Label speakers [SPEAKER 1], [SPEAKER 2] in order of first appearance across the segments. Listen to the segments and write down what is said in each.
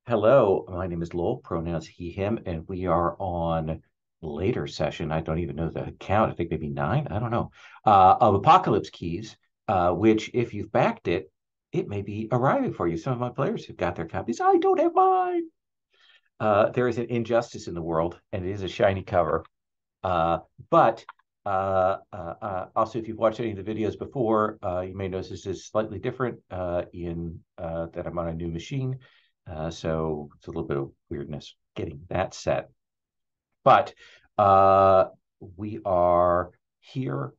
[SPEAKER 1] Hello, my name is Lowell, pronouns he, him, and we are on later session. I don't even know the count. I think maybe nine. I don't know. Of Apocalypse Keys, which if you've backed it, it may be arriving for you. Some of my players have got their copies. I don't have mine. There is an injustice in the world, and it is a shiny cover. Uh, but Also, if you've watched any of the videos before, you may notice this is slightly different in that I'm on a new machine. So it's a little bit of weirdness getting that set. But we are here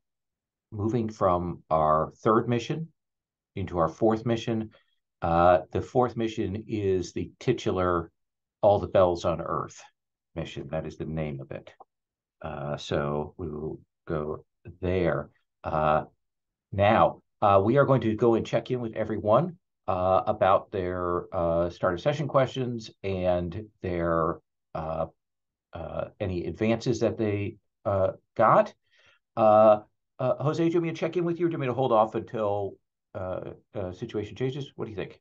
[SPEAKER 1] moving from our third mission into our fourth mission. The fourth mission is the titular All the Bells on Earth mission. That is the name of it. So we will go there. Now, we are going to go and check in with everyone about their start of session questions and their any advances that they got. Jose, do you want me to check in with you, or do you want me to hold off until situation changes? What do you think?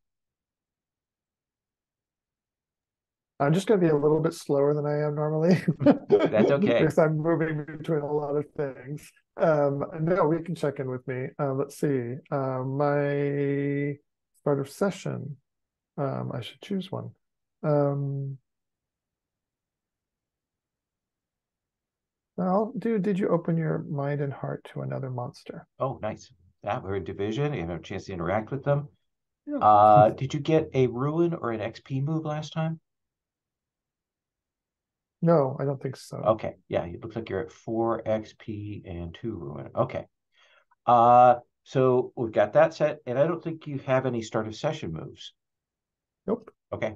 [SPEAKER 2] I'm just going to be a little bit slower than I am normally
[SPEAKER 1] That's okay.
[SPEAKER 2] because I'm moving between a lot of things. No, we can check in with me. Let's see. My start of session. I should choose one. Um, did you open your mind and heart to another monster?
[SPEAKER 1] Oh, nice. Yeah, we're in division. You have a chance to interact with them.
[SPEAKER 2] Yeah.
[SPEAKER 1] Did you get a ruin or an XP move last time?
[SPEAKER 2] No, I don't think so.
[SPEAKER 1] Okay, yeah, it looks like you're at 4 XP and 2 ruin. Okay. So we've got that set, and I don't think you have any start of session moves.
[SPEAKER 2] Nope.
[SPEAKER 1] Okay.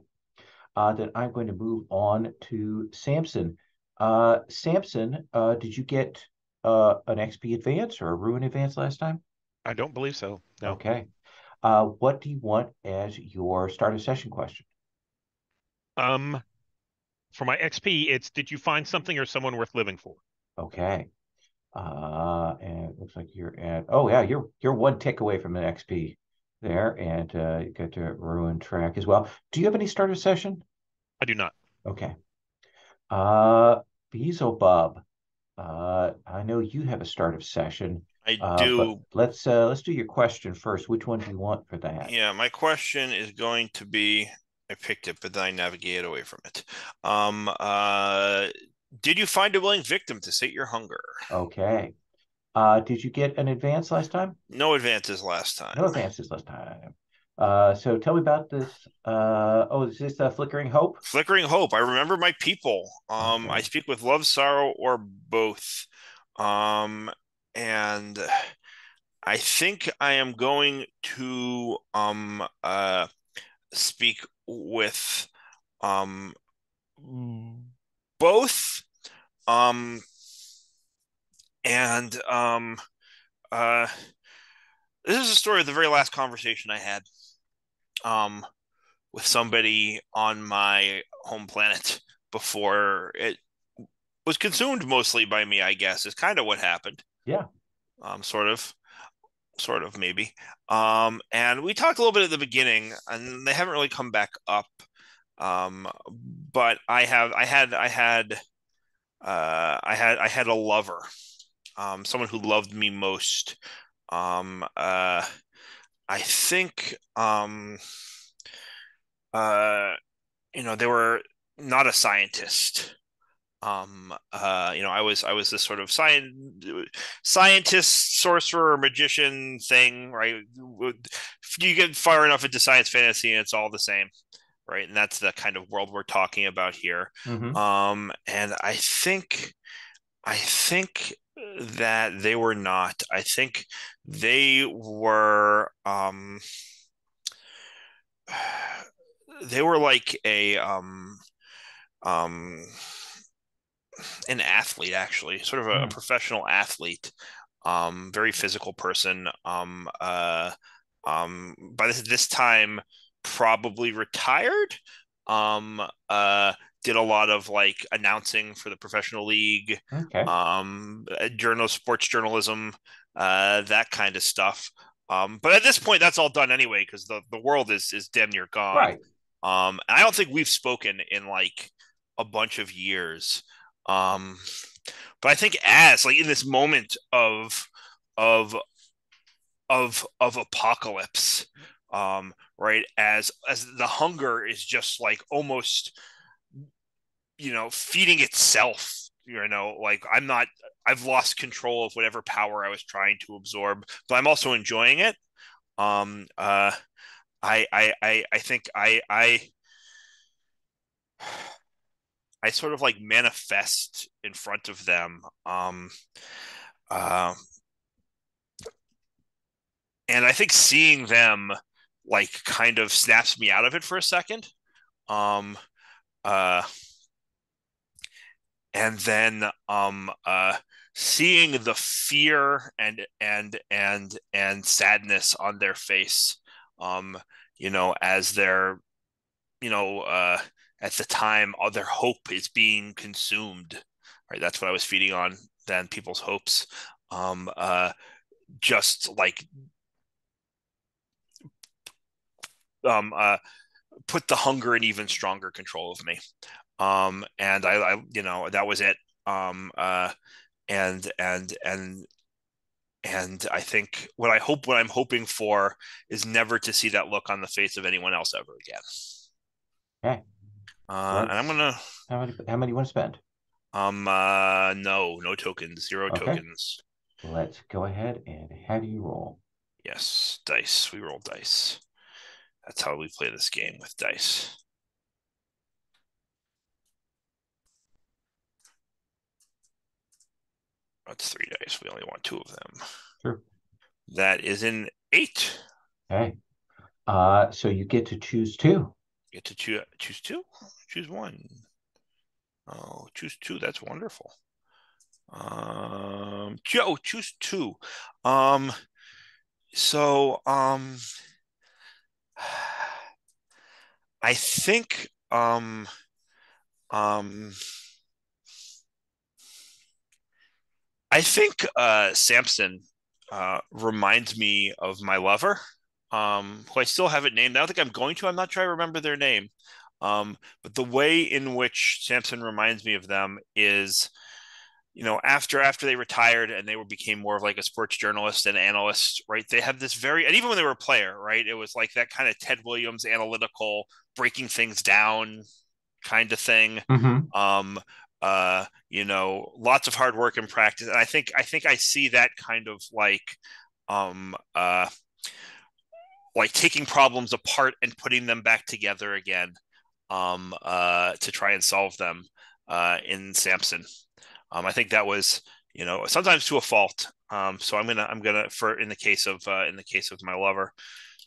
[SPEAKER 1] Then I'm going to move on to Samson. Samson, did you get an XP advance or a ruin advance last time?
[SPEAKER 3] I don't believe so. No.
[SPEAKER 1] Okay. What do you want as your start of session question?
[SPEAKER 3] Um, for my XP, it's did you find something or someone worth living for?
[SPEAKER 1] Okay. And it looks like you're at, oh yeah, you're one tick away from an XP there, and you got to ruin track as well. Do you have any starter session?
[SPEAKER 3] I do not.
[SPEAKER 1] Okay. Uh, Beelzebub. I know you have a start of session.
[SPEAKER 4] I
[SPEAKER 1] But
[SPEAKER 4] do.
[SPEAKER 1] let's do your question first. Which one do you want for that?
[SPEAKER 4] Yeah, my question is going to be, I picked it, but then I navigated away from it. Um, uh, did you find a willing victim to sate your hunger?
[SPEAKER 1] Okay. Did you get an advance last time?
[SPEAKER 4] No advances last
[SPEAKER 1] No
[SPEAKER 4] time.
[SPEAKER 1] advances last time. So tell me about this. Oh, is this Flickering Hope?
[SPEAKER 4] Flickering hope. I remember my people. I
[SPEAKER 1] Okay.
[SPEAKER 4] speak with love, sorrow, or both. Um, and I think I am going to speak with um both. Um, and uh, this is a story of the very last conversation I had um with somebody on my home planet before it was consumed mostly by me, I guess, is kind of what happened.
[SPEAKER 1] Yeah.
[SPEAKER 4] Sort of, maybe. And we talked a little bit at the beginning, and they haven't really come back up. But I had a lover, someone who loved me most. Um, uh, I think, uh, they were not a scientist. I was this sort of scientist, sorcerer, magician thing, right? You get far enough into science fantasy, and it's all the same, right? And that's the kind of world we're talking about here.
[SPEAKER 1] Mm-hmm.
[SPEAKER 4] And I think that they were not. I think they were they were like a um an athlete, actually, sort of a
[SPEAKER 1] Mm.
[SPEAKER 4] professional athlete, very physical person. By this time, probably retired. Um, uh, did a lot of like announcing for the professional league,
[SPEAKER 1] Okay.
[SPEAKER 4] sports journalism, that kind of stuff. But at this point, that's all done anyway because the world is damn near gone.
[SPEAKER 1] Right.
[SPEAKER 4] And I don't think we've spoken in like a bunch of years. But I think as like in this moment of of apocalypse, right, as the hunger is just like almost, feeding itself. Like I've lost control of whatever power I was trying to absorb, but I'm also enjoying it. Um, uh, I think I sort of like manifest in front of them. Uh, and I think seeing them like kind of snaps me out of it for a second. Um, uh, and then seeing the fear and sadness on their face, um, as they're, you know, uh, at the time, all their hope is being consumed. Right, that's what I was feeding on. Then people's hopes, just like um, uh, put the hunger in even stronger control of me. And that was it. And and and and I think what I'm hoping for is never to see that look on the face of anyone else ever again.
[SPEAKER 1] Okay.
[SPEAKER 4] And I'm gonna
[SPEAKER 1] How many you want to spend?
[SPEAKER 4] no tokens, zero
[SPEAKER 1] Okay.
[SPEAKER 4] tokens.
[SPEAKER 1] Let's go ahead and have you roll.
[SPEAKER 4] Yes, dice. We roll dice. That's how we play this game, with dice. That's 3 dice. We only want 2 of them.
[SPEAKER 1] Sure.
[SPEAKER 4] That is an 8.
[SPEAKER 1] Okay. So you get to choose 2.
[SPEAKER 4] You get to choose 2? Choose 1. Oh, choose 2. That's wonderful. Choose 2. So I think um Samson reminds me of my lover, who I still haven't named. I don't think I'm going to. I'm not sure I remember their name. But the way in which Samson reminds me of them is, after they retired and they became more of like a sports journalist and analyst, right? They have this and even when they were a player, right? It was like that kind of Ted Williams analytical, breaking things down kind of thing.
[SPEAKER 1] Mm-hmm.
[SPEAKER 4] Lots of hard work and practice. And I see that kind of um like taking problems apart and putting them back together again, to try and solve them, in Samson. I think that was, sometimes to a fault. So I'm gonna for in the case of my lover,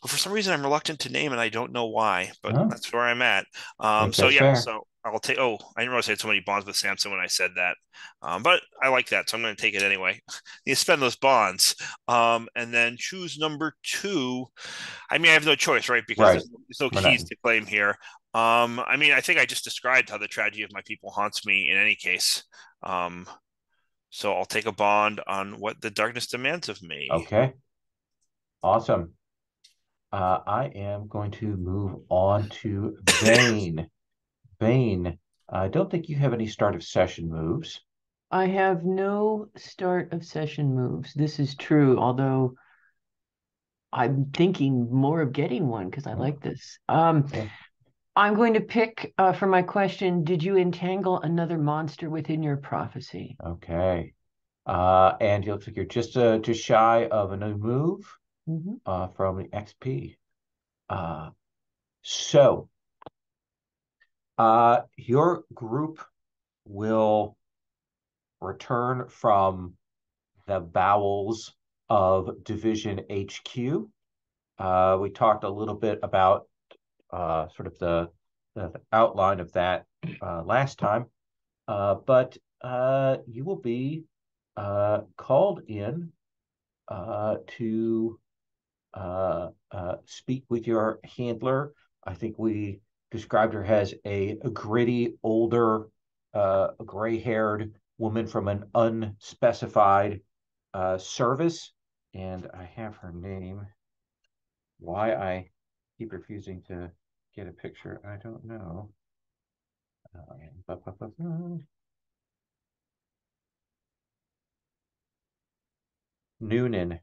[SPEAKER 4] who for some reason I'm reluctant to name, and I don't know why, but
[SPEAKER 1] Oh,
[SPEAKER 4] that's where I'm at.
[SPEAKER 1] I think
[SPEAKER 4] So
[SPEAKER 1] that's
[SPEAKER 4] yeah,
[SPEAKER 1] fair.
[SPEAKER 4] so I'll take. Oh, I didn't realize I had so many bonds with Samson when I said that, but I like that, so I'm going to take it anyway. You spend those bonds, and then choose number 2. I mean, I have no choice, right? Because
[SPEAKER 1] Right.
[SPEAKER 4] there's no
[SPEAKER 1] We're not.
[SPEAKER 4] keys to claim here. I mean, I think I just described how the tragedy of my people haunts me in any case. Um, so I'll take a bond on what the darkness demands of me.
[SPEAKER 1] Okay. Awesome. I am going to move on to Vane. Vane, I don't think you have any start of session moves.
[SPEAKER 5] I have no start of session moves. This is true, although I'm thinking more of getting one because I like this.
[SPEAKER 1] Okay.
[SPEAKER 5] I'm going to pick for my question, did you entangle another monster within your prophecy?
[SPEAKER 1] Okay. And it looks like you're just shy of a new move from the XP. So your group will return from the bowels of Division HQ. We talked a little bit about sort of the outline of that last time, but you will be called in to speak with your handler. I think we described her as a gritty, older, gray-haired woman from an unspecified service, and I have her name. Why I keep refusing to get a picture. I don't know. Noonan.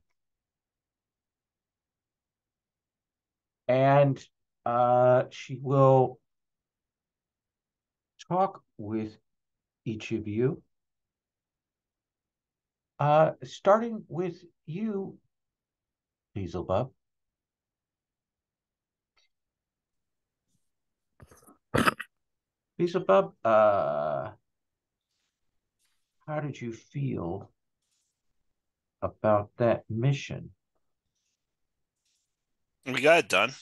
[SPEAKER 1] And she will talk with each of you, starting with you, Beelzebub. Beelzebub, how did you feel about that mission?
[SPEAKER 4] We got it done.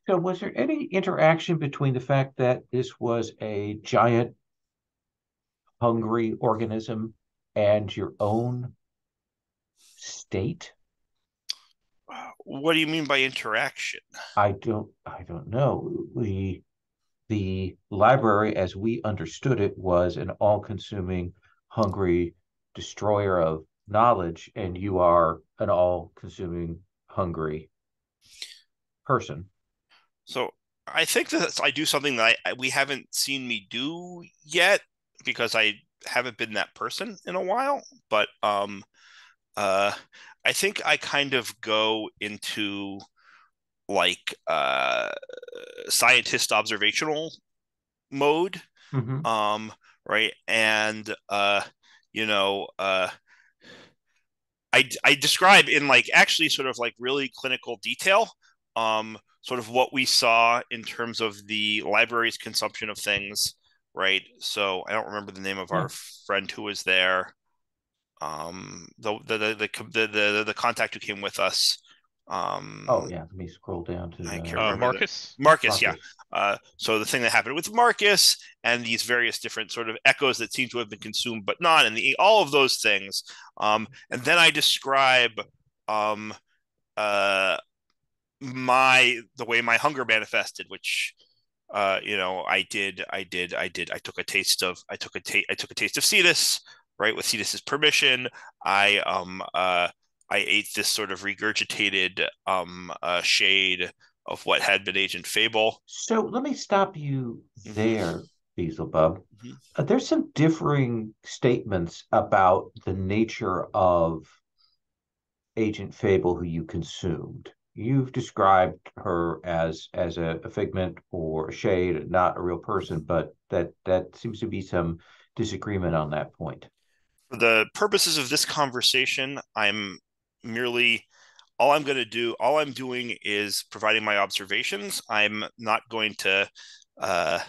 [SPEAKER 1] So was there any interaction between the fact that this was a giant hungry organism and your own state?
[SPEAKER 4] What do you mean by interaction?
[SPEAKER 1] I don't know. The library, as we understood it, was an all-consuming, hungry destroyer of knowledge, and you are an all-consuming, hungry person.
[SPEAKER 4] So I think that I do something that we haven't seen me do yet because I haven't been that person in a while. But I think I kind of go into like scientist observational mode.
[SPEAKER 1] Mm-hmm.
[SPEAKER 4] Right. And you know, I describe in like actually sort of like really clinical detail sort of what we saw in terms of the library's consumption of things, right? So I don't remember the name of our friend who was there. The contact who came with us.
[SPEAKER 1] Oh yeah, let me scroll down to
[SPEAKER 4] I can't remember
[SPEAKER 3] Marcus.
[SPEAKER 4] Marcus,
[SPEAKER 1] Marcus.
[SPEAKER 4] yeah. So the thing that happened with Marcus and these various different sort of echoes that seem to have been consumed but not, and all of those things. And then I describe um, uh, the way my hunger manifested, which I took a taste of Cetus, right? With Cetus's permission. I ate this sort of regurgitated shade of what had been Agent Fable.
[SPEAKER 1] So let me stop you there, Beelzebub.
[SPEAKER 4] Mm-hmm.
[SPEAKER 1] There's some differing statements about the nature of Agent Fable who you consumed. You've described her as a figment or a shade, not a real person, but that seems to be some disagreement on that point.
[SPEAKER 4] For the purposes of this conversation, I'm merely all I'm doing is providing my observations. I'm not going to I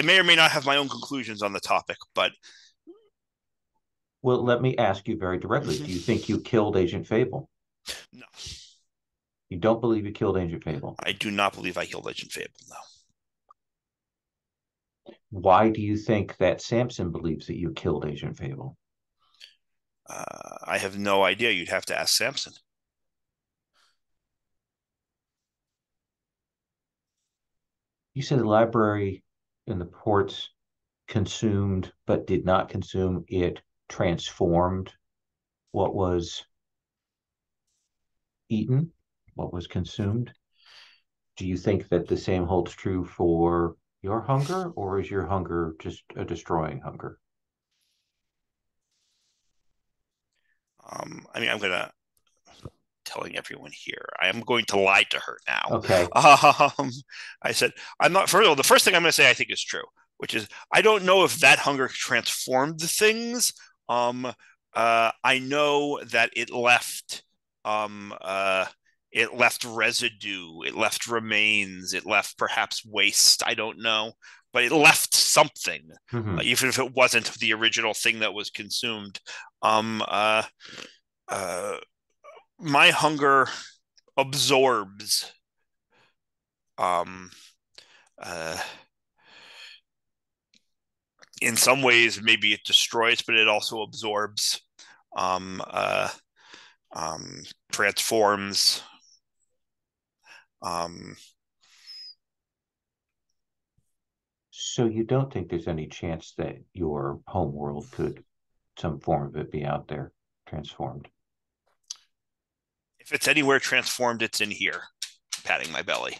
[SPEAKER 4] may or may not have my own conclusions on the topic, but
[SPEAKER 1] Well, let me ask you very directly. Do you think you killed Agent Fable?
[SPEAKER 4] no,
[SPEAKER 1] You don't believe you killed Agent Fable?
[SPEAKER 4] I do not believe I killed Agent Fable. No.
[SPEAKER 1] Why do you think that Samson believes that you killed Agent Fable?
[SPEAKER 4] I have no idea. You'd have to ask Samson.
[SPEAKER 1] You said the library in the ports consumed but did not consume. It transformed what was eaten, what was consumed. Do you think that the same holds true for your hunger, or is your hunger just a destroying hunger?
[SPEAKER 4] I mean, telling everyone here. I am going to lie to her now.
[SPEAKER 1] Okay.
[SPEAKER 4] I said, I'm not, first of all, the first thing I'm going to say I think is true, which is I don't know if that hunger transformed the things. I know that it left residue, it left remains, it left perhaps waste. I don't know, but it left something, even if it wasn't the original thing that was consumed. My hunger absorbs um uh in some ways maybe it destroys, but it also absorbs, um uh transforms, um
[SPEAKER 1] So you don't think there's any chance that your home world could, some form of it, be out there transformed?
[SPEAKER 4] If it's anywhere transformed, it's in here, patting my belly.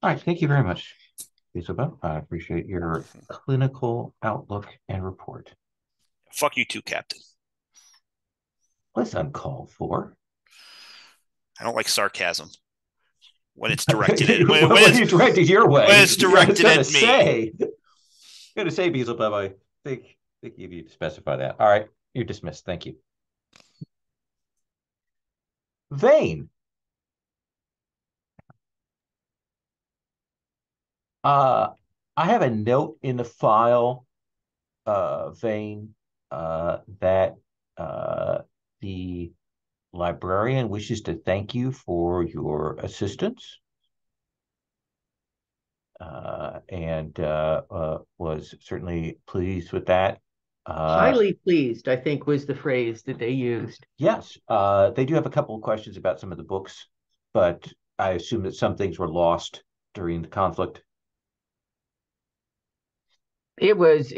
[SPEAKER 1] All right, thank you very much, Isabel. I appreciate your clinical outlook and report.
[SPEAKER 4] Fuck you too, Captain.
[SPEAKER 1] That's uncalled for.
[SPEAKER 4] I don't like sarcasm when it's directed at
[SPEAKER 1] when it's directed your way.
[SPEAKER 4] When it's directed at me.
[SPEAKER 1] Going to say, Beelzebub, I think you need to specify that. All right, you're dismissed. Thank you. Vane. I have a note in the file, Vane, that the librarian wishes to thank you for your assistance. And was certainly pleased with that.
[SPEAKER 5] Highly pleased, I think, was the phrase that they used.
[SPEAKER 1] Yes, they do have a couple of questions about some of the books, but I assume that some things were lost during the conflict.
[SPEAKER 5] It was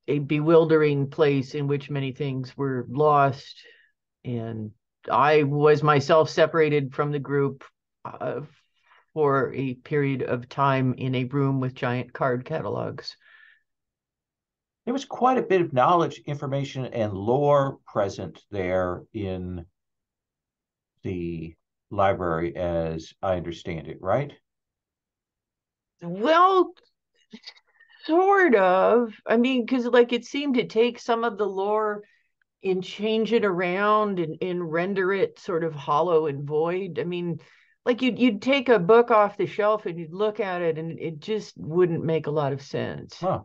[SPEAKER 5] a bewildering place in which many things were lost, and I was myself separated from the group for a period of time in a room with giant card catalogs.
[SPEAKER 1] There was quite a bit of knowledge, information, and lore present there in the library, as I understand it, right?
[SPEAKER 5] Well, sort of. I mean, because like it seemed to take some of the lore and change it around and render it sort of hollow and void. I mean, like you'd take a book off the shelf and you'd look at it and it just wouldn't make a lot of sense.
[SPEAKER 1] Huh.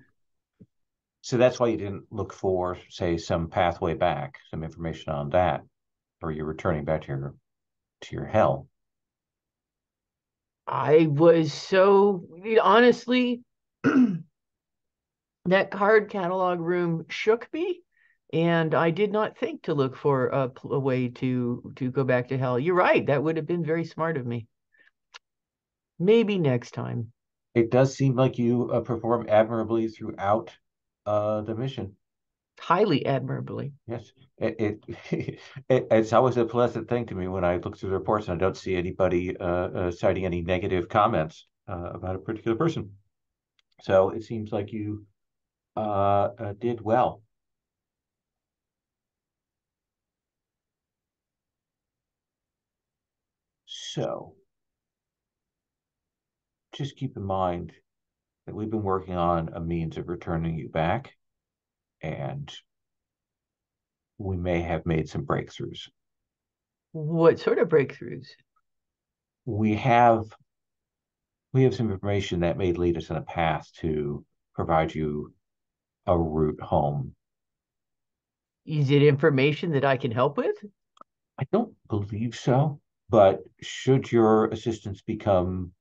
[SPEAKER 1] So that's why you didn't look for, say, some pathway back, some information on that, or you're returning back to your hell.
[SPEAKER 5] I was so honestly, that card catalog room shook me, and I did not think to look for a way to go back to hell. You're right. That would have been very smart of me. Maybe next time.
[SPEAKER 1] It does seem like you perform admirably throughout the mission.
[SPEAKER 5] Highly admirably.
[SPEAKER 1] Yes, it's always a pleasant thing to me when I look through the reports and I don't see anybody citing any negative comments about a particular person. So it seems like you did well. So just keep in mind that we've been working on a means of returning you back, and we may have made some breakthroughs.
[SPEAKER 5] What sort of breakthroughs?
[SPEAKER 1] We have some information that may lead us on a path to provide you a route home.
[SPEAKER 5] Is it information that I can help with?
[SPEAKER 1] I don't believe so, but should your assistance become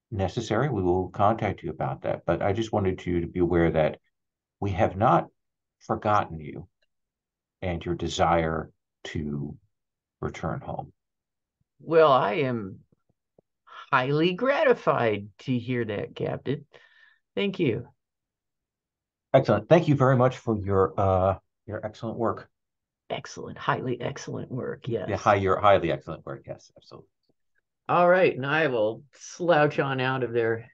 [SPEAKER 1] necessary, we will contact you about that. But I just wanted you to be aware that we have not forgotten you and your desire to return home.
[SPEAKER 5] Well, I am highly gratified to hear that, Captain. Thank you.
[SPEAKER 1] Excellent. Thank you very much for your excellent work.
[SPEAKER 5] Excellent, highly excellent work. Yes.
[SPEAKER 1] Yeah, your highly excellent work. Yes, absolutely.
[SPEAKER 5] All right, and I will slouch on out of there.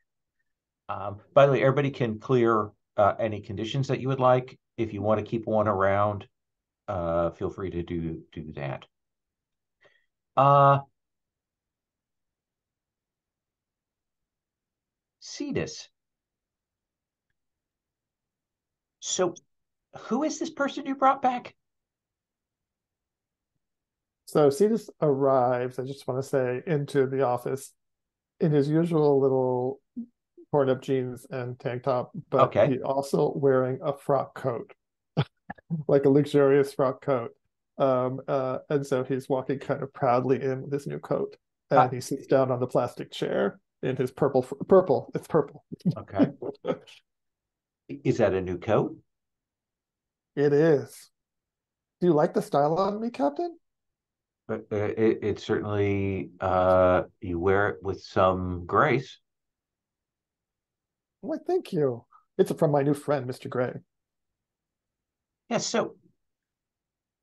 [SPEAKER 1] By the way, everybody can clear any conditions that you would like. If you want to keep one around, feel free to do that. Cetus. So, who is this person you brought back?
[SPEAKER 2] So Cetus arrives, I just want to say, into the office in his usual little torn up jeans and tank top, but
[SPEAKER 1] Okay.
[SPEAKER 2] He also wearing a frock coat, like a luxurious frock coat. And so he's walking kind of proudly in with his new coat, and he sits down on the plastic chair in his purple. It's purple.
[SPEAKER 1] Okay. Is that a new coat?
[SPEAKER 2] It is. Do you like the style on me, Captain?
[SPEAKER 1] It certainly you wear it with some grace.
[SPEAKER 2] Why, thank you. It's from my new friend, Mr. Gray.
[SPEAKER 1] Yes, so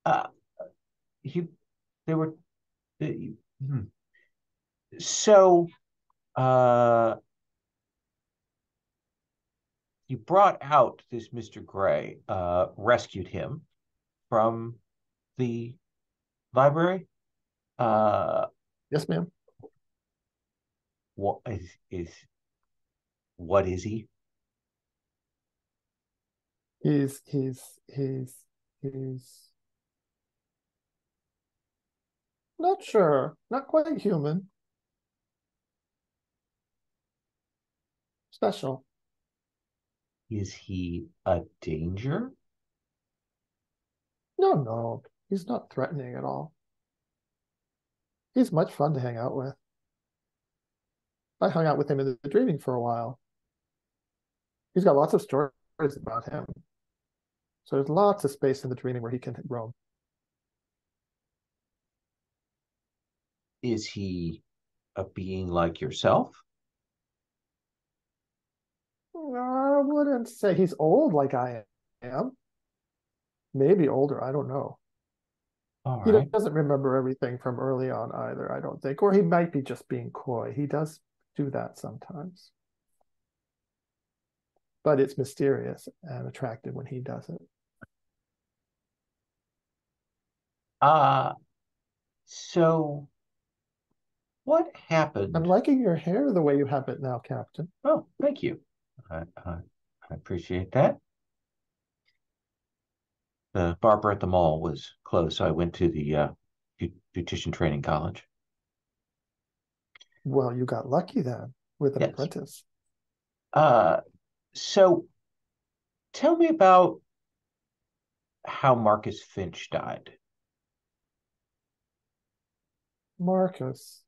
[SPEAKER 1] uh you they were hmm. So uh you brought out this Mr. Gray, rescued him from the library. Uh
[SPEAKER 2] Yes, ma'am.
[SPEAKER 1] what is what is he?
[SPEAKER 2] He's not sure. Not quite human. Special.
[SPEAKER 1] Is he a danger?
[SPEAKER 2] No, no. He's not threatening at all. He's much fun to hang out with. I hung out with him in the dreaming for a while. He's got lots of stories about him. So there's lots of space in the dreaming where he can roam.
[SPEAKER 1] Is he a being like yourself?
[SPEAKER 2] I wouldn't say he's old like I am. Maybe older, I don't know.
[SPEAKER 1] All
[SPEAKER 2] He
[SPEAKER 1] right.
[SPEAKER 2] doesn't remember everything from early on either, I don't think. Or he might be just being coy. He does do that sometimes. But it's mysterious and attractive when he does it.
[SPEAKER 1] Uh, so what
[SPEAKER 2] I'm
[SPEAKER 1] happened?
[SPEAKER 2] liking your hair the way you have it now, Captain.
[SPEAKER 1] Oh, thank you. I appreciate that. The barber at the mall was closed, so I went to the beautician training college.
[SPEAKER 2] Well, you got lucky then with an
[SPEAKER 1] Yes.
[SPEAKER 2] apprentice.
[SPEAKER 1] Uh, so tell me about how Marcus Finch died.
[SPEAKER 2] Marcus,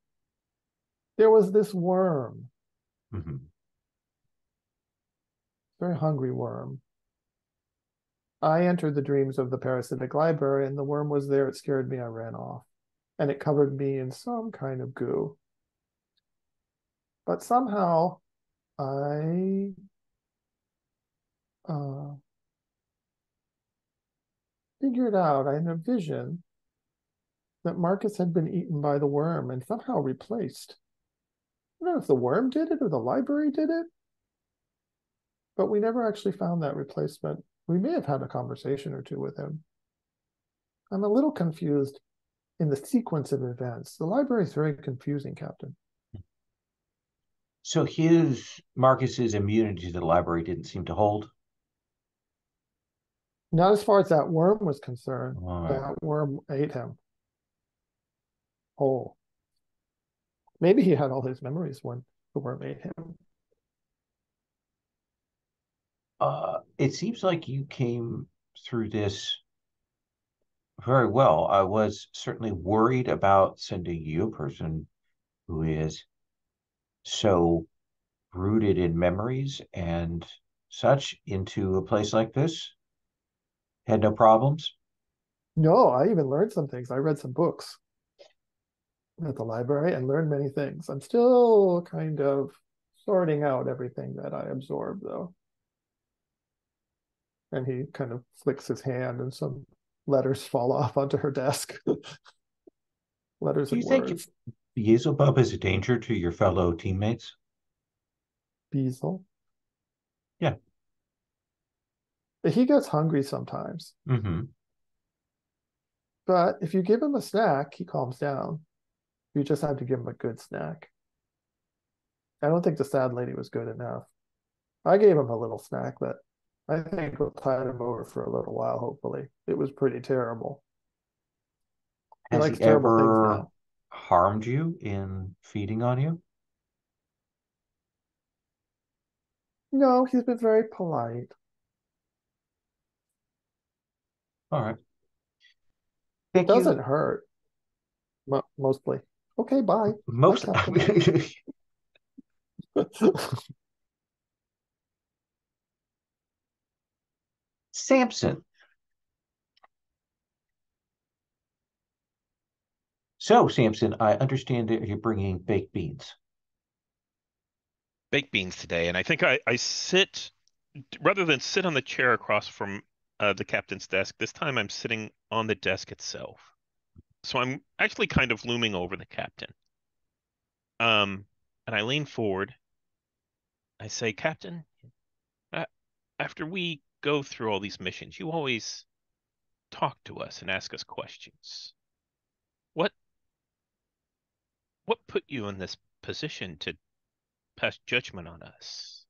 [SPEAKER 2] there was this worm,
[SPEAKER 1] Mhm.
[SPEAKER 2] very hungry worm. I entered the dreams of the Parasitic Library, and the worm was there. It scared me. I ran off, and it covered me in some kind of goo. But somehow I uh, figured out, I had a vision that Marcus had been eaten by the worm and somehow replaced. I don't know if the worm did it or the library did it, but we never actually found that replacement. We may have had a conversation or two with him. I'm a little confused in the sequence of events. The library is very confusing, Captain.
[SPEAKER 1] So Marcus's immunity to the library didn't seem to hold.
[SPEAKER 2] Not as far as that worm was concerned.
[SPEAKER 1] All right.
[SPEAKER 2] That worm ate him whole. Maybe he had all his memories when the worm ate him.
[SPEAKER 1] It seems like you came through this very well. I was certainly worried about sending you a person who is so rooted in memories and such into a place like this. Had no problems.
[SPEAKER 2] No, I even learned some things. I read some books at the library and learned many things. I'm still kind of sorting out everything that I absorbed, though. And he kind of flicks his hand, and some letters fall off onto her desk. Letters
[SPEAKER 1] Do
[SPEAKER 2] and
[SPEAKER 1] you think
[SPEAKER 2] words.
[SPEAKER 1] Beelzebub is a danger to your fellow teammates?
[SPEAKER 2] Beazle.
[SPEAKER 1] Yeah.
[SPEAKER 2] He gets hungry sometimes.
[SPEAKER 1] Mm-hmm.
[SPEAKER 2] But if you give him a snack, he calms down. You just have to give him a good snack. I don't think the sad lady was good enough. I gave him a little snack that I think will tide him over for a little while, hopefully. It was pretty terrible. He
[SPEAKER 1] Has
[SPEAKER 2] likes
[SPEAKER 1] he
[SPEAKER 2] terrible things
[SPEAKER 1] ever
[SPEAKER 2] now.
[SPEAKER 1] harmed you in feeding on you?
[SPEAKER 2] No, he's been very polite.
[SPEAKER 1] All right. Thank
[SPEAKER 2] Doesn't
[SPEAKER 1] you.
[SPEAKER 2] hurt, mostly. Okay, bye. Bye,
[SPEAKER 1] Most
[SPEAKER 2] Captain.
[SPEAKER 1] Samson. So, Samson, I understand that you're bringing baked beans.
[SPEAKER 3] baked beans today, and I think I sit rather than sit on the chair across from the captain's desk. This time I'm sitting on the desk itself, so I'm actually kind of looming over the captain. And I lean forward. I say, Captain, uh, after we go through all these missions, you always talk to us and ask us questions. What what put you in this position to pass judgment on us?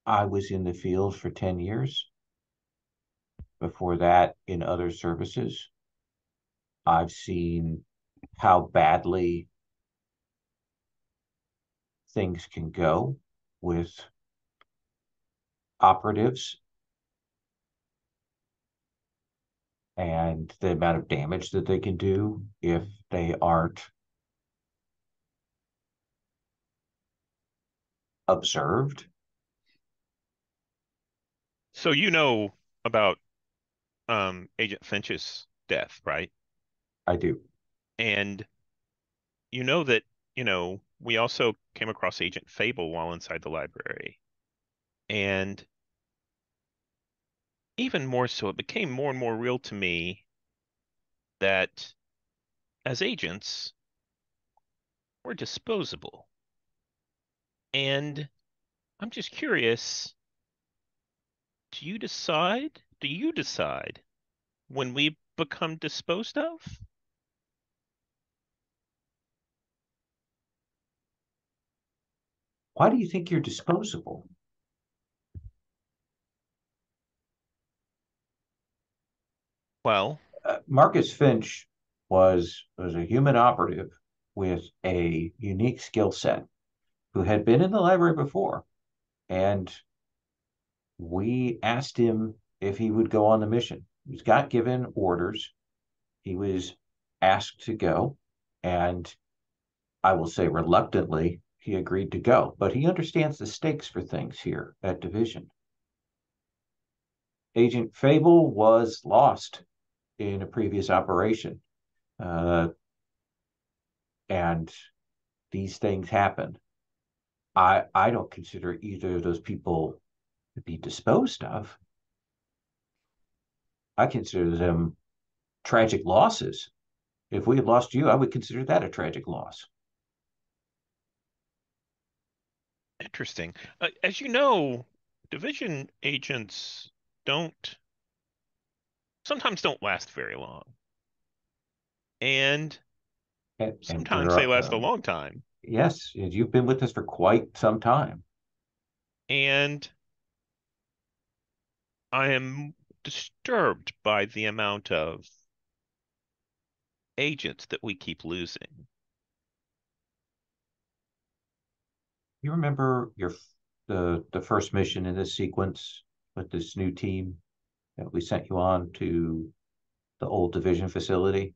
[SPEAKER 1] I was in the field for 10 years. Before that, in other services, I've seen how badly things can go with operatives and the amount of damage that they can do if they aren't observed.
[SPEAKER 3] So you know about Agent Finch's death, right?
[SPEAKER 1] I do.
[SPEAKER 3] And you know that, we also came across Agent Fable while inside the library. And even more so, it became more and more real to me that as agents, we're disposable. And I'm just curious, do you decide when we become disposed of?
[SPEAKER 1] Why do you think you're disposable?
[SPEAKER 3] Well,
[SPEAKER 1] Marcus Finch was a human operative with a unique skill set who had been in the library before, and we asked him if he would go on the mission. He got given orders. He was asked to go, and I will say reluctantly, he agreed to go, but he understands the stakes for things here at Division. Agent Fable was lost in a previous operation, uh, and these things happen. I don't consider either of those people to be disposed of. I consider them tragic losses. If we had lost you, I would consider that a tragic loss.
[SPEAKER 3] interesting. As you know, division agents don't sometimes don't last very long. And
[SPEAKER 1] And
[SPEAKER 3] sometimes
[SPEAKER 1] there
[SPEAKER 3] they
[SPEAKER 1] are,
[SPEAKER 3] last a long time.
[SPEAKER 1] yes, you've been with us for quite some time.
[SPEAKER 3] And I am disturbed by the amount of agents that we keep losing.
[SPEAKER 1] You remember the first mission in this sequence with this new team that we sent you on to the old division facility?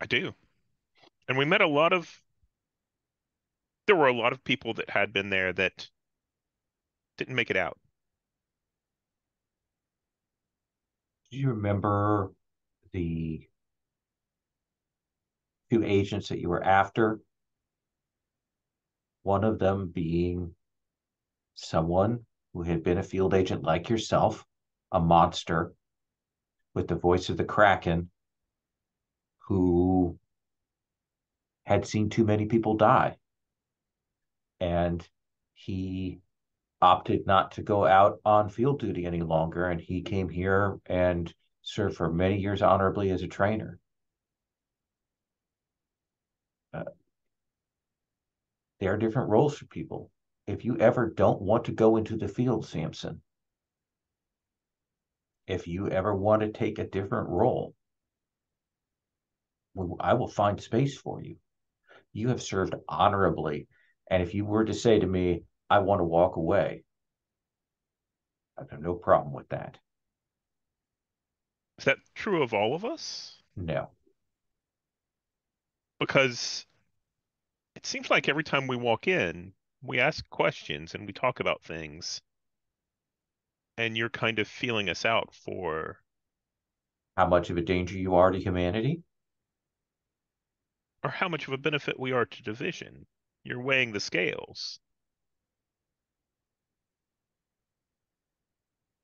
[SPEAKER 3] I do. And there were a lot of people that had been there that didn't make it out.
[SPEAKER 1] Do you remember the two agents that you were after? One of them being someone who had been a field agent like yourself, a monster with the voice of the Kraken, who had seen too many people die. And he opted not to go out on field duty any longer. And he came here and served for many years honorably as a trainer. Uh, there are different roles for people. If you ever don't want to go into the field, Samson, if you ever want to take a different role, I will find space for you. You have served honorably. And if you were to say to me, I want to walk away, I have no problem with that.
[SPEAKER 3] Is that true of all of us?
[SPEAKER 1] No.
[SPEAKER 3] Because it seems like every time we walk in, we ask questions and we talk about things, and you're kind of feeling us out for
[SPEAKER 1] How much of a danger you are to humanity?
[SPEAKER 3] or how much of a benefit we are to division. You're weighing the scales.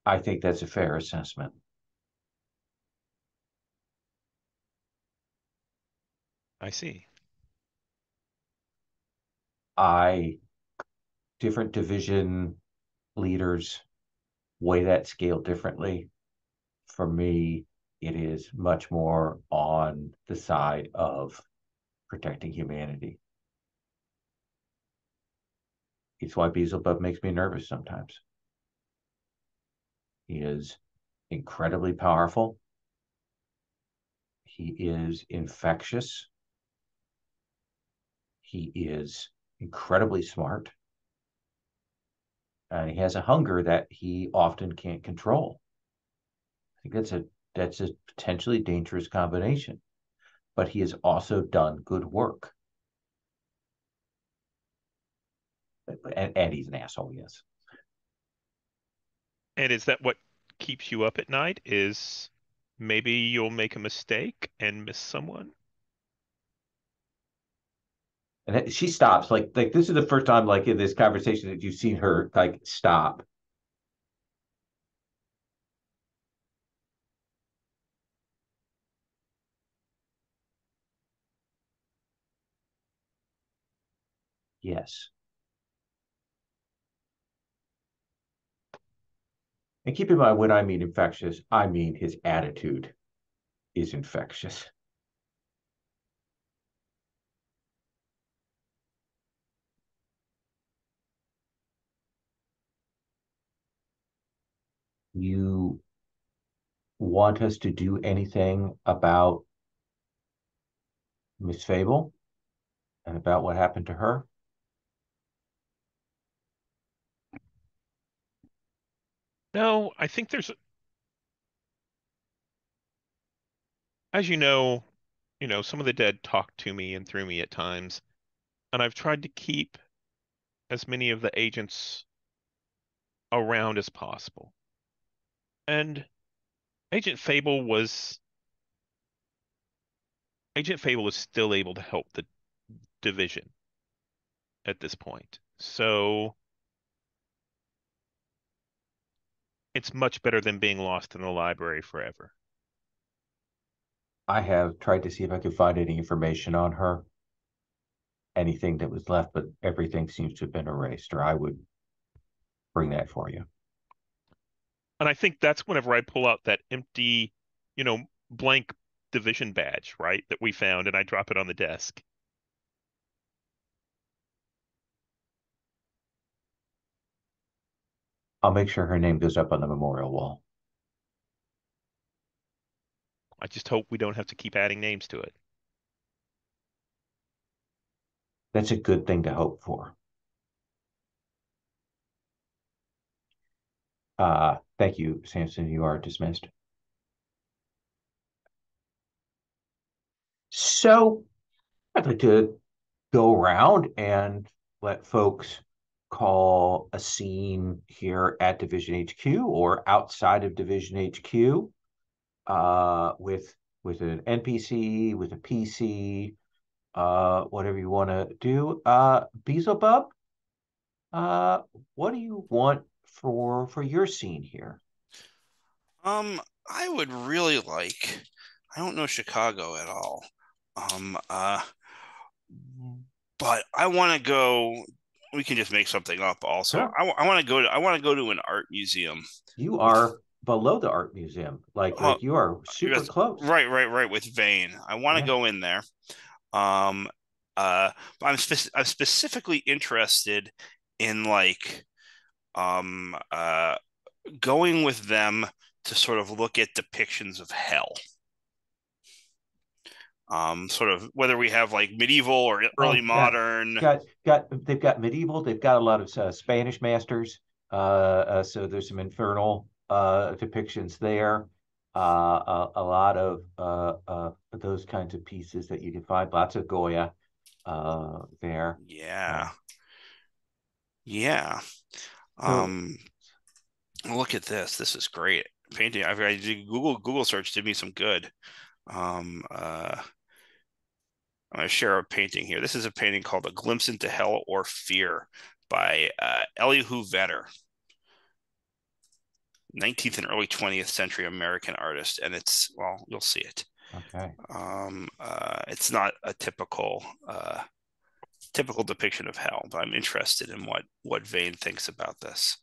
[SPEAKER 1] I think that's a fair assessment.
[SPEAKER 3] I see.
[SPEAKER 1] Different division leaders weigh that scale differently. For me, it is much more on the side of protecting humanity. It's why Beelzebub makes me nervous sometimes. He is incredibly powerful. He is infectious. He is incredibly smart. And he has a hunger that he often can't control. I think that's a potentially dangerous combination. But he has also done good work. And he's an asshole, yes.
[SPEAKER 3] And is that what keeps you up at night? Is maybe you'll make a mistake and miss someone?
[SPEAKER 1] And she stops. Like this is the first time, like in this conversation, that you've seen her like stop. Yes. And keep in mind, when I mean infectious, I mean his attitude is infectious. You want us to do anything about Miss Fable and about what happened to her?
[SPEAKER 3] No, I think as you know, some of the dead talk to me and through me at times, and I've tried to keep as many of the agents around as possible. And Agent Fable was Agent Fable is still able to help the division at this point. So it's much better than being lost in the library forever.
[SPEAKER 1] I have tried to see if I could find any information on her, anything that was left, but everything seems to have been erased, or I would bring that for you.
[SPEAKER 3] And I think that's whenever I pull out that empty, blank division badge, right, that we found, and I drop it on the desk.
[SPEAKER 1] I'll make sure her name goes up on the memorial wall.
[SPEAKER 3] I just hope we don't have to keep adding names to it.
[SPEAKER 1] That's a good thing to hope for. Thank you, Samson. You are dismissed. So I'd like to go around and let folks call a scene here at Division HQ or outside of Division HQ, with an NPC, with a PC, whatever you want to do. Beelzebub, what do you want for your scene here?
[SPEAKER 4] I would really like. I don't know Chicago at all. Um, uh, but I want to go. We can just make something up. Also,
[SPEAKER 1] Sure.
[SPEAKER 4] I want to go to. I want to go to an art museum.
[SPEAKER 1] You are below the art museum, like you are super close.
[SPEAKER 4] Right. With Vane, I want to
[SPEAKER 1] Yeah.
[SPEAKER 4] go in there. Um, but I'm specifically interested in like um going with them to sort of look at depictions of hell. Sort of whether we have like medieval or early
[SPEAKER 1] Oh, yeah.
[SPEAKER 4] modern.
[SPEAKER 1] They've got medieval. They've got a lot of Spanish masters. So there's some infernal depictions there. A lot of those kinds of pieces that you can find. Lots of Goya there.
[SPEAKER 4] Yeah. Yeah.
[SPEAKER 1] So
[SPEAKER 4] Look at this. This is great. Painting. I did Google search did me some good. Um, uh, I'm going to share a painting here. This is a painting called A Glimpse into Hell or Fear by Elihu Vedder, 19th and early 20th century American artist. And it's, well, you'll see it.
[SPEAKER 1] Okay.
[SPEAKER 4] It's not a typical depiction of hell, but I'm interested in what Vane thinks about this.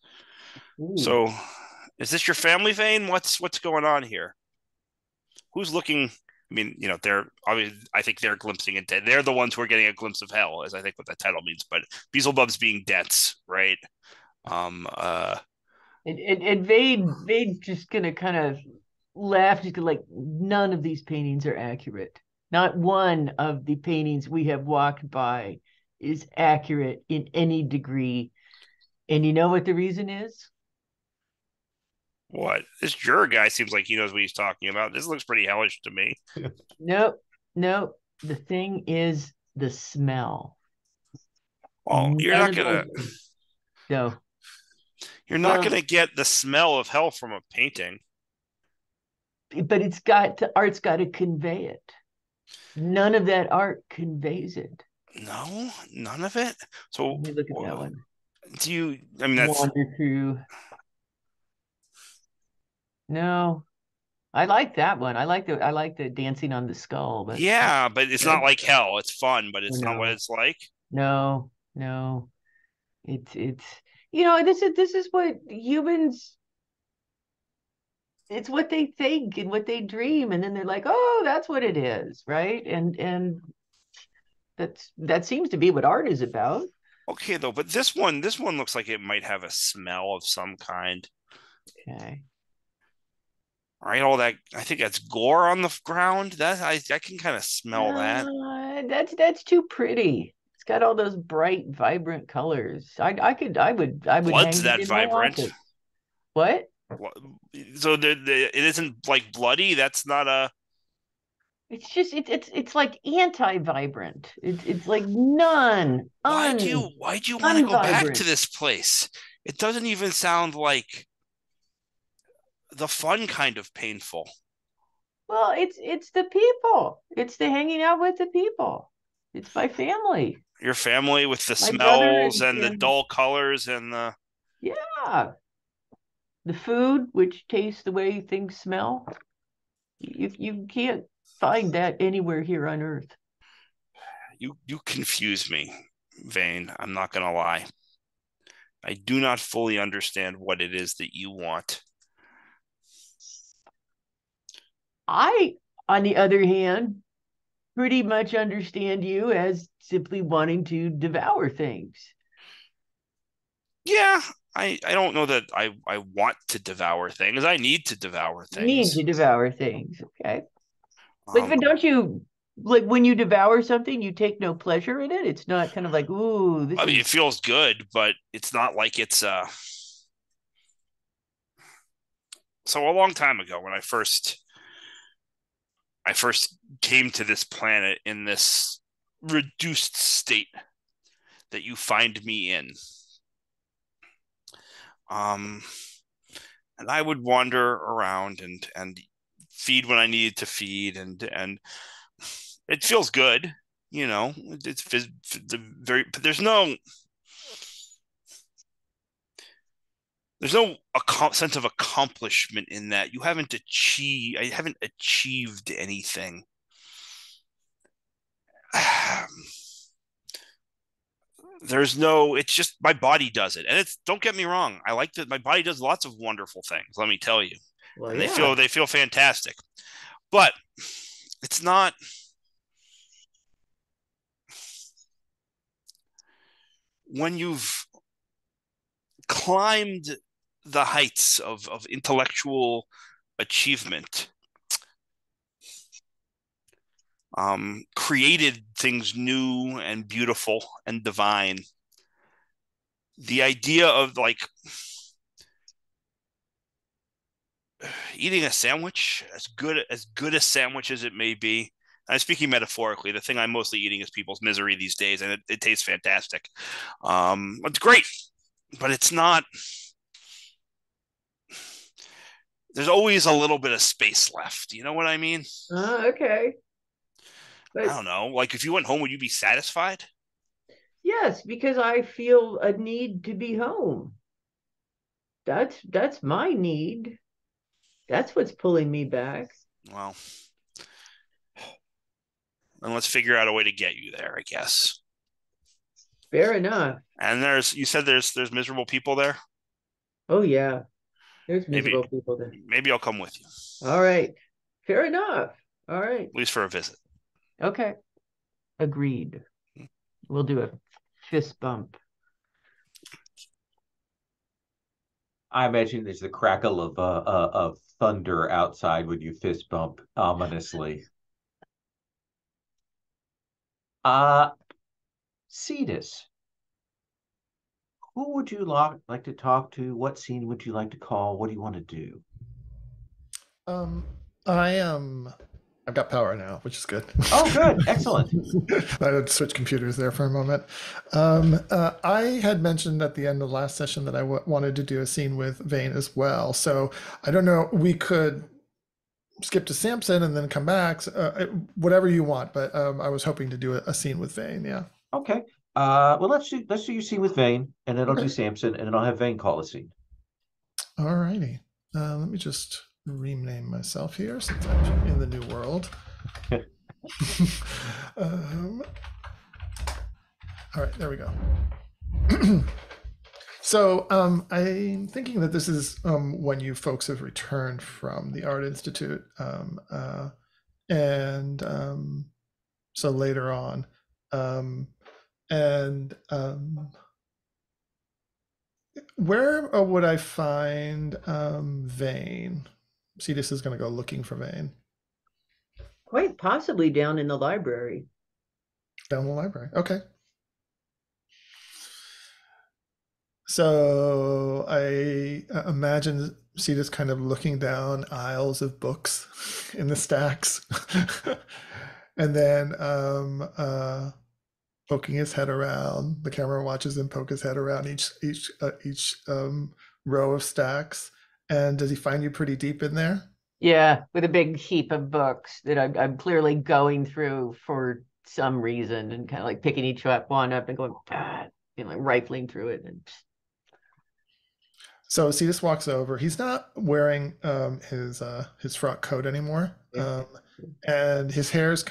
[SPEAKER 5] Ooh.
[SPEAKER 4] So, is this your family, Vane? What's going on here? Who's looking? I mean, they're obviously, I think they're glimpsing into. They're the ones who are getting a glimpse of hell, as I think what that title means. But Beelzebub's being dense, right?
[SPEAKER 5] And Vade just gonna kind of laugh, just like, none of these paintings are accurate. Not one of the paintings we have walked by is accurate in any degree. And you know what the reason is?
[SPEAKER 4] What? This juror guy seems like he knows what he's talking about. This looks pretty hellish to me.
[SPEAKER 5] Nope. The thing is the smell.
[SPEAKER 4] Well, you're not gonna get the smell of hell from a painting.
[SPEAKER 5] But art's got to convey it. None of that art conveys it.
[SPEAKER 4] No, none of it. So
[SPEAKER 5] let me look at that one.
[SPEAKER 4] That's
[SPEAKER 5] wander through. No, I like that one. I like the dancing on the skull, but
[SPEAKER 4] yeah, but it's not like hell. It's fun, but it's not what it's like.
[SPEAKER 5] No. It's this is what humans, it's what they think and what they dream, and then they're like, oh, that's what it is, right? And that seems to be what art is about.
[SPEAKER 4] Okay, though, but this one looks like it might have a smell of some kind.
[SPEAKER 5] Okay.
[SPEAKER 4] Right, all that, I think that's gore on the ground. I can kind of smell that.
[SPEAKER 5] That's too pretty. It's got all those bright, vibrant colors. I would
[SPEAKER 4] Blood's
[SPEAKER 5] hang it
[SPEAKER 4] that
[SPEAKER 5] in my
[SPEAKER 4] vibrant.
[SPEAKER 5] office. What?
[SPEAKER 4] So it isn't like bloody. That's not a.
[SPEAKER 5] It's just it's like anti-vibrant. It's like none.
[SPEAKER 4] Why do you want to go back to this place? It doesn't even sound like the fun kind of painful.
[SPEAKER 5] Well, it's the people. It's the hanging out with the people. It's my family.
[SPEAKER 4] Your family with the smells and the dull colors and the
[SPEAKER 5] the food, which tastes the way things smell. You can't find that anywhere here on Earth.
[SPEAKER 4] You confuse me, Vane. I'm not gonna lie. I do not fully understand what it is that you want.
[SPEAKER 5] I, on the other hand, pretty much understand you as simply wanting to devour things.
[SPEAKER 4] Yeah, I don't know that I want to devour things. I need to devour things.
[SPEAKER 5] Need to devour things, okay. But don't you, like, when you devour something, you take no pleasure in it? It's not kind of like, ooh,
[SPEAKER 4] it feels good, but it's not like it's So a long time ago, when I first came to this planet in this reduced state that you find me in, and I would wander around and feed when I needed to feed, and it feels good, It's very. There's no sense of accomplishment in that. I haven't achieved anything. It's just my body does it. And don't get me wrong, I like that my body does lots of wonderful things, let me tell you.
[SPEAKER 5] Well,
[SPEAKER 4] and they feel fantastic. But it's not when you've climbed the heights of intellectual achievement, created things new and beautiful and divine. The idea of like eating a sandwich, as good a sandwich as it may be. I'm speaking metaphorically. The thing I'm mostly eating is people's misery these days, and it tastes fantastic. It's great, but it's not. There's always a little bit of space left. You know what I mean?
[SPEAKER 5] Okay. But
[SPEAKER 4] don't know. Like, if you went home, would you be satisfied?
[SPEAKER 5] yes, because I feel a need to be home. That's my need. That's what's pulling me back.
[SPEAKER 4] Well, then let's figure out a way to get you there, I guess.
[SPEAKER 5] Fair enough.
[SPEAKER 4] And you said there's miserable people there.
[SPEAKER 5] Oh yeah, there's
[SPEAKER 4] Maybe
[SPEAKER 5] miserable people there.
[SPEAKER 4] maybe I'll come with you,
[SPEAKER 5] All right. Fair enough. All right.
[SPEAKER 4] at least for a visit.
[SPEAKER 5] Okay. Agreed. We'll do a fist bump.
[SPEAKER 1] I imagine there's the crackle of thunder outside when you fist bump ominously. Cetus, who would you like to talk to? What scene would you like to call? What do you want to do?
[SPEAKER 2] I've got power now, which is good.
[SPEAKER 1] Oh, good. Excellent.
[SPEAKER 2] I had to switch computers there for a moment. I had mentioned at the end of the last session that I wanted to do a scene with Vane as well. So I don't know, we could skip to Samson and then come back, whatever you want. But I was hoping to do a scene with Vane. Yeah.
[SPEAKER 1] Okay. Well, let's do your scene with Vane, and then I'll
[SPEAKER 2] Okay.
[SPEAKER 1] do Samson, and then I'll have Vane call a scene.
[SPEAKER 2] All righty. Let me just rename myself here since I'm in the new world. All right, there we go. So I'm thinking that this is when you folks have returned from the Art Institute, and so later on, and where would I find Vane? Cetus is going to go looking for Vane.
[SPEAKER 5] Quite possibly down in the library.
[SPEAKER 2] Down the library. Okay. So I imagine Cetus kind of looking down aisles of books in the stacks, and then poking his head around. The camera watches him poke his head around each row of stacks. And does he find you pretty deep in there?
[SPEAKER 5] Yeah, with a big heap of books that I'm clearly going through for some reason, and kind of like picking each one up and going, God, like rifling through it. And
[SPEAKER 2] so Cetus walks over. He's not wearing his frock coat anymore, and his hair is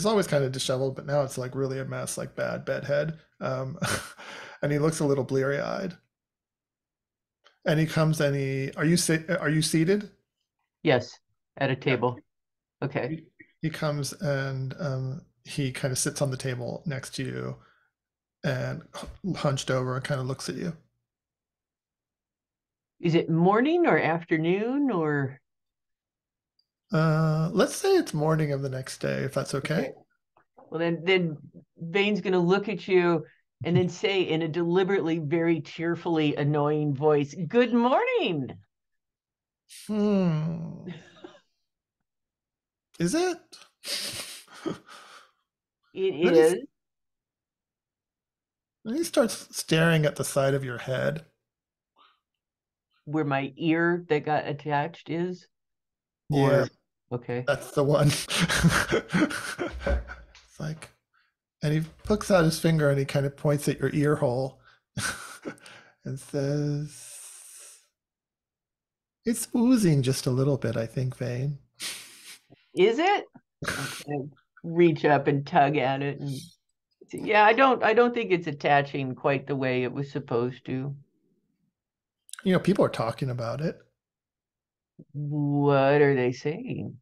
[SPEAKER 2] always kind of disheveled, but now it's like really a mess, like bad bedhead. And he looks a little bleary-eyed. And he comes and are you seated?
[SPEAKER 5] Yes, at a table. Okay.
[SPEAKER 2] He comes and he kind of sits on the table next to you and hunched over and kind of looks at you.
[SPEAKER 5] Is it morning or afternoon or?
[SPEAKER 2] Let's say it's morning of the next day, if that's okay.
[SPEAKER 5] Well, then Vane's going to look at you and then say in a deliberately very tearfully annoying voice, "Good morning."
[SPEAKER 2] Is it?
[SPEAKER 5] It is.
[SPEAKER 2] And he starts staring at the side of your head.
[SPEAKER 5] Where my ear that got attached is?
[SPEAKER 2] Yeah.
[SPEAKER 5] Okay.
[SPEAKER 2] That's the one. It's like, and he pokes out his finger and he kind of points at your ear hole and says, "It's oozing just a little bit, I think, Vane."
[SPEAKER 5] Is it? Okay. Reach up and tug at it, and yeah, I don't think it's attaching quite the way it was supposed to.
[SPEAKER 2] People are talking about it.
[SPEAKER 5] What are they saying?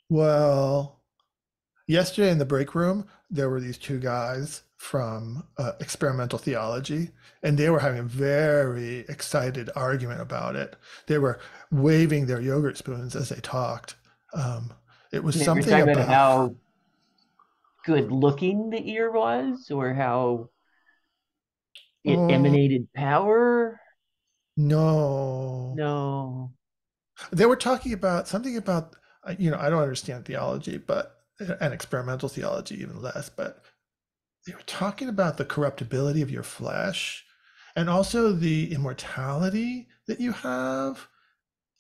[SPEAKER 2] Well, yesterday in the break room, there were these two guys from experimental theology, and they were having a very excited argument about it. They were waving their yogurt spoons as they talked. It was something about
[SPEAKER 5] how good looking the ear was, or how it emanated power.
[SPEAKER 2] No. They were talking about something about, I don't understand theology, and experimental theology even less, but they were talking about the corruptibility of your flesh and also the immortality that you have.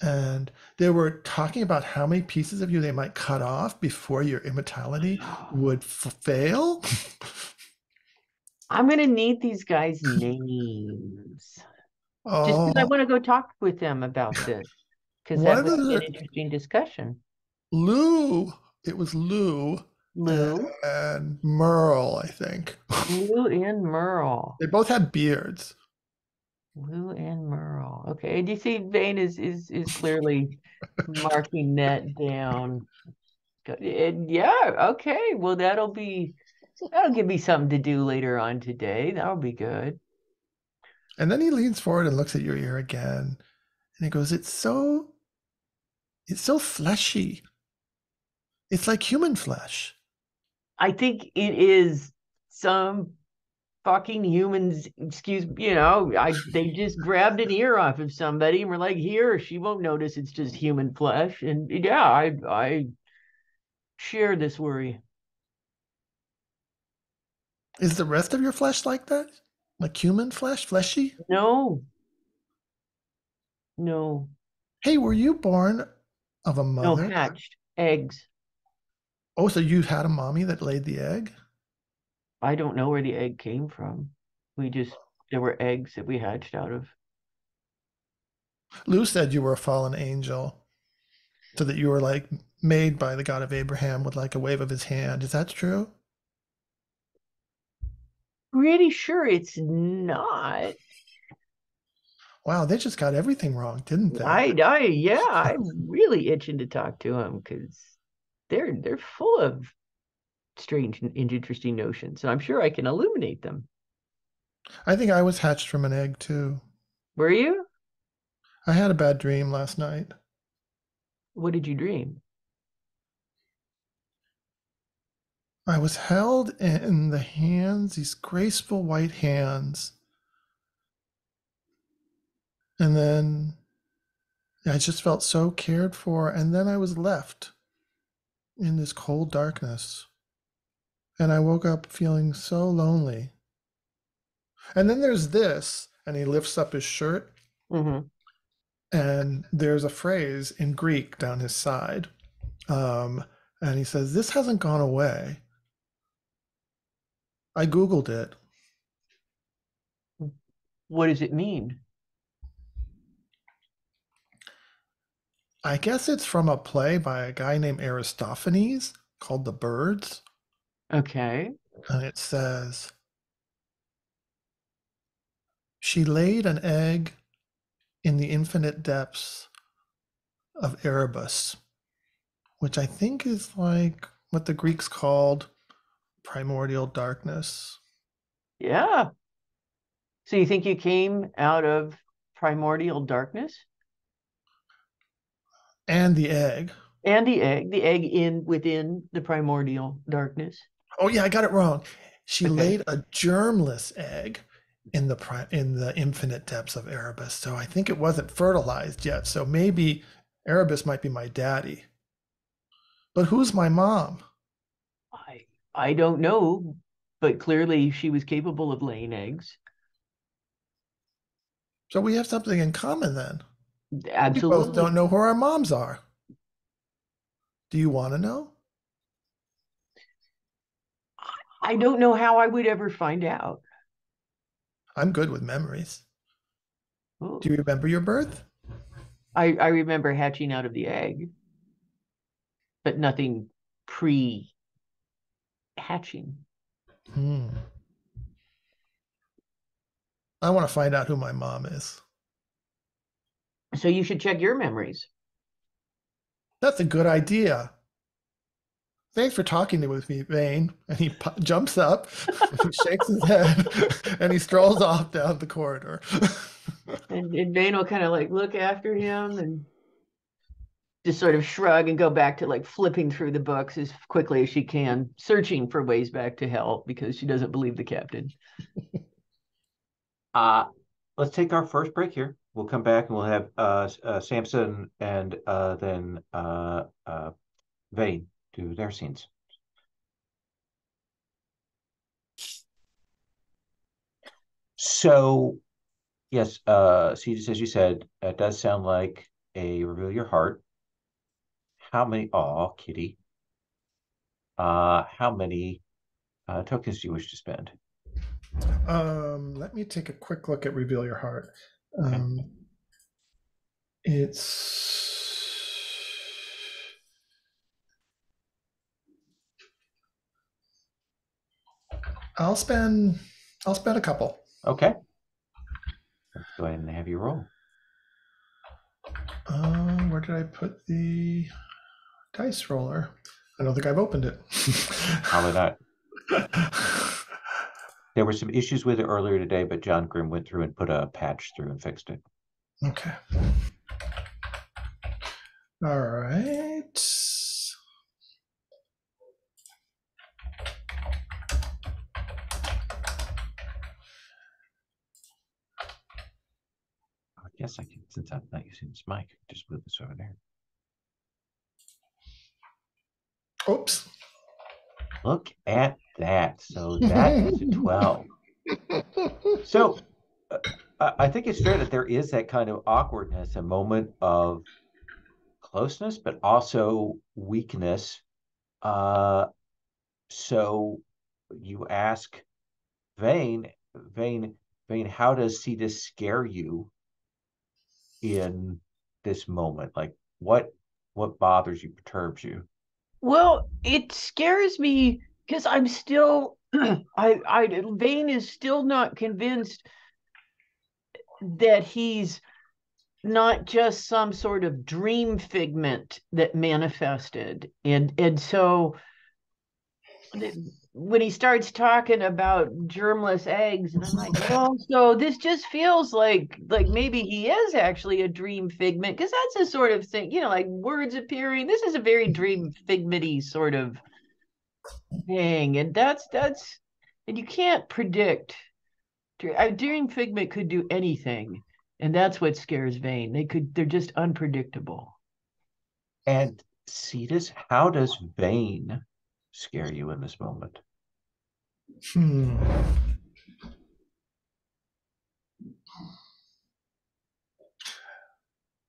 [SPEAKER 2] and they were talking about how many pieces of you they might cut off before your immortality would fail.
[SPEAKER 5] I'm gonna need these guys' names just because I
[SPEAKER 2] Oh,
[SPEAKER 5] want to go talk with them about this because
[SPEAKER 2] one
[SPEAKER 5] that
[SPEAKER 2] of
[SPEAKER 5] would be an
[SPEAKER 2] the
[SPEAKER 5] interesting discussion.
[SPEAKER 2] Lou, it was Lou
[SPEAKER 5] Lou,
[SPEAKER 2] and Merle, I think.
[SPEAKER 5] Lou and Merle.
[SPEAKER 2] They both had beards.
[SPEAKER 5] Lou and Merle. Okay, and you see, Vane is clearly marking that down. And yeah, okay. Well, that'll give me something to do later on today. That'll be good.
[SPEAKER 2] And then he leans forward and looks at your ear again, and he goes, it's so fleshy. It's like human flesh.
[SPEAKER 5] I think it is some fucking humans, they just grabbed an ear off of somebody and were like, here, she won't notice it's just human flesh. And yeah, I share this worry.
[SPEAKER 2] Is the rest of your flesh like that? Like human flesh, fleshy?
[SPEAKER 5] No, no,
[SPEAKER 2] Hey, were you born of a
[SPEAKER 5] no,
[SPEAKER 2] mother?
[SPEAKER 5] hatched eggs.
[SPEAKER 2] Oh, so you had a mommy that laid the egg?
[SPEAKER 5] I don't know where the egg came from. There were eggs that we hatched out of.
[SPEAKER 2] Lou said you were a fallen angel, so that you were like made by the God of Abraham with like a wave of his hand. Is that true?
[SPEAKER 5] Pretty sure it's not.
[SPEAKER 2] Wow, they just got everything wrong, didn't they?
[SPEAKER 5] Yeah, I'm really itching to talk to them because they're full of strange and interesting notions, and I'm sure I can illuminate them.
[SPEAKER 2] I think I was hatched from an egg too.
[SPEAKER 5] Were you?
[SPEAKER 2] I had a bad dream last night.
[SPEAKER 5] What did you dream?
[SPEAKER 2] I was held in the hands, these graceful white hands. And then I just felt so cared for. And then I was left in this cold darkness. And I woke up feeling so lonely. And then there's this, and he lifts up his shirt,
[SPEAKER 5] Mm-hmm.
[SPEAKER 2] and there's a phrase in Greek down his side. And he says, "This hasn't gone away." I Googled it.
[SPEAKER 5] What does it mean?
[SPEAKER 2] I guess it's from a play by a guy named Aristophanes called The Birds.
[SPEAKER 5] Okay.
[SPEAKER 2] And it says, "She laid an egg in the infinite depths of Erebus," which I think is like what the Greeks called primordial darkness.
[SPEAKER 5] Yeah. So you think you came out of primordial darkness?
[SPEAKER 2] And the egg.
[SPEAKER 5] And the egg in within the primordial darkness.
[SPEAKER 2] Oh yeah, I got it wrong. She
[SPEAKER 5] Okay.
[SPEAKER 2] laid a germless egg in the infinite depths of Erebus. So I think it wasn't fertilized yet. So maybe Erebus might be my daddy. But who's my mom?
[SPEAKER 5] I don't know, but clearly she was capable of laying eggs.
[SPEAKER 2] So we have something in common then. We both
[SPEAKER 5] Absolutely.
[SPEAKER 2] don't know who our moms are. Do you want to know?
[SPEAKER 5] I don't know how I would ever find out.
[SPEAKER 2] I'm good with memories.
[SPEAKER 5] Ooh.
[SPEAKER 2] Do you remember your birth?
[SPEAKER 5] I remember hatching out of the egg, but nothing pre-hatching.
[SPEAKER 2] I want to find out who my mom is.
[SPEAKER 5] So you should check your memories.
[SPEAKER 2] That's a good idea. Thanks for talking with me, Vane. And he jumps up, he shakes his head, and he strolls off down the corridor.
[SPEAKER 5] And Vane will kind of like look after him and just sort of shrug and go back to like flipping through the books as quickly as she can, searching for ways back to hell because she doesn't believe the captain.
[SPEAKER 1] Let's take our first break here. We'll come back and we'll have Samson and then Vane do their scenes. So, yes, Cetus, as you said, it does sound like a reveal your heart. How many? Oh, kitty. How many tokens do you wish to spend?
[SPEAKER 2] Let me take a quick look at Reveal Your Heart.
[SPEAKER 1] Okay.
[SPEAKER 2] I'll spend a couple.
[SPEAKER 1] Okay. Let's go ahead and have you roll.
[SPEAKER 2] Where did I put the dice roller? I don't think I've opened it.
[SPEAKER 1] Probably not. There were some issues with it earlier today, but John Grimm went through and put a patch through and fixed it.
[SPEAKER 2] Okay. All right.
[SPEAKER 1] I guess I can, since I'm not using this mic, just move this over there.
[SPEAKER 2] Oops.
[SPEAKER 1] Look at that. So that is a 12. So I think it's fair that there is that kind of awkwardness, a moment of closeness, but also weakness. So you ask Vane, how does Cetus scare you in this moment? Like what bothers you, perturbs you?
[SPEAKER 5] Well, it scares me because I'm still Vane is still not convinced that he's not just some sort of dream figment that manifested. And so when he starts talking about germless eggs, and I'm like, well, so this just feels like maybe he is actually a dream figment, because that's a sort of thing, like words appearing. This is a very dream figmenty sort of thing, and that's and you can't predict. A dream figment could do anything, and that's what scares Vane. They're just unpredictable.
[SPEAKER 1] And Cetus, how does Vane scare you in this moment?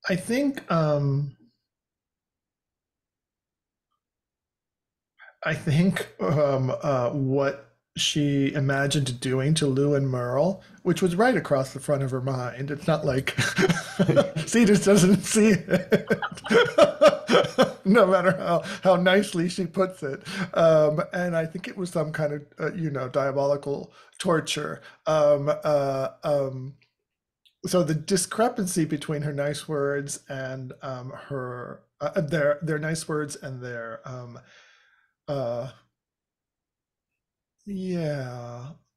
[SPEAKER 2] I think what she imagined doing to Lou and Merle, which was right across the front of her mind. It's not like Cetus doesn't see it, no matter how nicely she puts it. And I think it was some kind of, diabolical torture. So the discrepancy between her nice words and their nice words and their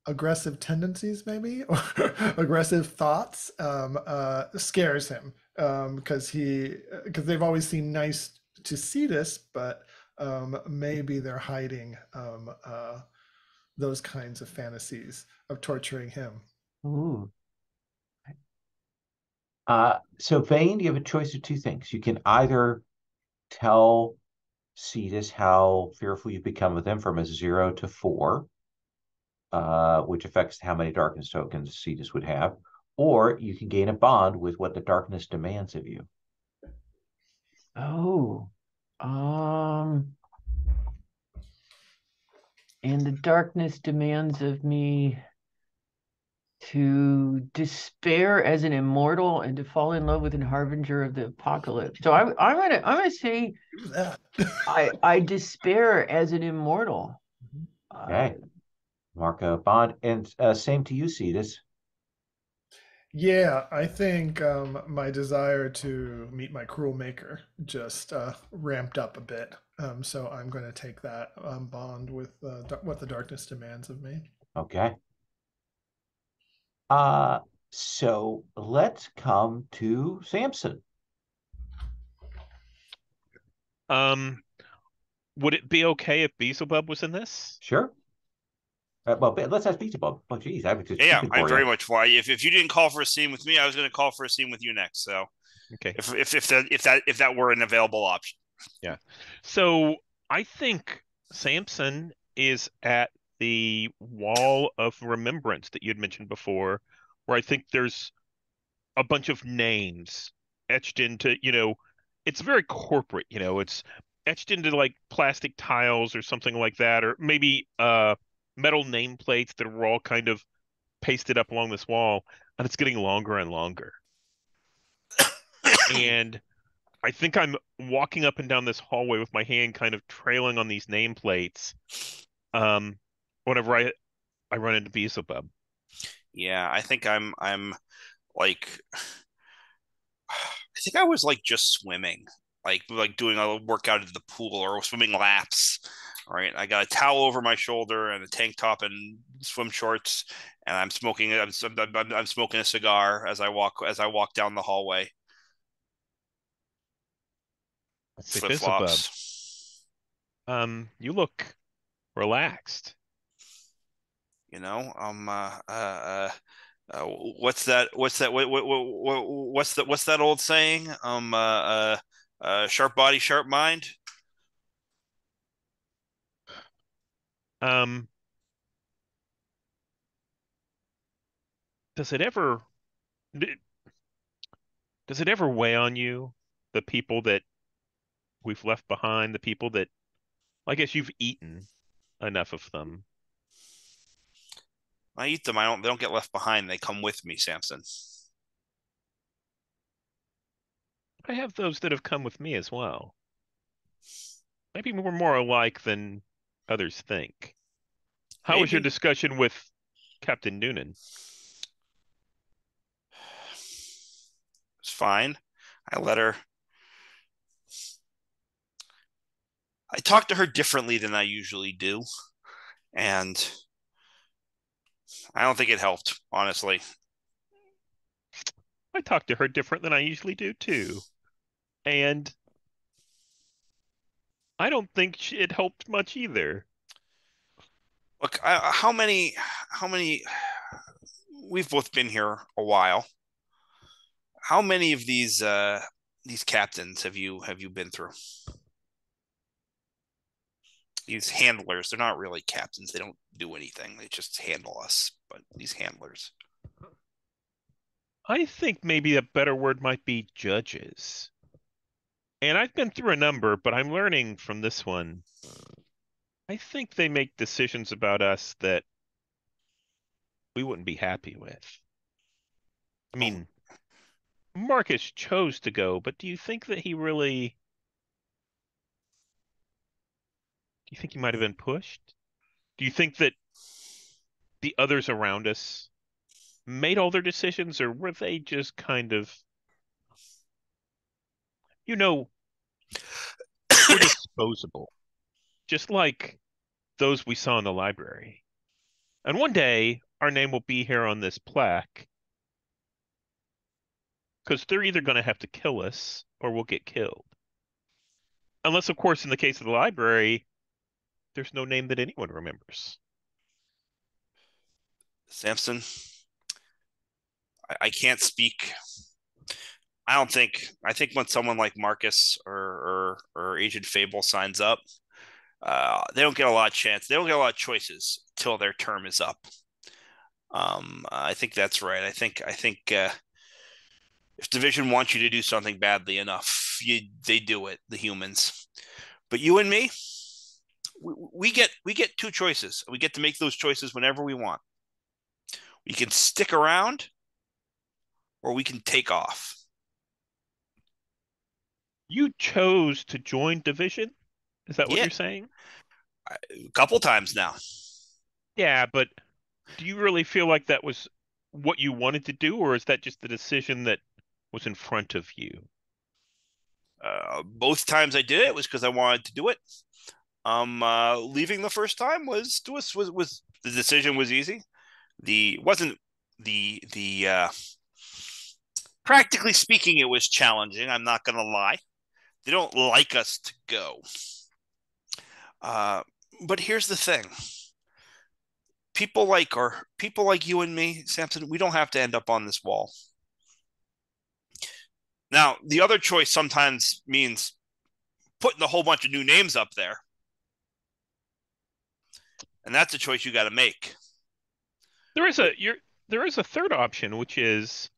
[SPEAKER 2] aggressive tendencies, maybe, or aggressive thoughts, scares him, because they've always seemed nice to Cetus, but maybe they're hiding those kinds of fantasies of torturing him.
[SPEAKER 5] Ooh.
[SPEAKER 1] So Vane, you have a choice of two things. You can either tell Cetus how fearful you've become with him from a 0 to 4, which affects how many darkness tokens Cetus would have, or you can gain a bond with what the darkness demands of you.
[SPEAKER 5] Oh, and the darkness demands of me to despair as an immortal and to fall in love with an harbinger of the apocalypse. So I'm gonna say I despair as an immortal.
[SPEAKER 1] Okay. Mark a bond, and same to you, Cetus.
[SPEAKER 2] Yeah, I think my desire to meet my cruel maker just ramped up a bit. So I'm going to take that bond with what the darkness demands of me.
[SPEAKER 1] Okay. So let's come to Samson.
[SPEAKER 3] Would it be okay if Beelzebub was in this?
[SPEAKER 1] Sure. Well, let's ask Beelzebub. Oh, geez, I was just
[SPEAKER 4] I very much why. If you didn't call for a scene with me, I was going to call for a scene with you next. So,
[SPEAKER 3] okay,
[SPEAKER 4] if that were an available option,
[SPEAKER 3] yeah. So I think Samson is at the wall of remembrance that you had mentioned before, where I think there's a bunch of names etched into, it's very corporate, it's etched into like plastic tiles or something like that, or maybe metal nameplates that were all kind of pasted up along this wall, and it's getting longer and longer. And I think I'm walking up and down this hallway with my hand kind of trailing on these nameplates. Whenever I run into Beelzebub.
[SPEAKER 4] Yeah, I think I'm like I think I was like just swimming, like doing a workout at the pool or swimming laps. Right, I got a towel over my shoulder and a tank top and swim shorts, and I'm smoking. I'm smoking a cigar as I walk down the hallway.
[SPEAKER 3] Let's say
[SPEAKER 4] Flip
[SPEAKER 3] Beelzebub.
[SPEAKER 4] flops.
[SPEAKER 3] You look relaxed.
[SPEAKER 4] What's that? What's that old saying? Sharp body, sharp mind.
[SPEAKER 3] Um, does it ever does it ever weigh on you, the people that we've left behind, the people that I guess you've eaten enough of them?
[SPEAKER 4] I eat them. I don't. They don't get left behind. They come with me, Samson.
[SPEAKER 3] I have those that have come with me as well. Maybe we're more alike than others think. How was your
[SPEAKER 4] Maybe.
[SPEAKER 3] discussion with Captain Noonan?
[SPEAKER 4] It's fine. I let her. I talk to her differently than I usually do, and I don't think it helped, honestly.
[SPEAKER 3] I talk to her different than I usually do too. And I don't think it helped much either.
[SPEAKER 4] Look, how many? We've both been here a while. How many of these captains have you been through? These handlers, they're not really captains. They don't do anything. They just handle us. But these handlers.
[SPEAKER 3] I think maybe a better word might be judges. And I've been through a number, but I'm learning from this one. I think they make decisions about us that we wouldn't be happy with. I
[SPEAKER 4] Oh,
[SPEAKER 3] mean, Marcus chose to go, but do you think that do you think he might have been pushed? Do you think that the others around us made all their decisions, or were they just kind of, you know, we're disposable, just like those we saw in the library? And one day, our name will be here on this plaque, because they're either going to have to kill us or we'll get killed. Unless, of course, in the case of the library, there's no name that anyone remembers.
[SPEAKER 4] Samson, I can't speak. I don't think. I think when someone like Marcus or Agent Fable signs up, they don't get a lot of chance. They don't get a lot of choices till their term is up. I think that's right. I think if Division wants you to do something badly enough, they do it. The humans, but you and me, we get two choices. We get to make those choices whenever we want. We can stick around, or we can take off.
[SPEAKER 3] You chose to join Division? Is that what
[SPEAKER 4] Yeah,
[SPEAKER 3] you're saying?
[SPEAKER 4] a couple times now.
[SPEAKER 3] Yeah, but do you really feel like that was what you wanted to do, or is that just the decision that was in front of you?
[SPEAKER 4] Both times I did it was because I wanted to do it. Leaving the first time was the decision was easy. The wasn't the practically speaking, it was challenging. I'm not gonna lie. They don't like us to go. Uh, but here's the thing: people like you and me, Samson. We don't have to end up on this wall. Now, the other choice sometimes means putting a whole bunch of new names up there, and that's a choice you got to make.
[SPEAKER 3] There is
[SPEAKER 4] But
[SPEAKER 3] a there is a third option, which is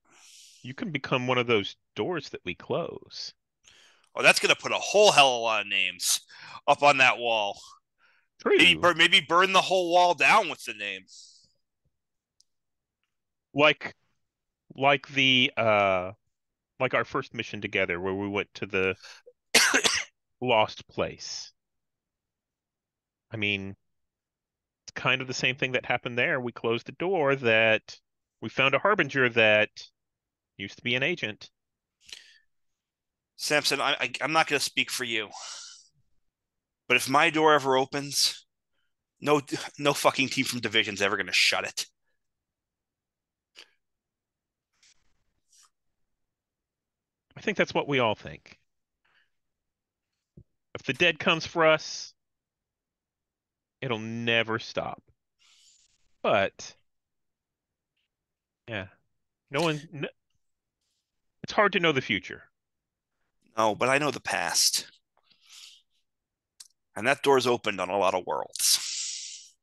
[SPEAKER 3] you can become one of those doors that we close.
[SPEAKER 4] Oh, that's gonna put a whole hell of a lot of names up on that wall.
[SPEAKER 3] True.
[SPEAKER 4] Maybe burn the whole wall down with the name.
[SPEAKER 3] Like the like our first mission together where we went to the lost place. I mean, it's kind of the same thing that happened there. We closed the door that we found a harbinger that used to be an agent.
[SPEAKER 4] Samson, I'm not going to speak for you, but if my door ever opens, no fucking team from Division's ever going to shut it.
[SPEAKER 3] I think that's what we all think. If the dead comes for us, it'll never stop. But yeah, it's hard to know the future.
[SPEAKER 4] No, but I know the past. And that door's opened on a lot of worlds.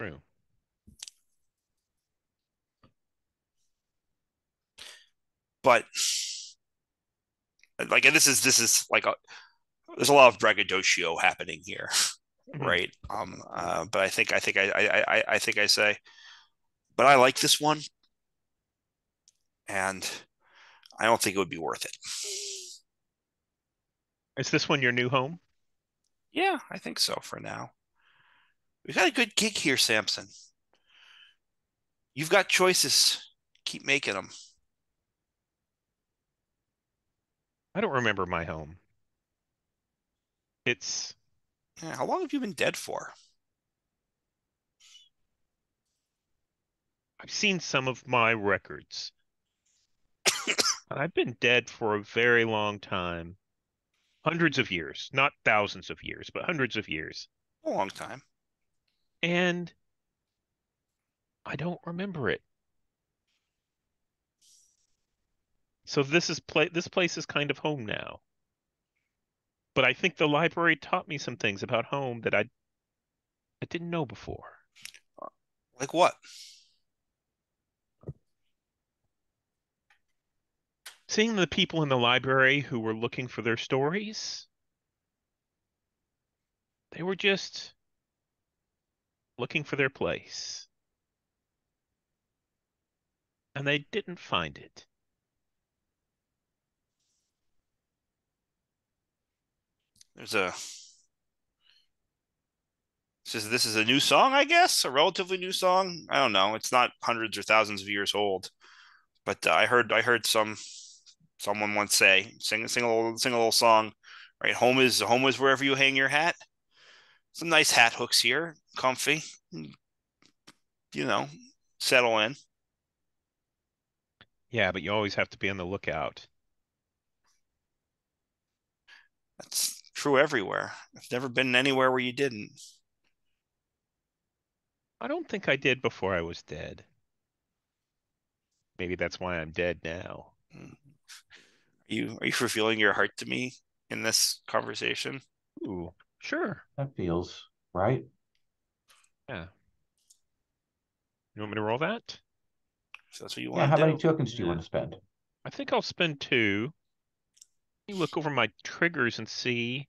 [SPEAKER 3] True.
[SPEAKER 4] But like this is like there's a lot of braggadocio happening here, right? But I think I say, but I like this one, and I don't think it would be worth it.
[SPEAKER 3] Is this one your new home?
[SPEAKER 4] Yeah, I think so for now. We've got a good gig here, Samson. You've got choices. Keep making them.
[SPEAKER 3] I don't remember my home. It's
[SPEAKER 4] Yeah, how long have you been dead for?
[SPEAKER 3] I've seen some of my records. And I've been dead for a very long time. Hundreds of years, not thousands of years, but hundreds of years.
[SPEAKER 4] A long time.
[SPEAKER 3] And I don't remember it. So this place is kind of home now. But I think the library taught me some things about home that I didn't know before.
[SPEAKER 4] Like what?
[SPEAKER 3] Seeing the people in the library who were looking for their stories, they were just looking for their place. And they didn't find it.
[SPEAKER 4] This is a new song, I guess, a relatively new song. I don't know. It's not hundreds or thousands of years old, but I heard someone once say, sing a little song, right? Home is wherever you hang your hat. Some nice hat hooks here, comfy, you know, settle in.
[SPEAKER 3] Yeah, but you always have to be on the lookout.
[SPEAKER 4] That's true everywhere. I've never been anywhere where you didn't.
[SPEAKER 3] I don't think I did before I was dead. Maybe that's why I'm dead now.
[SPEAKER 4] Are you revealing your heart to me in this conversation?
[SPEAKER 3] Ooh, sure.
[SPEAKER 1] That feels right.
[SPEAKER 3] Yeah. You want me to roll that?
[SPEAKER 4] So that's what you
[SPEAKER 1] Yeah,
[SPEAKER 4] want
[SPEAKER 1] how
[SPEAKER 4] to do.
[SPEAKER 1] many tokens do you want to spend?
[SPEAKER 3] I think I'll spend 2. Let me look over my triggers and see.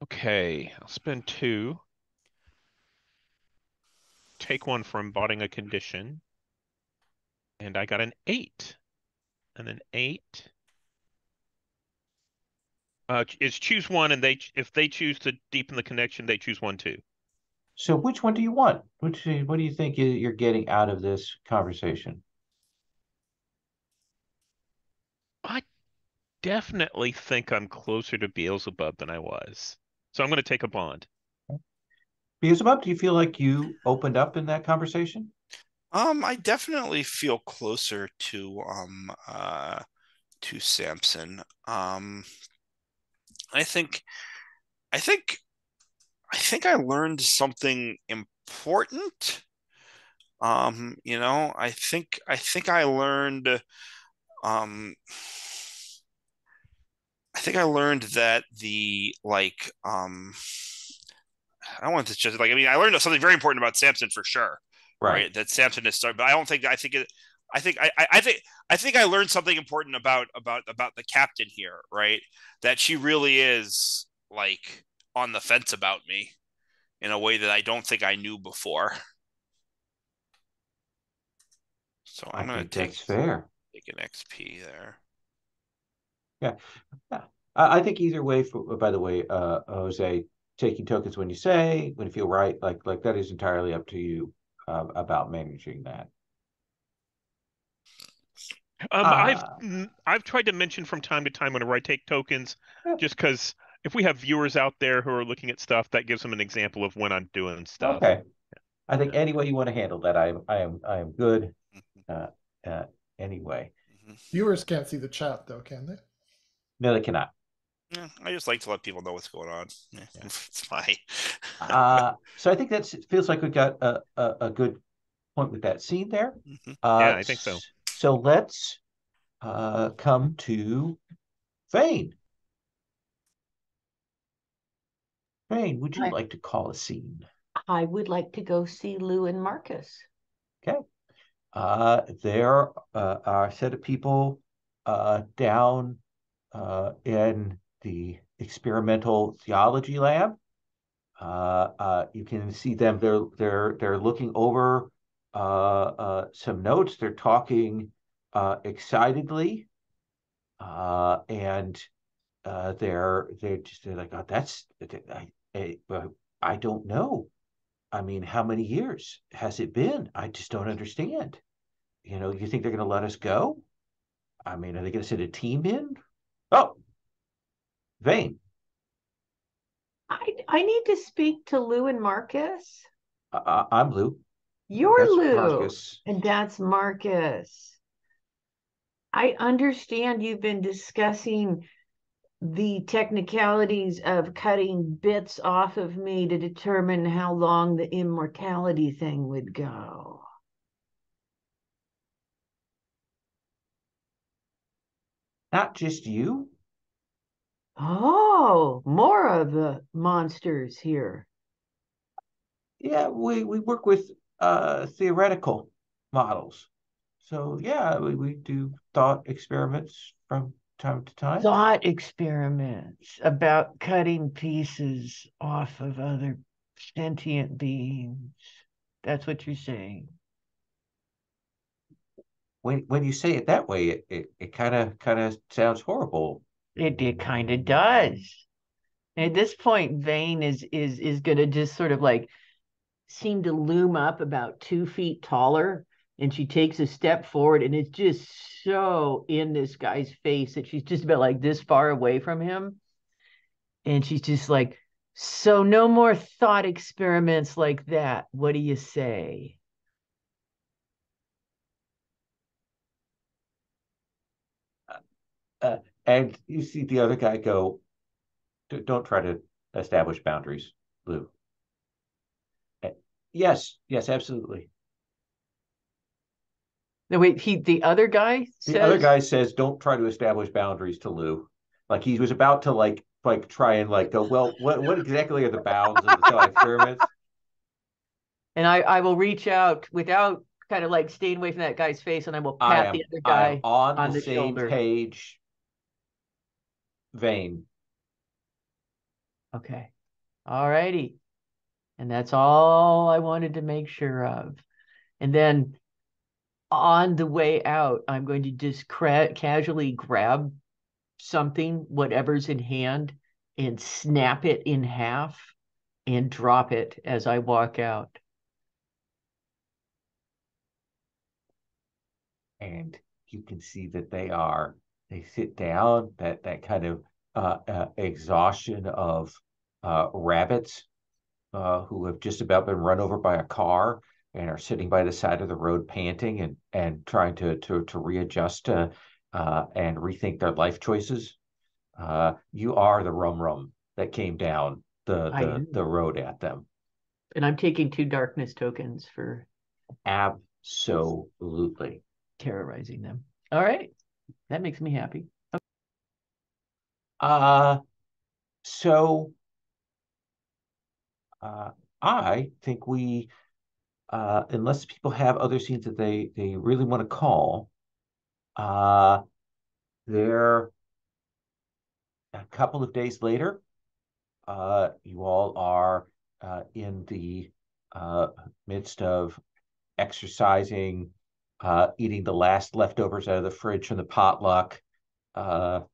[SPEAKER 3] Okay, I'll spend 2. Take 1 for embodying a condition. And I got an 8. And an 8. It's choose 1, and if they choose to deepen the connection, they choose 1 too.
[SPEAKER 1] So which one do you want? What do you think you're getting out of this conversation?
[SPEAKER 3] I definitely think I'm closer to Beelzebub than I was. So I'm going to take a bond.
[SPEAKER 1] Beelzebub, do you feel like you opened up in that conversation?
[SPEAKER 4] I definitely feel closer to Samson. I think I think I learned something important. I learned um I think I learned that the like I want to just like, I mean, I learned something very important about Samson for sure,
[SPEAKER 1] Right.
[SPEAKER 4] That Samson is starting, but I don't think I think it. I think I learned something important about the captain here, right? That she really is like on the fence about me in a way that I don't think I knew before. So
[SPEAKER 1] I
[SPEAKER 4] I'm gonna
[SPEAKER 1] think that's fair.
[SPEAKER 4] take an XP there.
[SPEAKER 1] Yeah. Yeah. I think either way, by the way, Jose, taking tokens when you feel right, like that is entirely up to you about managing that. Uh,
[SPEAKER 3] I've tried to mention from time to time whenever I take tokens,
[SPEAKER 1] yeah,
[SPEAKER 3] just because if we have viewers out there who are looking at stuff, that gives them an example of when I'm doing stuff.
[SPEAKER 1] okay. I think any way you want to handle that, I am good.
[SPEAKER 4] Mhm,
[SPEAKER 1] Uh, uh, anyway,
[SPEAKER 4] mhm.
[SPEAKER 2] Viewers can't see the chat though, can they?
[SPEAKER 1] no, they cannot.
[SPEAKER 4] Yeah, I just like to let people know what's going on. Yeah,
[SPEAKER 1] Yeah.
[SPEAKER 4] it's fine.
[SPEAKER 1] So I think that feels like we got a good point with that scene there.
[SPEAKER 4] Mhm.
[SPEAKER 3] Yeah, I think so.
[SPEAKER 1] So let's come to Vane. Vane, would you like to call a scene?
[SPEAKER 5] I would like to go see Lou and Marcus.
[SPEAKER 1] Okay. There are a set of people down in the experimental theology lab. You can see them. They're looking over some notes. They're talking excitedly, and they're like, oh, that's I don't know. I mean, how many years has it been? I just don't understand. You think they're going to let us go? I mean, are they going to send a team in? Oh, Vane.
[SPEAKER 5] I need to speak to Lou and Marcus.
[SPEAKER 1] I'm Lou.
[SPEAKER 5] You're
[SPEAKER 1] That's
[SPEAKER 5] Lou,
[SPEAKER 1] Marcus.
[SPEAKER 5] and that's Marcus. I understand you've been discussing the technicalities of cutting bits off of me to determine how long the immortality thing would go.
[SPEAKER 1] Not just you.
[SPEAKER 5] Oh, more of the monsters here.
[SPEAKER 1] Yeah, we work with theoretical models. So yeah, we do thought experiments from time to time.
[SPEAKER 5] Thought experiments about cutting pieces off of other sentient beings. That's what you're saying.
[SPEAKER 1] When you say it that way, it kind of sounds horrible.
[SPEAKER 5] It kind of does. And at this point, Vane is gonna just sort of like seem to loom up about 2 feet taller. And she takes a step forward, and it's just so in this guy's face that she's just about like this far away from him. And she's just like, so no more thought experiments like that. What do you say?
[SPEAKER 1] Uh, and you see the other guy go, Don't try to establish boundaries, Lou." Yes, yes, absolutely.
[SPEAKER 5] No, wait, the other guy
[SPEAKER 1] The other
[SPEAKER 5] says,
[SPEAKER 1] guy says, "Don't try to establish boundaries to Lou." Like he was about to like try and like go, well, what exactly are the bounds of the thought experiments?
[SPEAKER 5] and I will reach out without kind of like staying away from that guy's face, and I will pat the other
[SPEAKER 1] I am
[SPEAKER 5] guy
[SPEAKER 1] on
[SPEAKER 5] on
[SPEAKER 1] the
[SPEAKER 5] the
[SPEAKER 1] same
[SPEAKER 5] shoulder.
[SPEAKER 1] page vein.
[SPEAKER 5] Okay. All righty. And that's all I wanted to make sure of. And then on the way out, I'm going to just casually grab something, whatever's in hand, and snap it in half and drop it as I walk out.
[SPEAKER 1] And you can see that they sit down, that kind of exhaustion of rabbits who have just about been run over by a car and are sitting by the side of the road panting and trying to readjust and rethink their life choices. You are the rum that came down
[SPEAKER 5] I am.
[SPEAKER 1] the road at them.
[SPEAKER 5] And I'm taking 2 darkness tokens for
[SPEAKER 1] Absolutely.
[SPEAKER 5] terrorizing them. All right. That makes me happy.
[SPEAKER 1] Uh so I think we, unless people have other scenes that they really want to call, there a couple of days later, you all are in the midst of exercising, eating the last leftovers out of the fridge from the potluck, or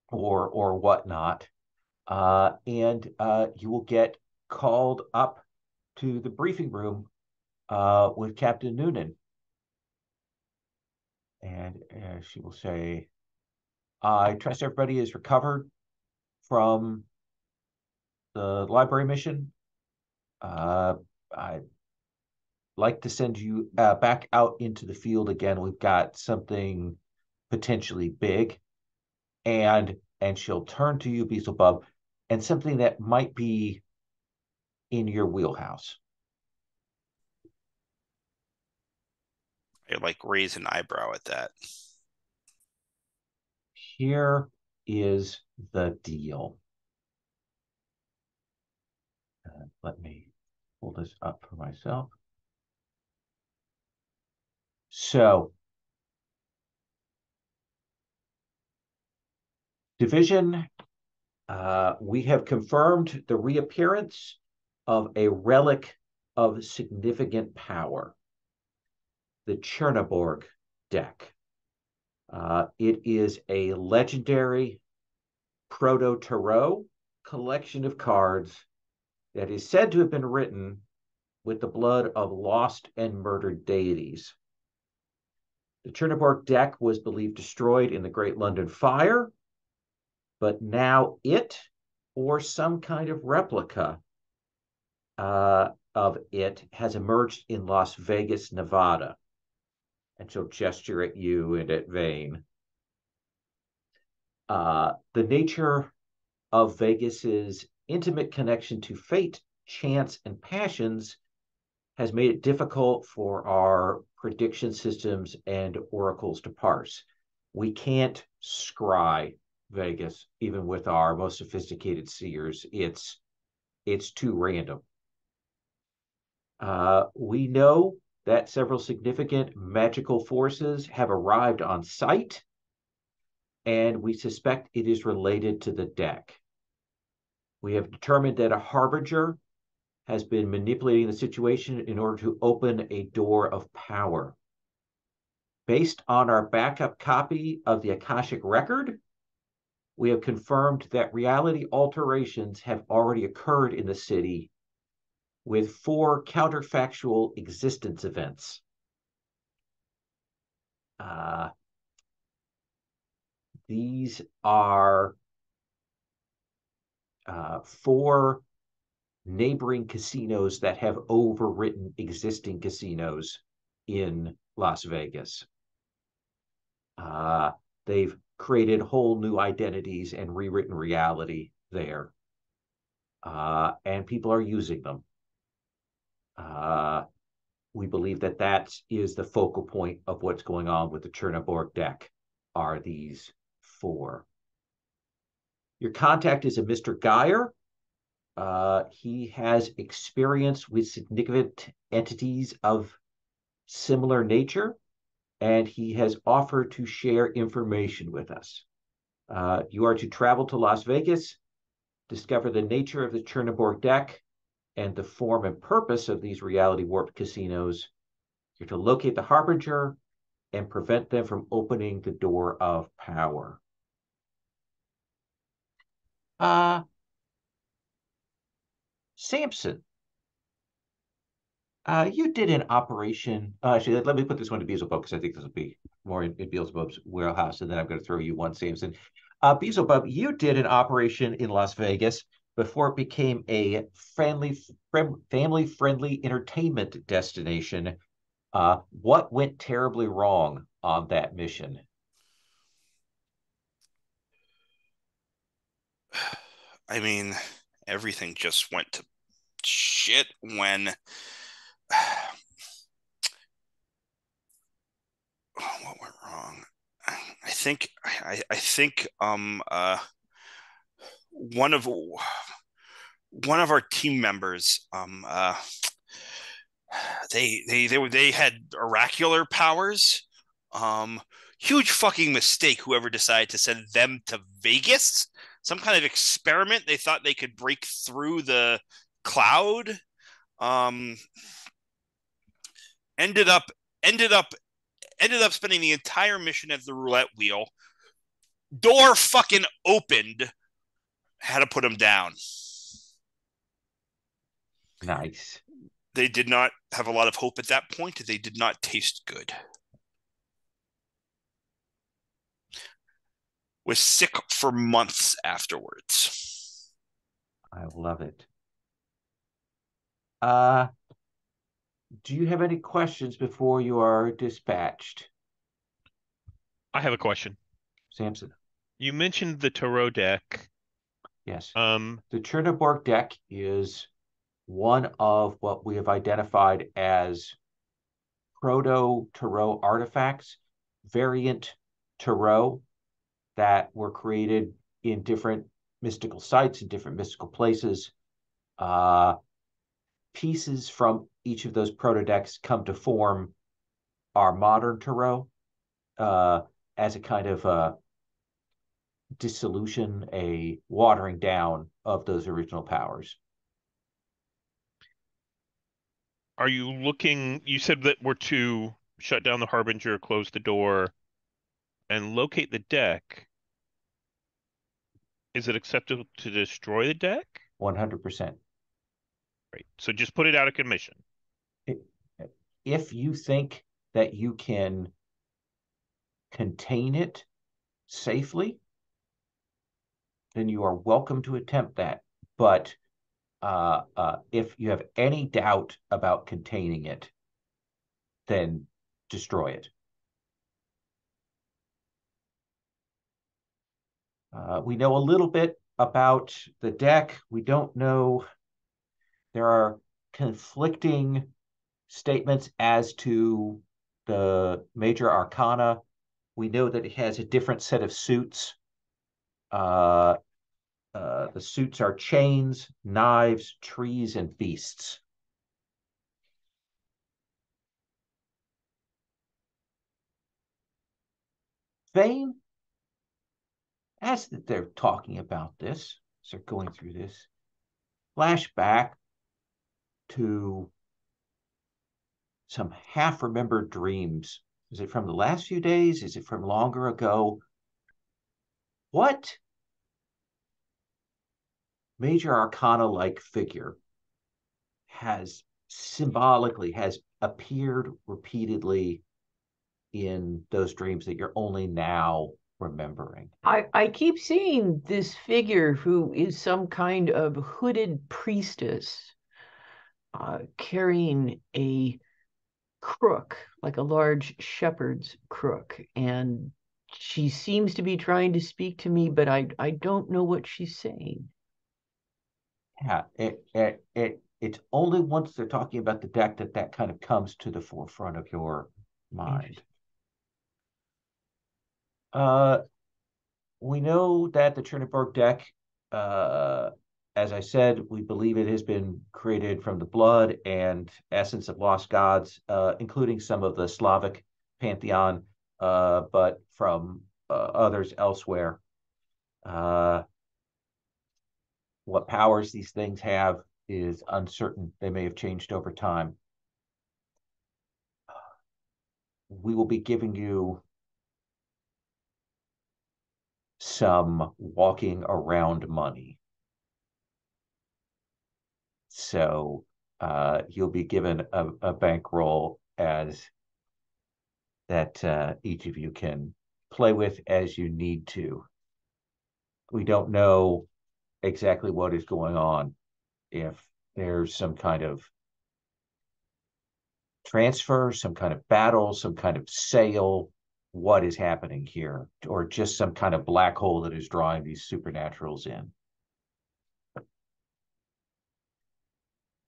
[SPEAKER 1] whatnot, and you will get called up to the briefing room with Captain Noonan, and she will say, "I trust everybody is recovered from the library mission. I'd like to send you back out into the field again. We've got something potentially big." And she'll turn to you, Beelzebub, and something that might be in your wheelhouse.
[SPEAKER 4] I like raise an eyebrow at that.
[SPEAKER 1] Here is the deal. Let me pull this up for myself. So, Division, we have confirmed the reappearance of a relic of significant power, the Chernoborg deck. It is a legendary proto-tarot collection of cards that is said to have been written with the blood of lost and murdered deities. The Chernobyl deck was believed destroyed in the Great London Fire, but now it, or some kind of replica of it, has emerged in Las Vegas, Nevada. And she'll gesture at you and at Vane. The nature of Vegas's intimate connection to fate, chance, and passions has made it difficult for our prediction systems and oracles to parse. We can't scry Vegas, even with our most sophisticated seers. It's too random. We know that several significant magical forces have arrived on site, and we suspect it is related to the deck. We have determined that a harbinger has been manipulating the situation in order to open a door of power. Based on our backup copy of the Akashic record, we have confirmed that reality alterations have already occurred in the city with 4 counterfactual existence events. These are 4 neighboring casinos that have overwritten existing casinos in Las Vegas. They've created whole new identities and rewritten reality there. And people are using them. We believe that that is the focal point of what's going on with the Chernobyl deck, are these 4. Your contact is a Mr. Geyer. He has experience with significant entities of similar nature, and he has offered to share information with us. You are to travel to Las Vegas, discover the nature of the Chernobyl deck and the form and purpose of these reality warped casinos. You're to locate the harbinger and prevent them from opening the door of power. Samson, you did an operation. Actually, let me put this one to Beelzebub because I think this will be more in Beelzebub's wheelhouse, and then I'm going to throw you one, Samson. Beelzebub, you did an operation in Las Vegas before it became a family-friendly entertainment destination. What went terribly wrong on that mission?
[SPEAKER 4] I mean, everything just went to shit when what went wrong? I think one of one of our team members, they had oracular powers. Huge fucking mistake. Whoever decided to send them to Vegas, some kind of experiment. They thought they could break through the cloud. Um, ended up ended up ended up spending the entire mission at the roulette wheel. Door fucking opened. Had to put him down.
[SPEAKER 1] Nice.
[SPEAKER 4] They did not have a lot of hope at that point. They did not taste good. Was sick for months afterwards.
[SPEAKER 1] I love it. Do you have any questions before you are dispatched,
[SPEAKER 3] I have a question.
[SPEAKER 1] Samson?
[SPEAKER 3] You mentioned the tarot deck.
[SPEAKER 1] Yes.
[SPEAKER 3] Um,
[SPEAKER 1] The Chernobyl deck is one of what we have identified as proto-tarot artifacts, variant tarot that were created in different mystical sites in different mystical places. Pieces from each of those proto decks come to form our modern tarot as a kind of dissolution, a watering down of those original powers.
[SPEAKER 3] are you looking? You said that we're to shut down the Harbinger, close the door, and locate the deck. Is it acceptable to destroy the deck?
[SPEAKER 1] 100%.
[SPEAKER 3] Right. So just put it out of commission.
[SPEAKER 1] If you think that you can contain it safely, then you are welcome to attempt that. But if you have any doubt about containing it, then destroy it. We know a little bit about the deck. We don't know. There are conflicting statements as to the major arcana. We know that it has a different set of suits. The suits are chains, knives, trees, and beasts. Vane, as they're talking about this, as they're going through this, flashback to some half-remembered dreams. Is it from the last few days? Is it from longer ago? What major arcana-like figure has appeared repeatedly in those dreams that you're only now remembering?
[SPEAKER 5] I keep seeing this figure who is some kind of hooded priestess carrying a crook, like a large shepherd's crook. And she seems to be trying to speak to me, but I don't know what she's saying.
[SPEAKER 1] Yeah, it's only once they're talking about the deck that kind of comes to the forefront of your mind. We know that the Chernobyl deck, as I said, we believe it has been created from the blood and essence of lost gods, including some of the Slavic pantheon, but from others elsewhere. What powers these things have is uncertain. They may have changed over time. We will be giving you some walking around money. So you'll be given a bankroll as that each of you can play with as you need to. We don't know exactly what is going on, if there's some kind of transfer, some kind of battle, some kind of sale, what is happening here, or just some kind of black hole that is drawing these supernaturals in.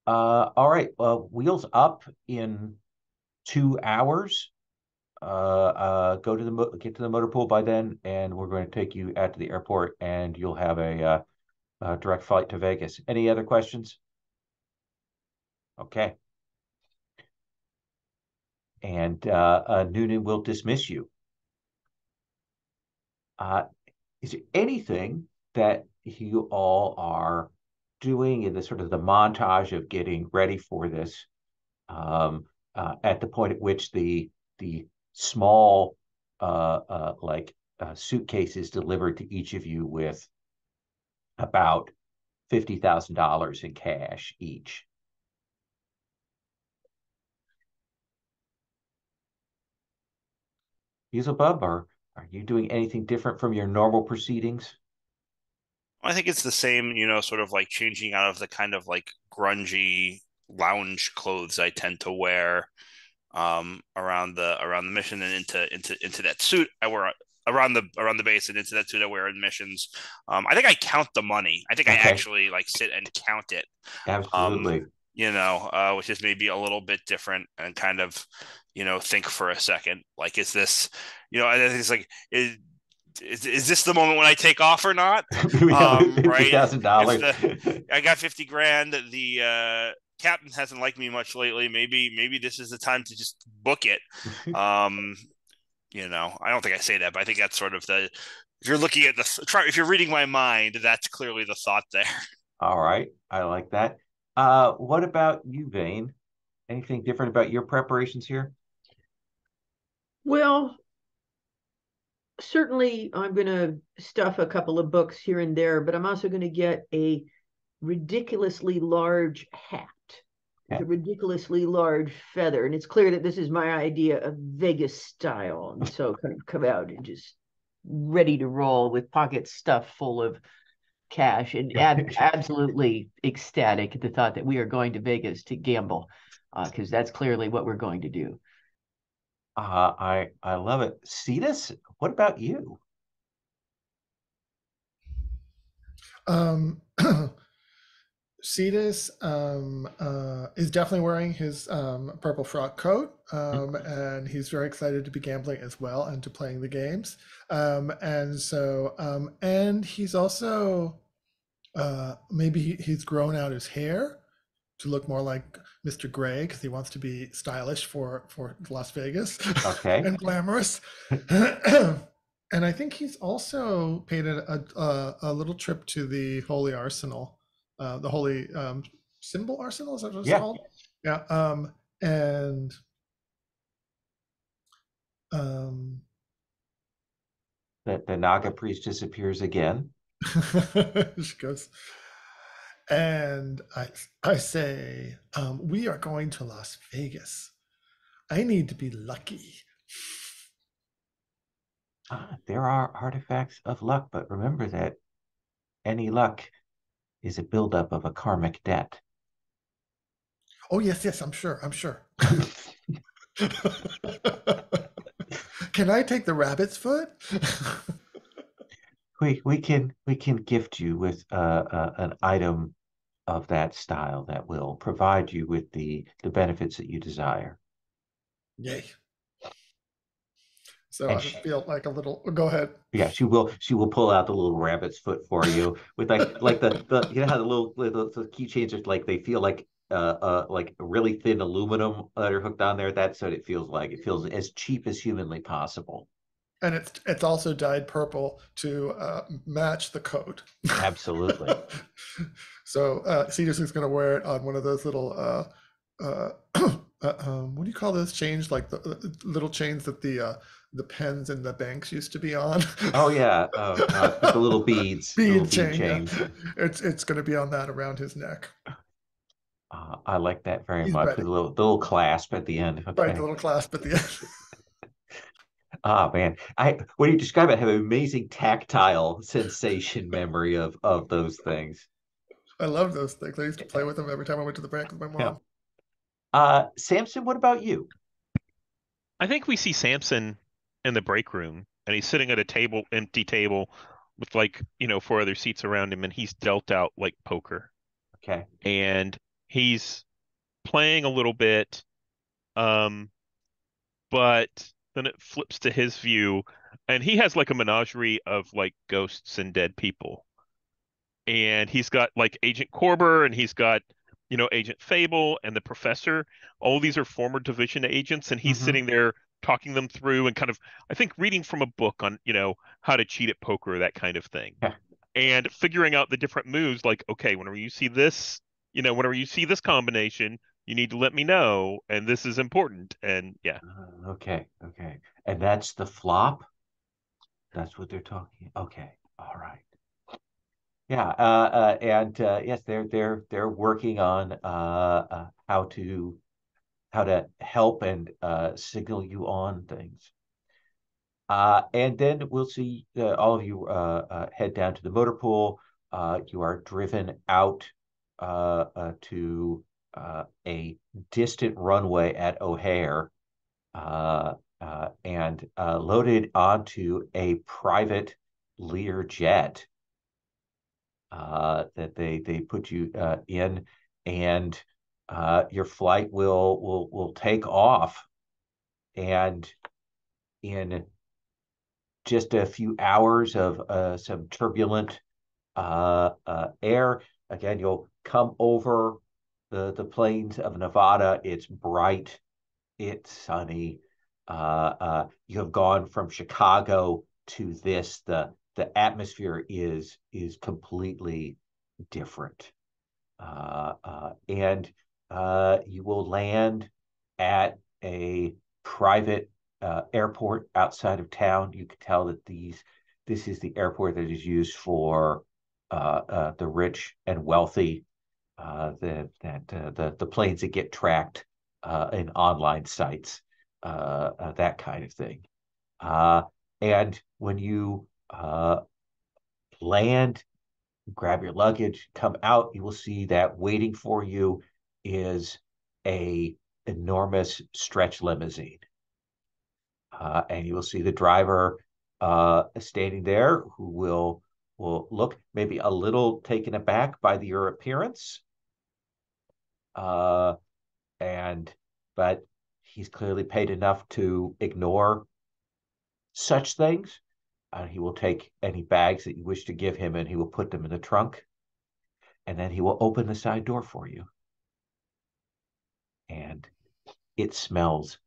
[SPEAKER 1] All right, wheels up in 2 hours. Go to get to the motor pool by then, and we're going to take you out to the airport, and you'll have a direct flight to Vegas. Any other questions? Okay. And Noonan will dismiss you. Is there anything that you all are doing in the sort of the montage of getting ready for this, at the point at which the small suitcase is delivered to each of you with about $50,000 in cash each? Beelzebub, are you doing anything different from your normal proceedings?
[SPEAKER 4] I think it's the same, sort of like changing out of the kind of like grungy lounge clothes I tend to wear around the mission, and into that suit I wear around the base, and into that suit I wear in missions. I think I count the money. I think I
[SPEAKER 1] Okay.
[SPEAKER 4] actually like sit and count it.
[SPEAKER 1] Absolutely.
[SPEAKER 4] Which is maybe a little bit different, and kind of, think for a second. Like, is this, I think it's like, is this the moment when I take off or not? Right?
[SPEAKER 1] $50,000.
[SPEAKER 4] I got 50 grand. The captain hasn't liked me much lately. Maybe this is the time to just book it. I don't think I say that, but I think that's sort of the, if you're looking at if you're reading my mind, that's clearly the thought there.
[SPEAKER 1] All right. I like that. What about you, Vane? Anything different about your preparations here?
[SPEAKER 5] Well, certainly I'm going to stuff a couple of books here and there, but I'm also going to get a ridiculously large hat with a ridiculously large feather. And it's clear that this is my idea of Vegas style. And so kind of come out and just ready to roll with pockets stuffed full of cash, and absolutely ecstatic at the thought that we are going to Vegas to gamble, because that's clearly what we're going to do.
[SPEAKER 1] I love it. Cetus, what about you?
[SPEAKER 2] Cetus is definitely wearing his purple frock coat, and he's very excited to be gambling as well and to playing the games. And he's also maybe he's grown out his hair to look more like Mr. Gray, because he wants to be stylish for Las Vegas.
[SPEAKER 1] Okay.
[SPEAKER 2] And glamorous. And I think he's also paid a little trip to the Holy Arsenal, the Holy Symbol Arsenal, is that what it's called? Yeah. And
[SPEAKER 1] the Naga priestess appears again.
[SPEAKER 2] she goes, and I say, we are going to Las Vegas. I need to be lucky.
[SPEAKER 1] There are artifacts of luck, but remember that any luck is a buildup of a karmic debt.
[SPEAKER 2] Oh, yes, I'm sure. Can I take the rabbit's foot?
[SPEAKER 1] we can gift you with an item of that style that will provide you with the benefits that you desire.
[SPEAKER 2] Yay. So I feel like a little. Go ahead.
[SPEAKER 1] Yeah, she will pull out the little rabbit's foot for you with like the you know how the keychains are, like they feel like really thin aluminum that are hooked on there. That's what it feels like. It feels as cheap as humanly possible.
[SPEAKER 2] And it's also dyed purple to match the coat.
[SPEAKER 1] Absolutely.
[SPEAKER 2] So Cetus is going to wear it on one of those little what do you call those chains? Like the little chains that the pens in the banks used to be on.
[SPEAKER 1] Oh yeah, the little beads.
[SPEAKER 2] Bead chain. Yeah. It's going to be on that around his neck.
[SPEAKER 1] I like that very much. The little clasp at the end. Okay.
[SPEAKER 2] Right, the little clasp at the end.
[SPEAKER 1] Man, when you describe it, I have an amazing tactile sensation memory of those things.
[SPEAKER 2] I love those things. I used to play with them every time I went to the bank with my mom.
[SPEAKER 1] Yeah. Samson, what about you?
[SPEAKER 3] I think we see Samson in the break room, and he's sitting at a empty table with 4 other seats around him, and he's dealt out like poker.
[SPEAKER 1] Okay.
[SPEAKER 3] And he's playing a little bit, but then it flips to his view, and he has like a menagerie of like ghosts and dead people. and he's got like Agent Corber, and he's got Agent Fable and the Professor. All these are former division agents, and he's
[SPEAKER 1] Mhm.
[SPEAKER 3] sitting there talking them through and kind of, I think, reading from a book on how to cheat at poker, that kind of thing,
[SPEAKER 1] Yeah.
[SPEAKER 3] and figuring out the different moves. Like, okay, whenever you see this, whenever you see this combination, you need to let me know, and this is important. And yeah.
[SPEAKER 1] Okay. Okay. And that's the flop. That's what they're talking. Okay. All right. Yeah. And yes, they're working on how to help and signal you on things. And then we'll see all of you head down to the motor pool. You are driven out to a distant runway at O'Hare and loaded onto a private Lear jet that they put you in, and your flight will take off. And in just a few hours of some turbulent air. Again, you'll come over the plains of Nevada. It's bright, it's sunny. You have gone from Chicago to this. The atmosphere is completely different, and you will land at a private airport outside of town. You can tell that this is the airport that is used for the rich and wealthy. The planes that get tracked in online sites, that kind of thing. Uh, and when you land, grab your luggage, come out, you will see that waiting for you is a enormous stretch limousine. And you will see the driver standing there who will look maybe a little taken aback by your appearance. Uh, and but he's clearly paid enough to ignore such things. He will take any bags that you wish to give him and he will put them in the trunk. And then he will open the side door for you. And it smells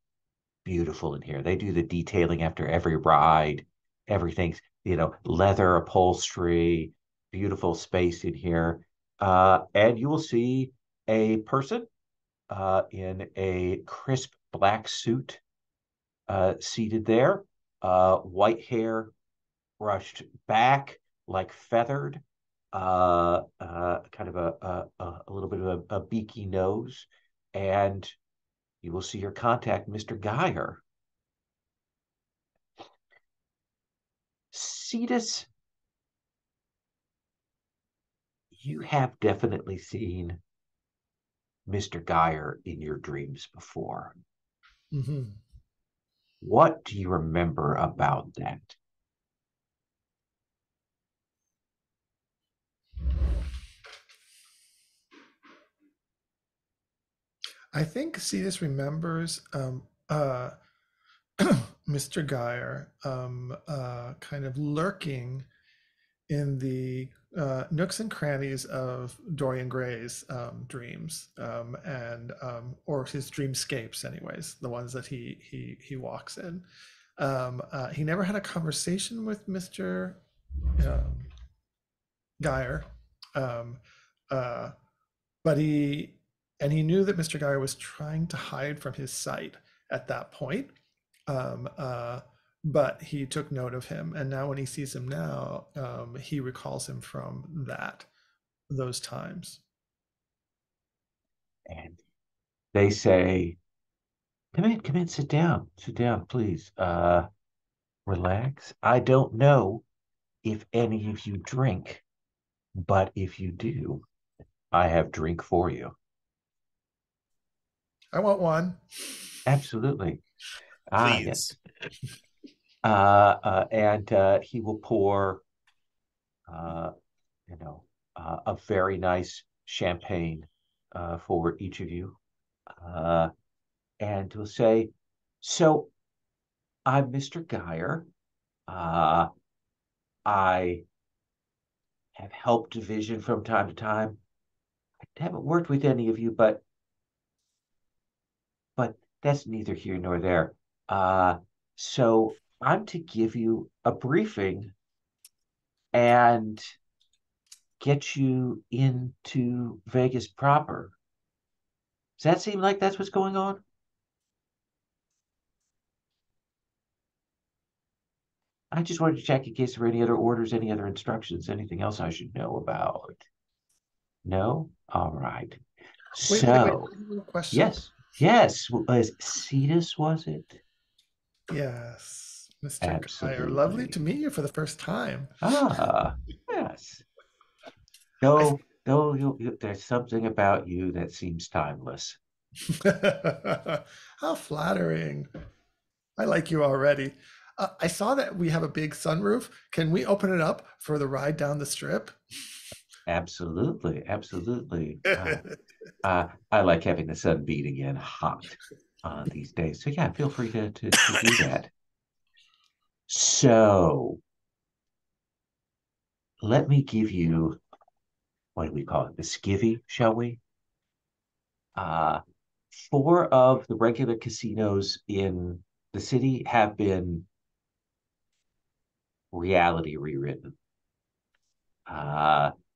[SPEAKER 1] beautiful in here. They do the detailing after every ride. Everything's, leather upholstery, beautiful space in here. And you will see a person in a crisp black suit seated there, white hair brushed back like feathered, kind of a little bit of a beaky nose, and you will see your contact, Mr. Geyer. Cetus, you have definitely seen Mr. Geyer in your dreams before.
[SPEAKER 2] Mm-hmm.
[SPEAKER 1] What do you remember about that?
[SPEAKER 2] I think Cetus remembers Mr. Geyer kind of lurking in the nooks and crannies of Dorian Gray's dreams and or his dreamscapes, anyways, the ones that he walks in. He never had a conversation with Mr. Geyer, um, uh, but he knew that Mr. Geyer was trying to hide from his sight at that point. Um, uh, but he took note of him, and now when he sees him now, he recalls him from those times.
[SPEAKER 1] And they say, come in, sit down, please. Relax. I don't know if any of you drink, but if you do, I have drink for you.
[SPEAKER 2] I want one.
[SPEAKER 1] Absolutely. Yes.
[SPEAKER 4] Please.
[SPEAKER 1] And he will pour, uh, a very nice champagne for each of you. And will say, so I'm Mr. Geyer. I have helped division from time to time. I haven't worked with any of you, but that's neither here nor there. So I'm to give you a briefing and get you into Vegas proper. Does that seem like that's what's going on? I just wanted to check in case there were any other orders, any other instructions, anything else I should know about. No? All right.
[SPEAKER 2] Wait.
[SPEAKER 1] So,
[SPEAKER 2] Question.
[SPEAKER 1] yes. Cetus, was it?
[SPEAKER 2] Yes, Mr. Geyer. Lovely
[SPEAKER 1] Absolutely.
[SPEAKER 2] to meet you for the first time.
[SPEAKER 1] Yes. Though there's something about you that seems timeless.
[SPEAKER 2] How flattering. I like you already. I saw that we have a big sunroof. Can we open it up for the ride down the strip?
[SPEAKER 1] Absolutely. I like having the sun beating in hot these days. So yeah, feel free to do that. So let me give you, what do we call it? The skivvy, shall we? Uh, 4 of the regular casinos in the city have been reality rewritten.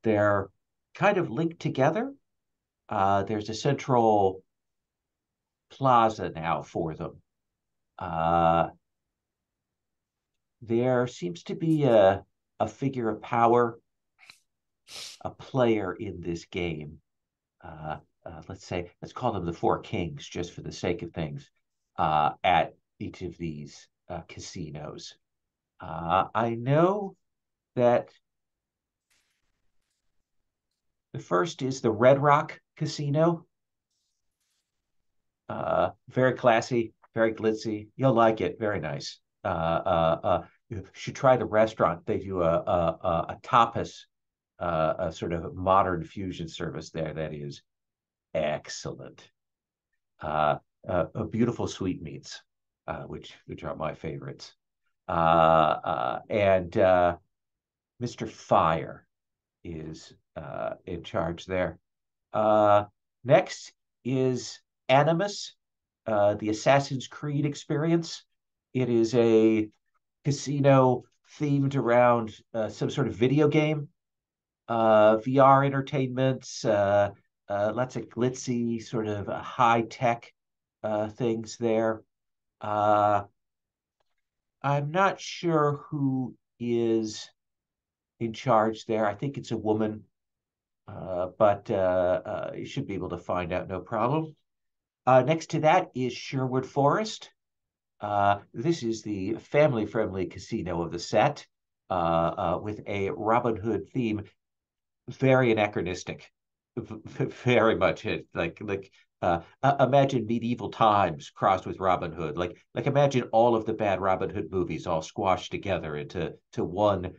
[SPEAKER 1] They're kind of linked together. There's a central plaza now for them. There seems to be a figure of power, a player in this game. Let's call them the 4 kings, just for the sake of things, at each of these casinos. I know that the first is the Red Rock Casino. Very classy, very glitzy. You'll like it. Very nice. You should try the restaurant. They do a tapas, a sort of modern fusion service there that is excellent. Beautiful sweetmeats, which are my favorites. And Mr. Fire is in charge there. Next is Animus, the Assassin's Creed experience. It is a casino themed around some sort of video game, VR entertainments, lots of glitzy, sort of high tech things there. I'm not sure who is in charge there. I think it's a woman, but you should be able to find out, no problem. Next to that is Sherwood Forest. This is the family-friendly casino of the set, with a Robin Hood theme, very anachronistic, very much imagine medieval times crossed with Robin Hood. Like imagine all of the bad Robin Hood movies all squashed together into one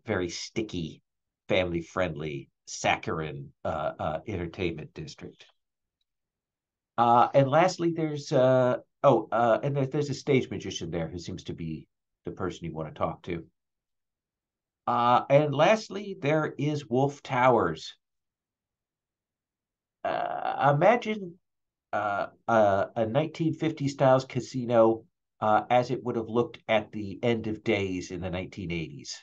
[SPEAKER 1] very sticky, family-friendly, saccharine entertainment district. And lastly, there's there's a stage magician there who seems to be the person you want to talk to. And lastly, there is Wolf Towers. Imagine a 1950s styles casino as it would have looked at the end of days in the 1980s.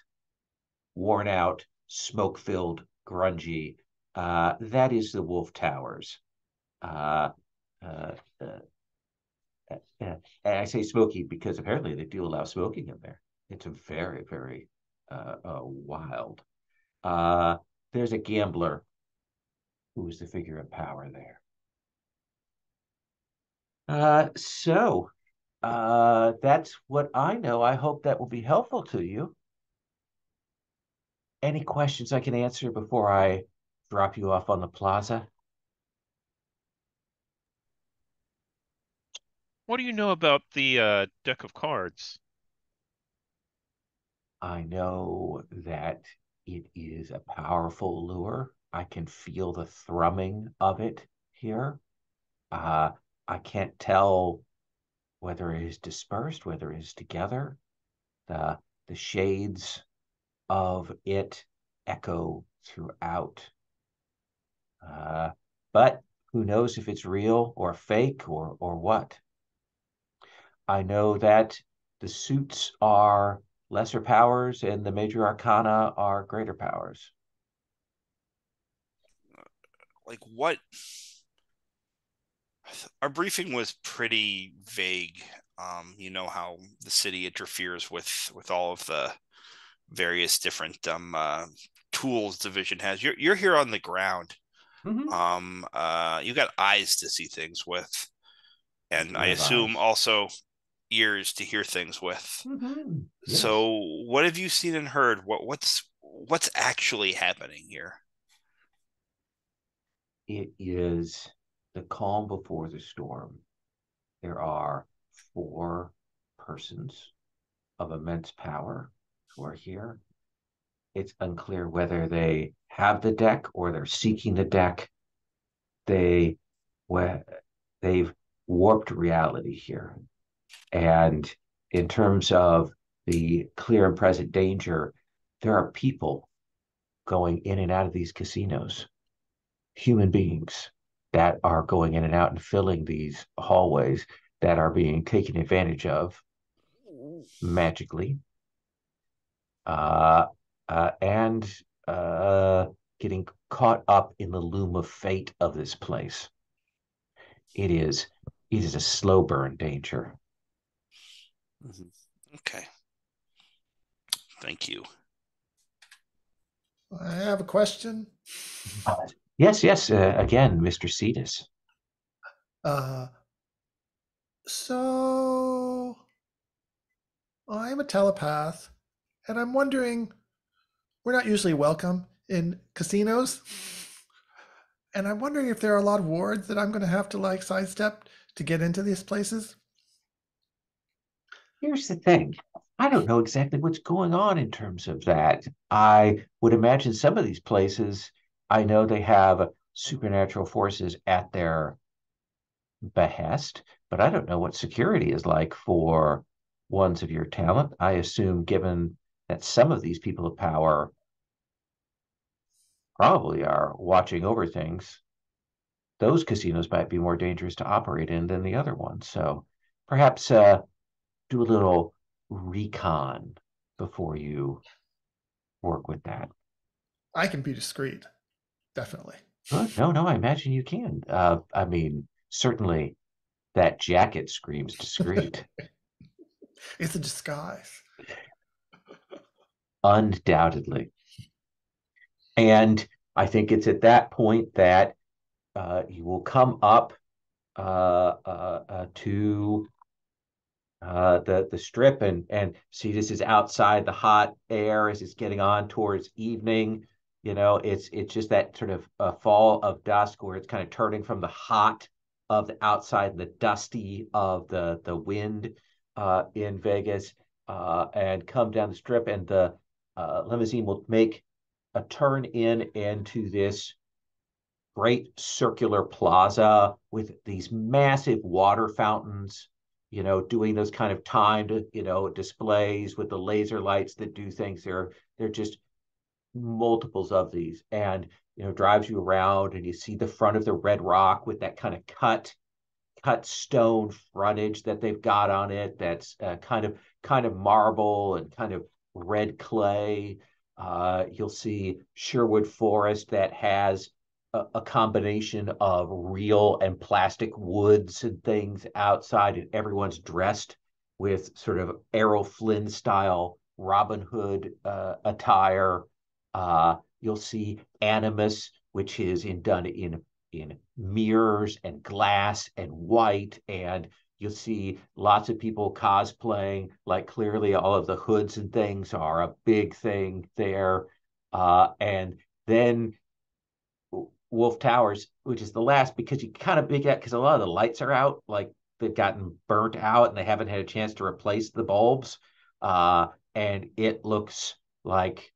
[SPEAKER 1] Worn out, smoke-filled, grungy. That is the Wolf Towers. Uh, uh, and I say smoky because apparently they do allow smoking in there. It's a very, very wild. There's a gambler who is the figure of power there. So that's what I know. I hope that will be helpful to you. Any questions I can answer before I drop you off on the plaza?
[SPEAKER 3] What do you know about the deck of cards?
[SPEAKER 1] I know that it is a powerful lure. I can feel the thrumming of it here. I can't tell whether it is dispersed, whether it is together. The shades of it echo throughout. But who knows if it's real or fake or what? I know that the suits are lesser powers and the major arcana are greater powers.
[SPEAKER 4] Like what? Our briefing was pretty vague. You know how the city interferes with all of the various different tools division has. You're here on the ground. You got eyes to see things with, and I assume
[SPEAKER 1] eyes.
[SPEAKER 4] also ears to hear things with.
[SPEAKER 1] Yes.
[SPEAKER 4] So, what have you seen and heard? What's actually happening here?
[SPEAKER 1] It is the calm before the storm. There are 4 persons of immense power who are here. It's unclear whether they have the deck or they're seeking the deck. They've warped reality here. And in terms of the clear and present danger, there are people going in and out of these casinos, human beings that are going in and out and filling these hallways that are being taken advantage of magically, and getting caught up in the loom of fate of this place. It is a slow burn danger.
[SPEAKER 4] Okay. Thank you.
[SPEAKER 6] I have a question.
[SPEAKER 1] Yes. Again, Mr. Cetus.
[SPEAKER 6] So I'm a telepath, and I'm wondering, we're not usually welcome in casinos, and I'm wondering if there are a lot of wards that I'm going to have to like sidestep to get into these places.
[SPEAKER 1] Here's the thing. I don't know exactly what's going on in terms of that. I would imagine some of these places, I know they have supernatural forces at their behest, but I don't know what security is like for ones of your talent. I assume, given that some of these people of power probably are watching over things, those casinos might be more dangerous to operate in than the other ones. So perhaps do a little recon before you work with that.
[SPEAKER 6] I can be discreet, definitely.
[SPEAKER 1] Good. No, I imagine you can. I mean, certainly that jacket screams discreet.
[SPEAKER 6] It's a disguise.
[SPEAKER 1] Undoubtedly. And I think it's at that point that you will come up to the strip and see this is outside the hot air as it's getting on towards evening. It's just that sort of fall of dusk where it's kind of turning from the hot of the outside and the dusty of the wind in Vegas, and come down the strip, and the limousine will make a turn into this great circular plaza with these massive water fountains, doing those kind of timed, displays with the laser lights that do things. They're just multiples of these, and drives you around, and you see the front of the Red Rock with that kind of cut stone frontage that they've got on it. That's kind of marble and kind of red clay. You'll see Sherwood Forest that has a combination of real and plastic woods and things outside, and everyone's dressed with sort of Errol Flynn style Robin Hood attire. You'll see Animus, which is done in mirrors and glass and white, and you'll see lots of people cosplaying. Like, clearly all of the hoods and things are a big thing there. And then Wolf Towers, which is the last, because you kind of big at, because a lot of the lights are out, like they've gotten burnt out and they haven't had a chance to replace the bulbs. And it looks like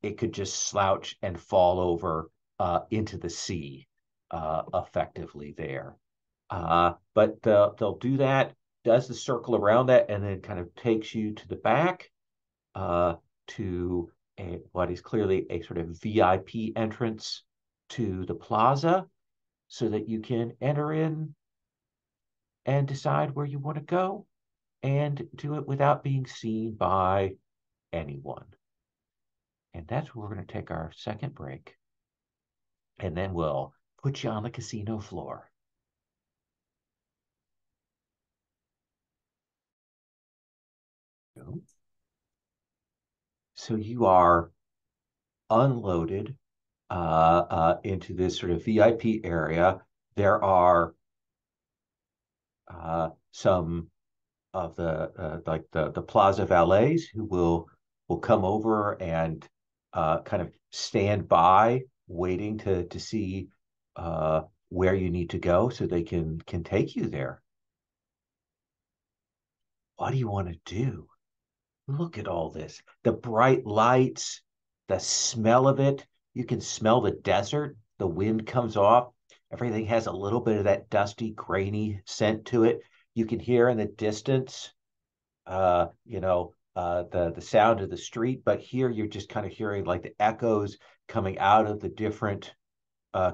[SPEAKER 1] it could just slouch and fall over into the sea effectively there. But they'll do that, does the circle around that, and then kind of takes you to the back to what is clearly a sort of VIP entrance to the plaza so that you can enter in and decide where you want to go and do it without being seen by anyone. And that's where we're going to take our second break. And then we'll put you on the casino floor. So you are unloaded into this sort of VIP area. There are some of the like the plaza valets who will come over and kind of stand by, waiting to see where you need to go, so they can take you there. What do you want to do? Look at all this. The bright lights, the smell of it. You can smell the desert. The wind comes off. Everything has a little bit of that dusty, grainy scent to it. You can hear in the distance, the sound of the street, but here you're just kind of hearing like the echoes coming out of the different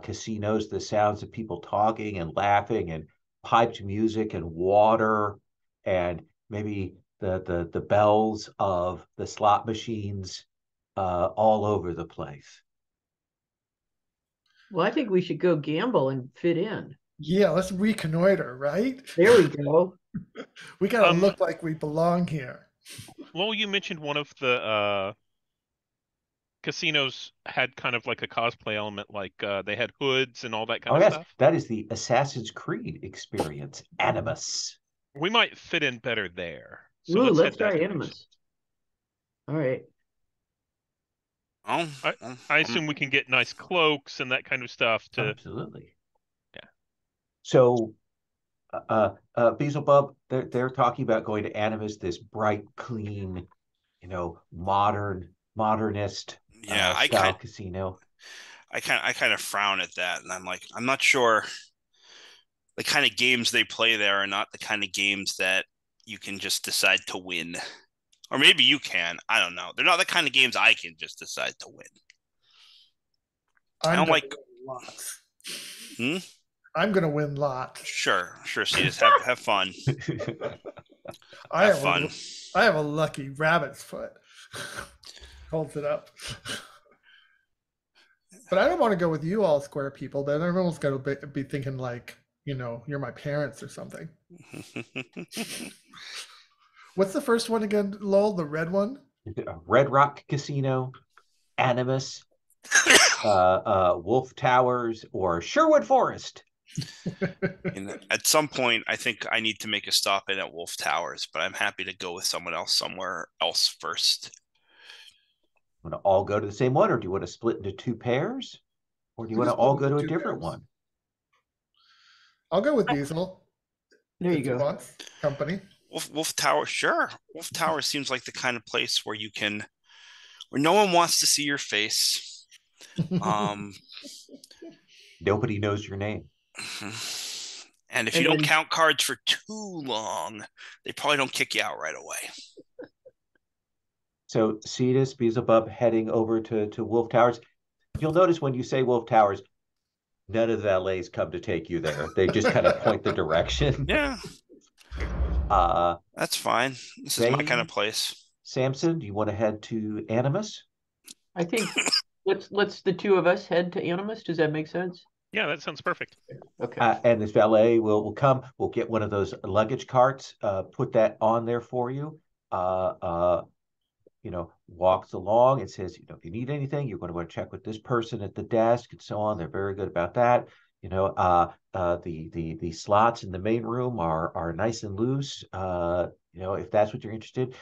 [SPEAKER 1] casinos, the sounds of people talking and laughing and piped music and water and maybe the bells of the slot machines all over the place.
[SPEAKER 5] Well, I think we should go gamble and fit in.
[SPEAKER 6] Yeah, let's reconnoiter, right?
[SPEAKER 5] There we go.
[SPEAKER 6] We gotta look like we belong here.
[SPEAKER 3] Well, you mentioned one of the casinos had kind of like a cosplay element, like they had hoods and all that kind of
[SPEAKER 1] yes,
[SPEAKER 3] stuff.
[SPEAKER 1] that is the Assassin's Creed experience, Animus.
[SPEAKER 3] We might fit in better there. So
[SPEAKER 5] Ooh,
[SPEAKER 3] let's
[SPEAKER 5] let's
[SPEAKER 3] head
[SPEAKER 5] try
[SPEAKER 3] that direction.
[SPEAKER 5] Animus. All right.
[SPEAKER 4] Oh,
[SPEAKER 3] I assume we can get nice cloaks and that kind of stuff to.
[SPEAKER 1] Absolutely.
[SPEAKER 3] Yeah.
[SPEAKER 1] So, Beelzebub, they're talking about going to Animus, this bright, clean, modernist
[SPEAKER 4] yeah.
[SPEAKER 1] style casino.
[SPEAKER 4] I kind of frown at that, and I'm like, I'm not sure the kind of games they play there are not the kind of games that you can just decide to win. Or maybe you can. I don't know. They're not the kind of games I can just decide to win. I don't like
[SPEAKER 6] lots.
[SPEAKER 4] Hmm?
[SPEAKER 6] I'm gonna win lots.
[SPEAKER 4] Sure. See, just have fun.
[SPEAKER 6] I
[SPEAKER 4] fun.
[SPEAKER 6] I have a lucky rabbit's foot. Holds it up. But I don't want to go with you all square people. Then everyone's gonna be thinking like, you're my parents or something. What's the first one again, Lowell? The red one?
[SPEAKER 1] Red Rock Casino, Animus, Wolf Towers, or Sherwood Forest.
[SPEAKER 4] At some point, I think I need to make a stop in at Wolf Towers, but I'm happy to go with someone else somewhere else first.
[SPEAKER 1] Want to all go to the same one, or do you want to split into two pairs, or do you want to all go to a different one?
[SPEAKER 6] I'll go with Diesel.
[SPEAKER 5] There you go.
[SPEAKER 6] Wants company.
[SPEAKER 4] Wolf Tower, sure. Wolf Tower seems like the kind of place where where no one wants to see your face.
[SPEAKER 1] Nobody knows your name.
[SPEAKER 4] And if you don't count cards for too long, they probably don't kick you out right away.
[SPEAKER 1] So Cetus, Beelzebub heading over to Wolf Towers. You'll notice when you say Wolf Towers, none of the valets come to take you there. They just kind of point the direction.
[SPEAKER 4] Yeah. That's fine. This is my kind of place.
[SPEAKER 1] Samson, do you want to head to Animus?
[SPEAKER 5] I think let's the two of us head to Animus. Does that make sense?
[SPEAKER 3] Yeah, that sounds perfect.
[SPEAKER 5] Okay.
[SPEAKER 1] And this valet will come. We'll get one of those luggage carts, put that on there for you. Walks along and says, if you need anything, you're going to want to check with this person at the desk and so on. They're very good about that. The slots in the main room are nice and loose. If that's what you're interested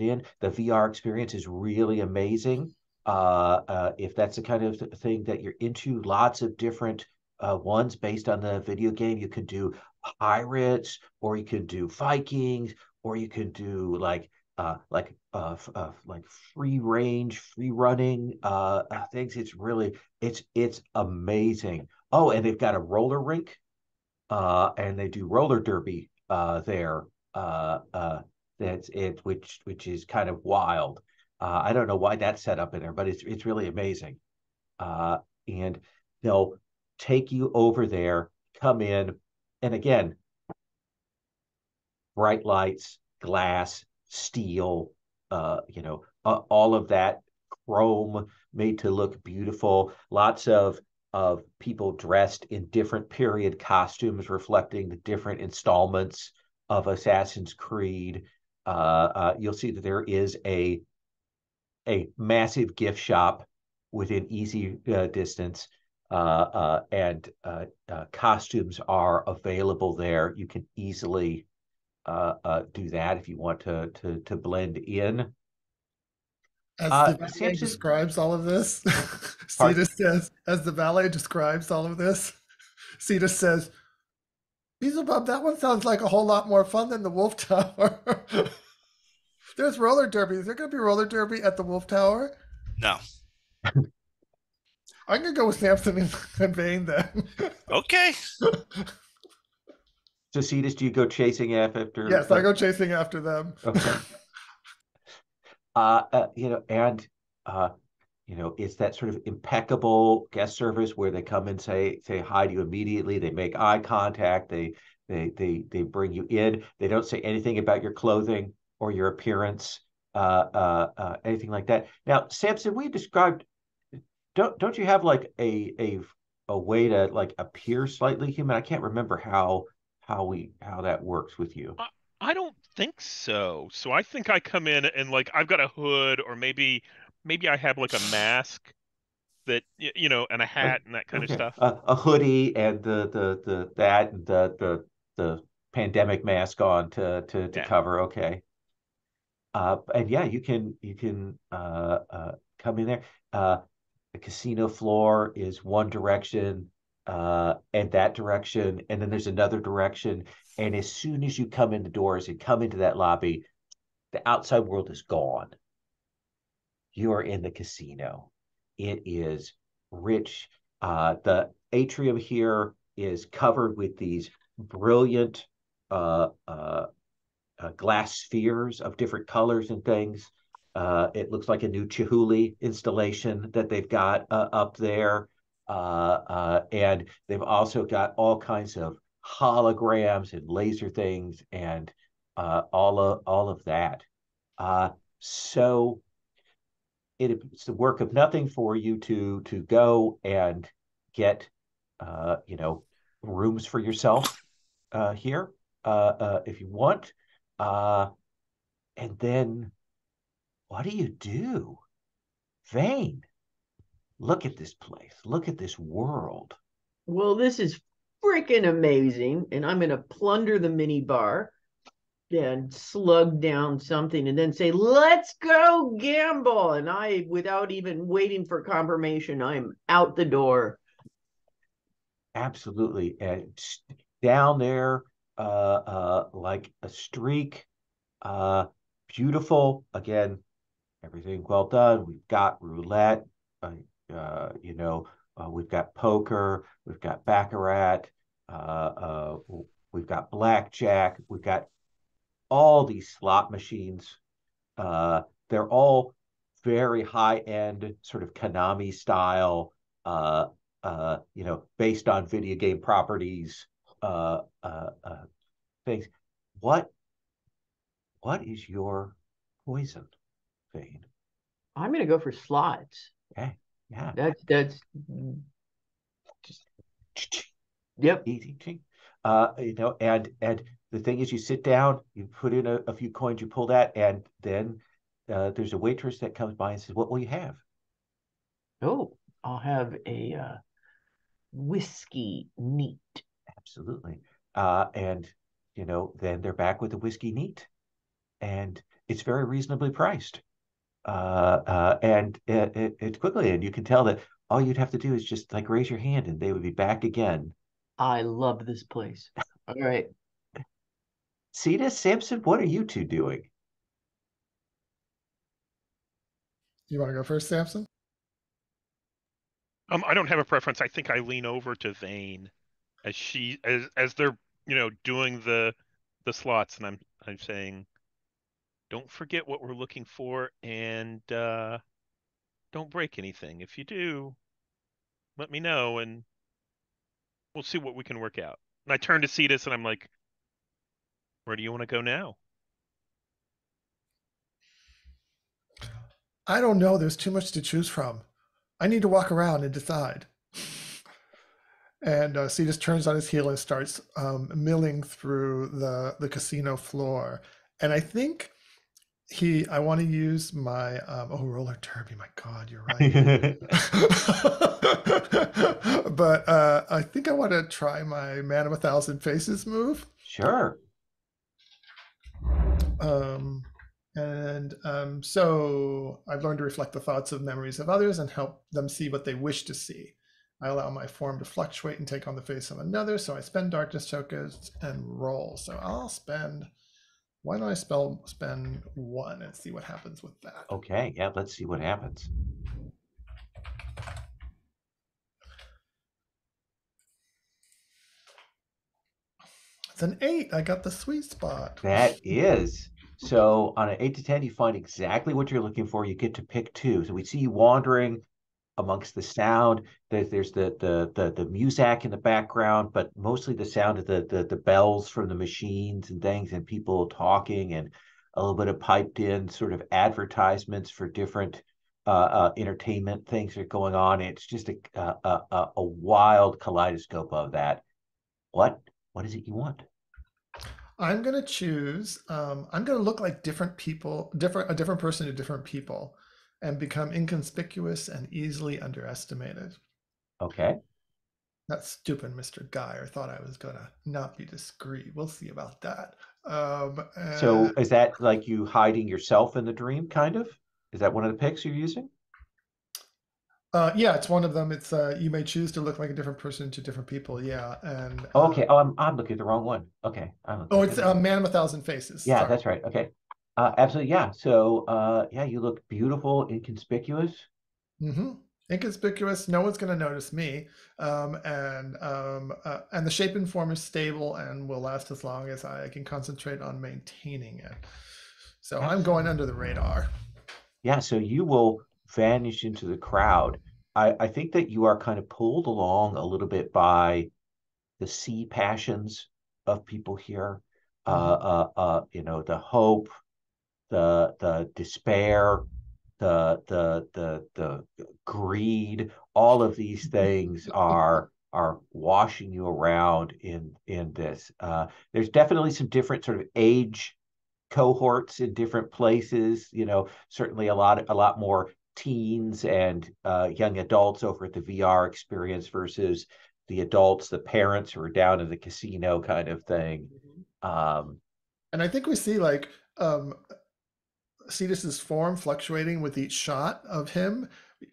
[SPEAKER 1] in, the VR experience is really amazing. If that's the kind of thing that you're into, lots of different ones based on the video game. You could do pirates, or you could do Vikings, or you could do like free range, free running things. It's amazing. Oh, and they've got a roller rink, and they do roller derby there. That's it, which is kind of wild. I don't know why that's set up in there, but it's really amazing. And they'll take you over there, come in, and again, bright lights, glass, steel, all of that chrome made to look beautiful. Lots of people dressed in different period costumes reflecting the different installments of Assassin's Creed. You'll see that there is a massive gift shop within easy distance, and costumes are available there. You can easily do that if you want to blend in.
[SPEAKER 6] As the valet
[SPEAKER 1] Samson,
[SPEAKER 6] describes all of this,
[SPEAKER 1] pardon?
[SPEAKER 6] Cetus says, as the valet describes all of this, Cetus says, Beelzebub, that one sounds like a whole lot more fun than the Wolf Tower. There's roller derby. Is there going to be roller derby at the Wolf Tower?
[SPEAKER 4] No.
[SPEAKER 6] I'm going to go with Samson and Vane then.
[SPEAKER 4] Okay.
[SPEAKER 1] So, Cetus, do you go chasing after?
[SPEAKER 6] Yes, I go chasing after them.
[SPEAKER 1] Okay. And it's that sort of impeccable guest service where they come and say hi to you immediately. They make eye contact. They bring you in. They don't say anything about your clothing or your appearance, anything like that. Now, Samson, we described. Don't you have like a way to like appear slightly human? I can't remember how that works with you.
[SPEAKER 3] I don't think so. So I think I come in and like I've got a hood, or maybe I have like a mask that and a hat and that kind of
[SPEAKER 1] Okay,
[SPEAKER 3] stuff.
[SPEAKER 1] a hoodie and the pandemic mask on to
[SPEAKER 3] Yeah.
[SPEAKER 1] cover. Okay, and yeah, you can come in there. The casino floor is one direction, and that direction, and then there's another direction. And as soon as you come in the doors and come into that lobby, the outside world is gone. You are in the casino. It is rich. The atrium here is covered with these brilliant glass spheres of different colors and things. It looks like a new Chihuly installation that they've got up there. And they've also got all kinds of holograms and laser things and all of that. So it's the work of nothing for you to go and get rooms for yourself here if you want. And then what do you do? Vane, look at this place. Look at this world.
[SPEAKER 5] Well, this is freaking amazing. And I'm going to plunder the mini bar and slug down something and then say, let's go gamble. And I, without even waiting for confirmation, I'm out the door.
[SPEAKER 1] Absolutely. And down there, like a streak, beautiful. Again, everything well done. We've got roulette, we've got poker, we've got baccarat, we've got blackjack, we've got all these slot machines. They're all very high end, sort of Konami style, based on video game properties, things. What is your poison, Vane?
[SPEAKER 5] I'm going to go for slots.
[SPEAKER 1] Okay, yeah.
[SPEAKER 5] That's yep.
[SPEAKER 1] Easy. And the thing is, you sit down, you put in a few coins, you pull that, and then there's a waitress that comes by and says, "What will you have?"
[SPEAKER 5] Oh, I'll have a whiskey neat.
[SPEAKER 1] Absolutely. And then they're back with the whiskey neat, and it's very reasonably priced. And it's quickly, and you can tell that all you'd have to do is just like raise your hand, and they would be back again.
[SPEAKER 5] I love this place. All right.
[SPEAKER 1] Cetus, Samson, what are you two doing?
[SPEAKER 6] You want to go first, Samson?
[SPEAKER 3] I don't have a preference. I think I lean over to Vane as they're doing the slots, and I'm saying, don't forget what we're looking for, and don't break anything. If you do, let me know, and we'll see what we can work out. And I turn to Cetus, and I'm like, where do you want to go now?
[SPEAKER 6] I don't know. There's too much to choose from. I need to walk around and decide. And Cetus turns on his heel and starts milling through the casino floor. And I think I want to use my roller derby. My God, you're right. But I think I want to try my Man of 1,000 Faces move.
[SPEAKER 1] Sure.
[SPEAKER 6] So I've learned to reflect the thoughts of memories of others and help them see what they wish to see. I allow my form to fluctuate and take on the face of another, so I spend darkness tokens and roll. So why don't I spend 1 and see what happens with that?
[SPEAKER 1] Okay, yeah, let's see what happens.
[SPEAKER 6] It's an 8. I got the sweet spot.
[SPEAKER 1] That is. So on an 8 to 10, you find exactly what you're looking for. You get to pick 2. So we see you wandering amongst the sound. There's the muzak in the background, but mostly the sound of the bells from the machines and things, and people talking, and a little bit of piped in sort of advertisements for different entertainment things that are going on. It's just a wild kaleidoscope of that. What is it you want?
[SPEAKER 6] I'm gonna choose. I'm gonna look like different people, a different person to different people, and become inconspicuous and easily underestimated.
[SPEAKER 1] Okay.
[SPEAKER 6] That stupid Mr. Geyer thought I was gonna not be discreet. We'll see about that.
[SPEAKER 1] So is that like you hiding yourself in the dream, kind of? Is that one of the picks you're using?
[SPEAKER 6] Yeah, it's one of them. It's you may choose to look like a different person to different people. Yeah, and
[SPEAKER 1] Okay. Oh, I'm looking at the wrong one. Okay.
[SPEAKER 6] it's Man of 1,000 Faces.
[SPEAKER 1] Yeah,
[SPEAKER 6] Sorry.
[SPEAKER 1] that's right. Okay. Absolutely. Yeah. So, yeah, you look beautiful, inconspicuous.
[SPEAKER 6] Mm-hmm. Inconspicuous. No one's going to notice me. And the shape and form is stable and will last as long as I can concentrate on maintaining it. So
[SPEAKER 1] Absolutely.
[SPEAKER 6] I'm going under the radar.
[SPEAKER 1] Yeah. So you will vanish into the crowd. I think that you are kind of pulled along a little bit by the sea passions of people here. The hope, the despair, the greed, all of these things are washing you around in this. There's definitely some different sort of age cohorts in different places. Certainly a lot more teens and young adults over at the VR experience versus the adults, the parents who are down in the casino kind of thing.
[SPEAKER 6] And I think we see like Cetus's form fluctuating with each shot of him,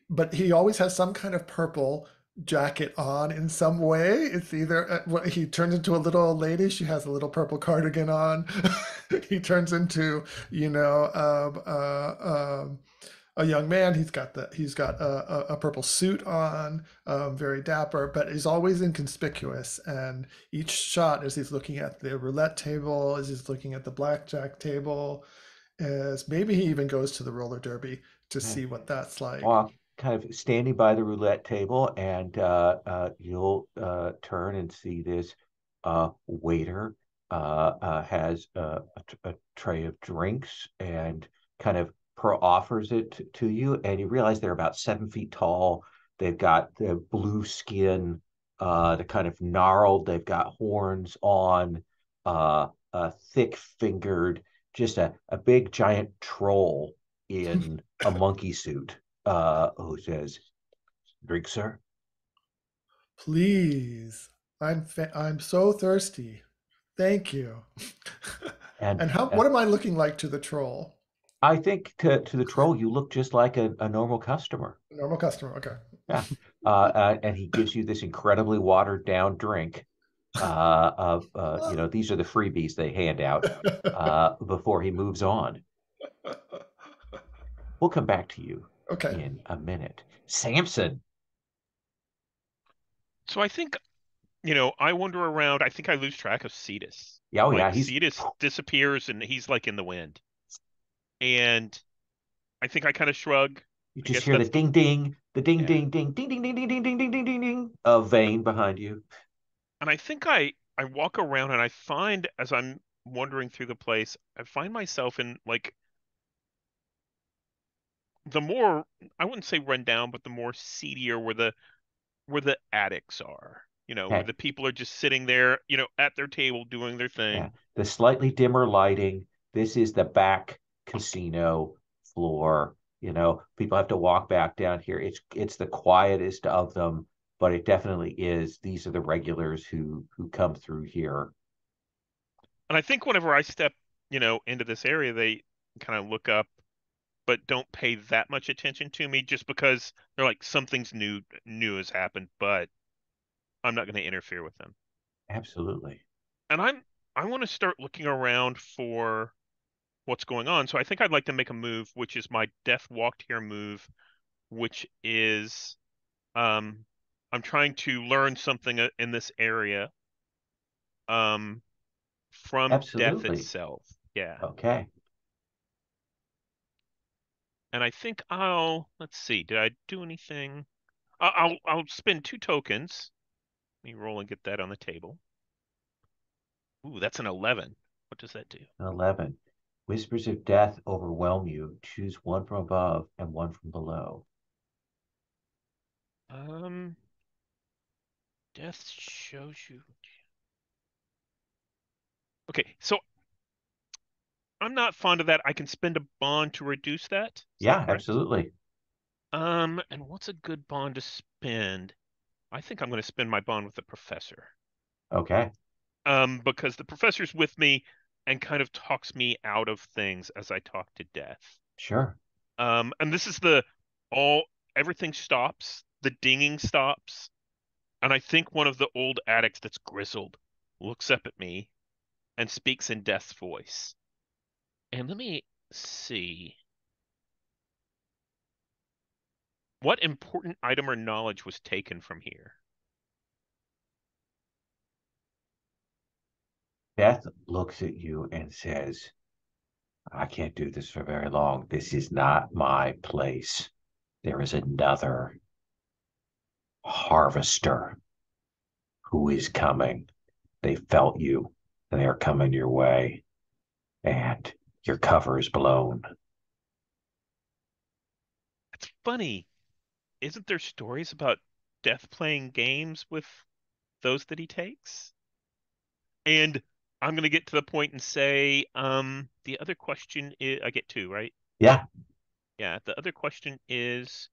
[SPEAKER 6] but he always has some kind of purple jacket on in some way. It's either he turns into a little old lady, she has a little purple cardigan on. He turns into a young man. He's got a purple suit on, very dapper, but he's always inconspicuous. And each shot, as he's looking at the roulette table, as he's looking at the blackjack table, as maybe he even goes to the roller derby to see what that's like.
[SPEAKER 1] Well, kind of standing by the roulette table, and you'll turn and see this waiter has a tray of drinks and kind of offers it to you, and you realize they're about 7 feet tall. They've got the blue skin, they're kind of gnarled. They've got horns on, thick-fingered, just a big giant troll in a monkey suit who says, "Drink, sir."
[SPEAKER 6] Please, I'm so thirsty. Thank you. And what am I looking like to the troll?
[SPEAKER 1] I think to the troll, you look just like a normal customer.
[SPEAKER 6] Normal customer, okay.
[SPEAKER 1] Yeah. And he gives you this incredibly watered down drink. These are the freebies they hand out before he moves on. We'll come back to you in a minute. Samson.
[SPEAKER 3] So I think, I wander around. I think I lose track of Cetus.
[SPEAKER 1] Yeah,
[SPEAKER 3] Cetus disappears and he's like in the wind. And I think I kind of shrug.
[SPEAKER 1] You
[SPEAKER 3] I
[SPEAKER 1] just
[SPEAKER 3] guess
[SPEAKER 1] hear the
[SPEAKER 3] that's
[SPEAKER 1] ding ding, the ding
[SPEAKER 3] yeah.
[SPEAKER 1] ding ding ding ding ding ding ding ding ding ding ding ding of Vane behind you.
[SPEAKER 3] And I think I walk around and I find as I'm wandering through the place, I find myself in like the more I wouldn't say run down, but the more seedier where the attics are. Where
[SPEAKER 1] Okay.
[SPEAKER 3] the people are just sitting there, at their table doing their
[SPEAKER 1] Yeah.
[SPEAKER 3] thing.
[SPEAKER 1] The slightly dimmer lighting. This is the back casino floor. People have to walk back down here. It's the quietest of them, but it definitely is. These are the regulars who come through here.
[SPEAKER 3] And I think whenever I step, into this area, they kind of look up, but don't pay that much attention to me just because they're like something's new has happened, but I'm not going to interfere with them.
[SPEAKER 1] Absolutely.
[SPEAKER 3] And I want to start looking around for what's going on. So I think I'd like to make a move, which is my death walked here move, which is um I'm trying to learn something in this area um from death
[SPEAKER 1] Absolutely.
[SPEAKER 3] itself. Yeah.
[SPEAKER 1] Okay.
[SPEAKER 3] And I think let's see, did I do anything? I'll spend 2 tokens. Let me roll and get that on the table. Ooh, that's an 11. What does that do?
[SPEAKER 1] 11. Whispers of death overwhelm you. Choose one from above and one from below.
[SPEAKER 3] Um, Death shows you. Okay, so I'm not fond of that. I can spend a bond to reduce that. Is that
[SPEAKER 1] Yeah,
[SPEAKER 3] correct?
[SPEAKER 1] absolutely.
[SPEAKER 3] And what's a good bond to spend? I think I'm going to spend my bond with the professor.
[SPEAKER 1] Okay.
[SPEAKER 3] Because the professor's with me and kind of talks me out of things as I talk to death.
[SPEAKER 1] Sure.
[SPEAKER 3] And this is the all everything stops, the dinging stops, and I think one of the old addicts that's grizzled looks up at me and speaks in death's voice. And let me see. What important item or knowledge was taken from here?
[SPEAKER 1] Beth looks at you and says, I can't do this for very long. This is not my place. There is another harvester who is coming. They felt you, and they are coming your way, and your cover is blown.
[SPEAKER 3] It's funny. Isn't there stories about death playing games with those that he takes? And I'm going to get to the point and say, the other question is, I get two, right?
[SPEAKER 1] Yeah,
[SPEAKER 3] Yeah, the other question is,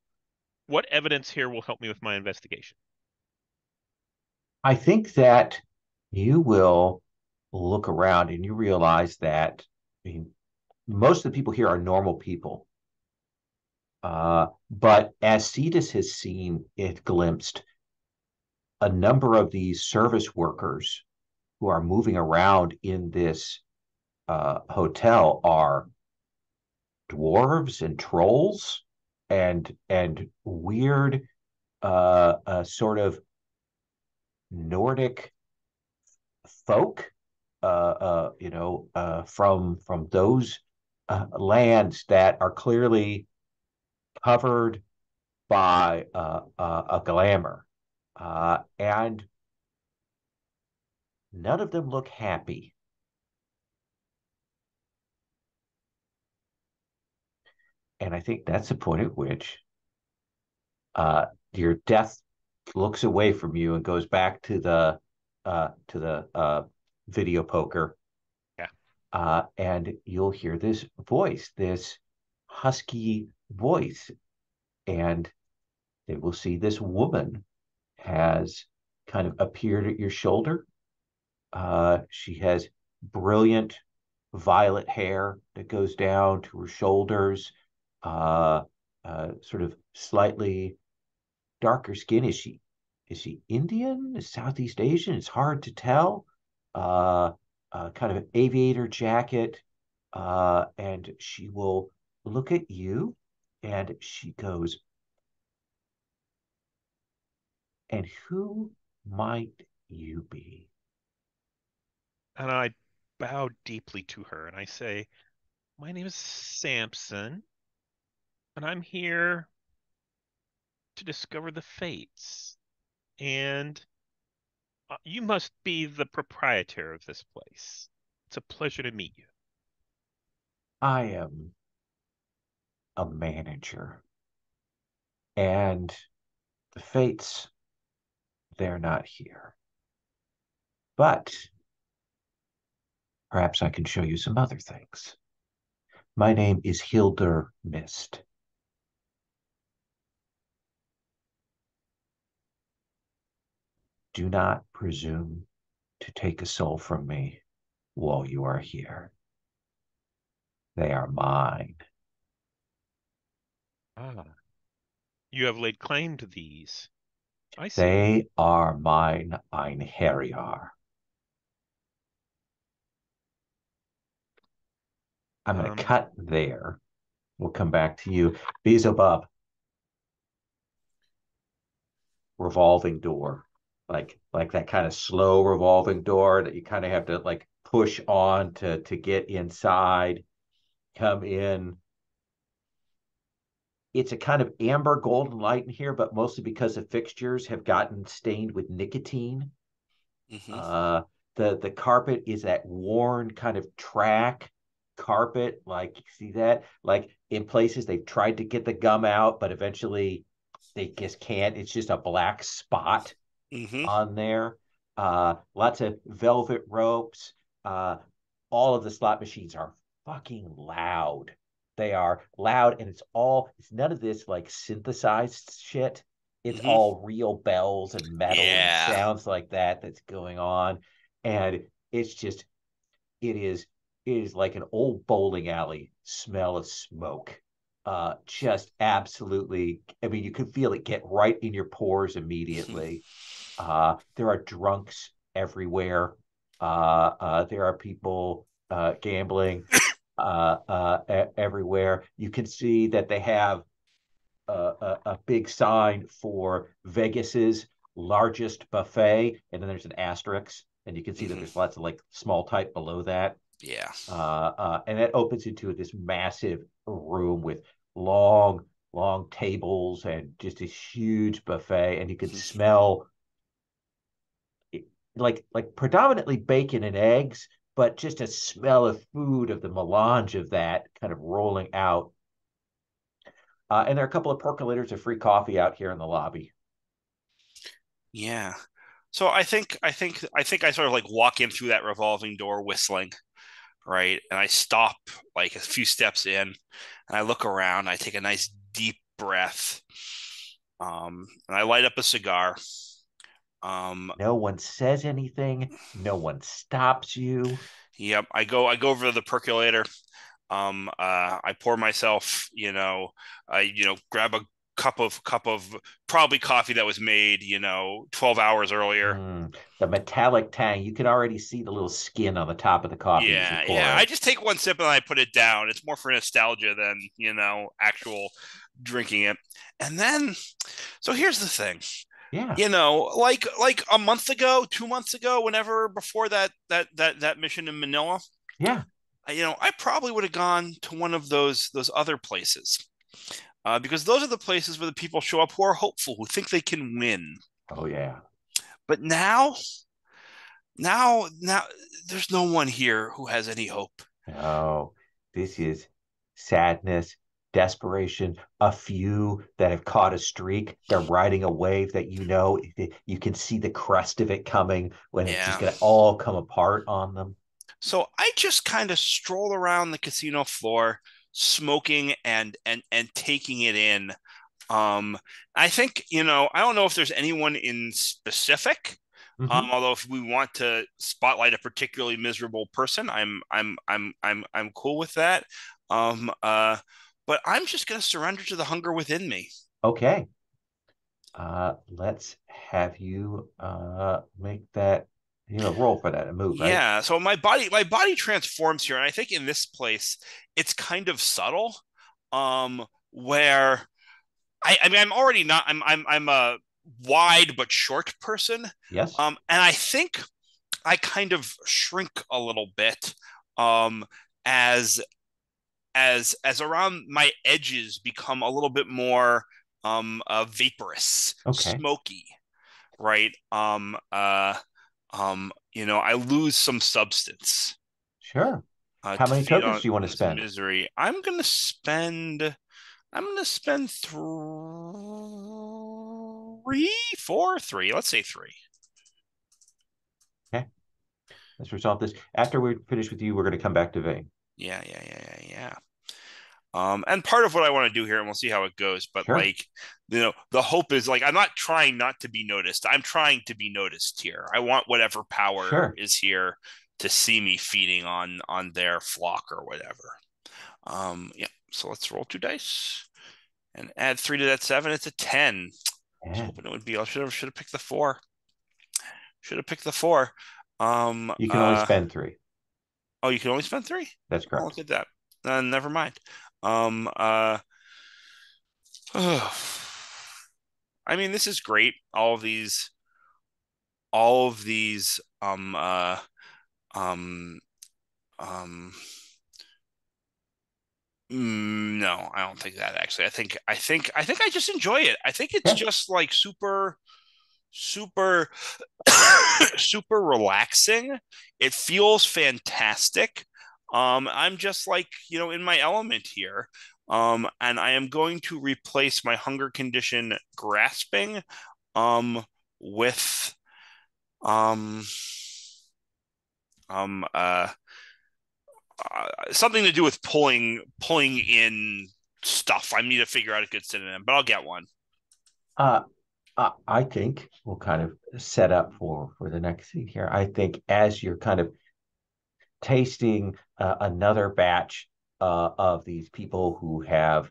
[SPEAKER 3] what evidence here will help me with my investigation?
[SPEAKER 1] I think that you will look around and you realize that, I mean, most of the people here are normal people. But as Cetus has seen it glimpsed, a number of these service workers who are moving around in this hotel are dwarves and trolls and weird sort of Nordic folk, from those lands that are clearly covered by a glamour, and none of them look happy. And I think that's the point at which uh, your death looks away from you and goes back to the video poker,
[SPEAKER 3] Yeah.
[SPEAKER 1] and you'll hear this voice, this husky voice, and they will see this woman has kind of appeared at your shoulder. She has brilliant violet hair that goes down to her shoulders, uh, sort of slightly darker skin. Is she Indian? Is Southeast Asian? It's hard to tell. Uh, kind of an aviator jacket, and she will look at you, and she goes, "And who might you be?"
[SPEAKER 3] And I bow deeply to her and I say, My name is Samson, and I'm here to discover the fates. And you must be the proprietor of this place. It's a pleasure to meet you.
[SPEAKER 1] I am a manager, and the fates, they're not here. But perhaps I can show you some other things. My name is Hildur Mist. Do not presume to take a soul from me while you are here. They are mine.
[SPEAKER 3] Ah, you have laid claim to these. I see.
[SPEAKER 1] They are mine, ein Herriar. I'm going to cut there. We'll come back to you. Beelzebub. Revolving door. Like that kind of slow revolving door that you kind of have to like push on to get inside, come in. It's a kind of amber golden light in here, but mostly because the fixtures have gotten stained with nicotine. The carpet is that worn kind of track carpet. Like, you see that? Like, in places they've tried to get the gum out, but eventually they just can't. It's just a black spot on there. Lots of velvet ropes. All of the slot machines are fucking loud. They are loud, and it's none of this like synthesized shit. It's all real bells and metal and sounds like that that's going on. And it's just, it is like an old bowling alley smell of smoke. Just absolutely, I mean, you can feel it get right in your pores immediately. There are drunks everywhere. There are people gambling everywhere. You can see that they have a big sign for Vegas's largest buffet, and then there's an asterisk, and you can see that there's lots of like small type below that.
[SPEAKER 4] Yeah.
[SPEAKER 1] And that opens into this massive room with long, long tables and just a huge buffet, and you can smell like predominantly bacon and eggs, but just a smell of food, of the melange of that kind of rolling out. And there are a couple of percolators of free coffee out here in the lobby.
[SPEAKER 4] Yeah. So I think I sort of like walk in through that revolving door whistling, right? And I stop like a few steps in and I look around, I take a nice deep breath. And I light up a cigar.
[SPEAKER 1] No one says anything. No one stops you.
[SPEAKER 4] Yep, I go over to the percolator. I pour myself, grab a cup of probably coffee that was made, 12 hours earlier.
[SPEAKER 1] The metallic tang. You can already see the little skin on the top of the coffee as you
[SPEAKER 4] Yeah,
[SPEAKER 1] pour
[SPEAKER 4] yeah.
[SPEAKER 1] it.
[SPEAKER 4] I just take one sip and I put it down. It's more for nostalgia than, actual drinking it. And then, so here's the thing.
[SPEAKER 1] Yeah.
[SPEAKER 4] Like a month ago, 2 months ago, whenever before that mission in Manila.
[SPEAKER 1] Yeah.
[SPEAKER 4] I probably would have gone to one of those other places. Because those are the places where the people show up who are hopeful, who think they can win.
[SPEAKER 1] Oh yeah.
[SPEAKER 4] But now, there's no one here who has any hope.
[SPEAKER 1] No, this is sadness, desperation. A few that have caught a streak. They're riding a wave that you can see the crest of it coming when it's just going to all come apart on them.
[SPEAKER 4] So I just kind of stroll around the casino floor, smoking and taking it in. I think, I don't know if there's anyone in specific. Although if we want to spotlight a particularly miserable person, I'm cool with that. But I'm just gonna surrender to the hunger within me.
[SPEAKER 1] Okay. Let's have you make that roll for that, a move, right?
[SPEAKER 4] Yeah, so my body transforms here, and I think in this place it's kind of subtle. Where I mean I'm already not I'm a wide but short person.
[SPEAKER 1] Yes.
[SPEAKER 4] And I think I kind of shrink a little bit as as around my edges become a little bit more vaporous,
[SPEAKER 1] Okay.
[SPEAKER 4] smoky, right? I lose some substance
[SPEAKER 1] Sure. How
[SPEAKER 4] to
[SPEAKER 1] many
[SPEAKER 4] feed
[SPEAKER 1] tokens
[SPEAKER 4] on
[SPEAKER 1] do you want to
[SPEAKER 4] this
[SPEAKER 1] spend?
[SPEAKER 4] misery. I'm gonna spend three. Let's say three.
[SPEAKER 1] Okay. Let's resolve this. After we're finished with you, we're going to come back to Vane.
[SPEAKER 4] Yeah. And part of what I want to do here, and we'll see how it goes, but
[SPEAKER 1] Sure.
[SPEAKER 4] the hope is like I'm not trying not to be noticed. I'm trying to be noticed here. I want whatever power
[SPEAKER 1] Sure.
[SPEAKER 4] is here to see me feeding on their flock or whatever. Yeah. So let's roll 2 dice and add 3 to that 7. It's a 10. I was hoping it would be. I should have picked the 4. Should have picked the 4.
[SPEAKER 1] You can only spend 3.
[SPEAKER 4] Oh, you can only spend 3?
[SPEAKER 1] That's
[SPEAKER 4] Oh,
[SPEAKER 1] correct.
[SPEAKER 4] look at that. Never mind. I mean, this is great. All of these no, I don't think that actually. I think I just enjoy it. I think it's
[SPEAKER 1] Yeah.
[SPEAKER 4] just like super super super relaxing. It feels fantastic. I'm just like, in my element here. And I am going to replace my hunger condition grasping with um um uh, something to do with pulling in stuff. I need to figure out a good synonym, but I'll get one.
[SPEAKER 1] I think we'll kind of set up for the next scene here. I think as you're kind of tasting another batch of these people who have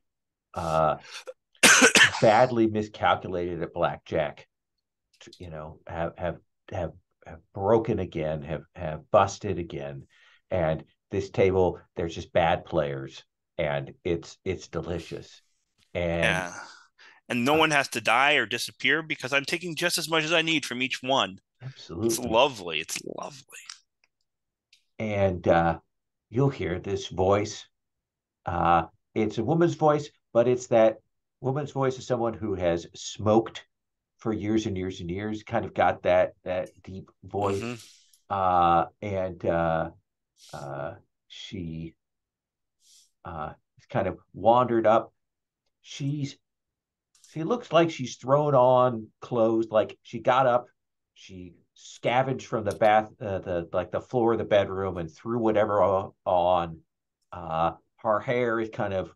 [SPEAKER 1] badly miscalculated at blackjack, have broken again, have busted again, and this table there's just bad players, and it's delicious, and
[SPEAKER 4] Yeah. And no one has to die or disappear because I'm taking just as much as I need from each one. It's
[SPEAKER 1] absolutely.
[SPEAKER 4] lovely. It's lovely.
[SPEAKER 1] And you'll hear this voice. It's a woman's voice, but it's that woman's voice of someone who has smoked for years and years and years, kind of got that deep voice.
[SPEAKER 4] Mm-hmm.
[SPEAKER 1] And she kind of wandered up. She looks like she's thrown on clothes, like she got up, she scavenged from the the floor of the bedroom and threw whatever on. Her hair is kind of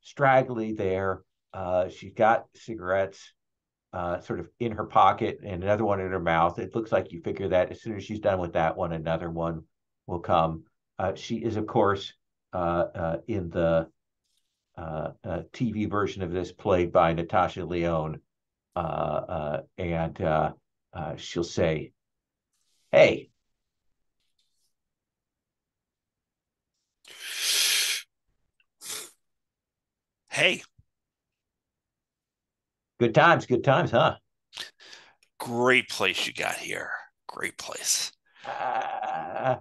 [SPEAKER 1] straggly there. She's got cigarettes sort of in her pocket and another one in her mouth. It looks like you figure that as soon as she's done with that one, another one will come. She is, of course, in the TV version of this, played by Natasha Lyonne, and she'll say, "Hey,
[SPEAKER 4] Hey,
[SPEAKER 1] good times, huh?"
[SPEAKER 4] great place you got here. Great place.
[SPEAKER 1] Uh,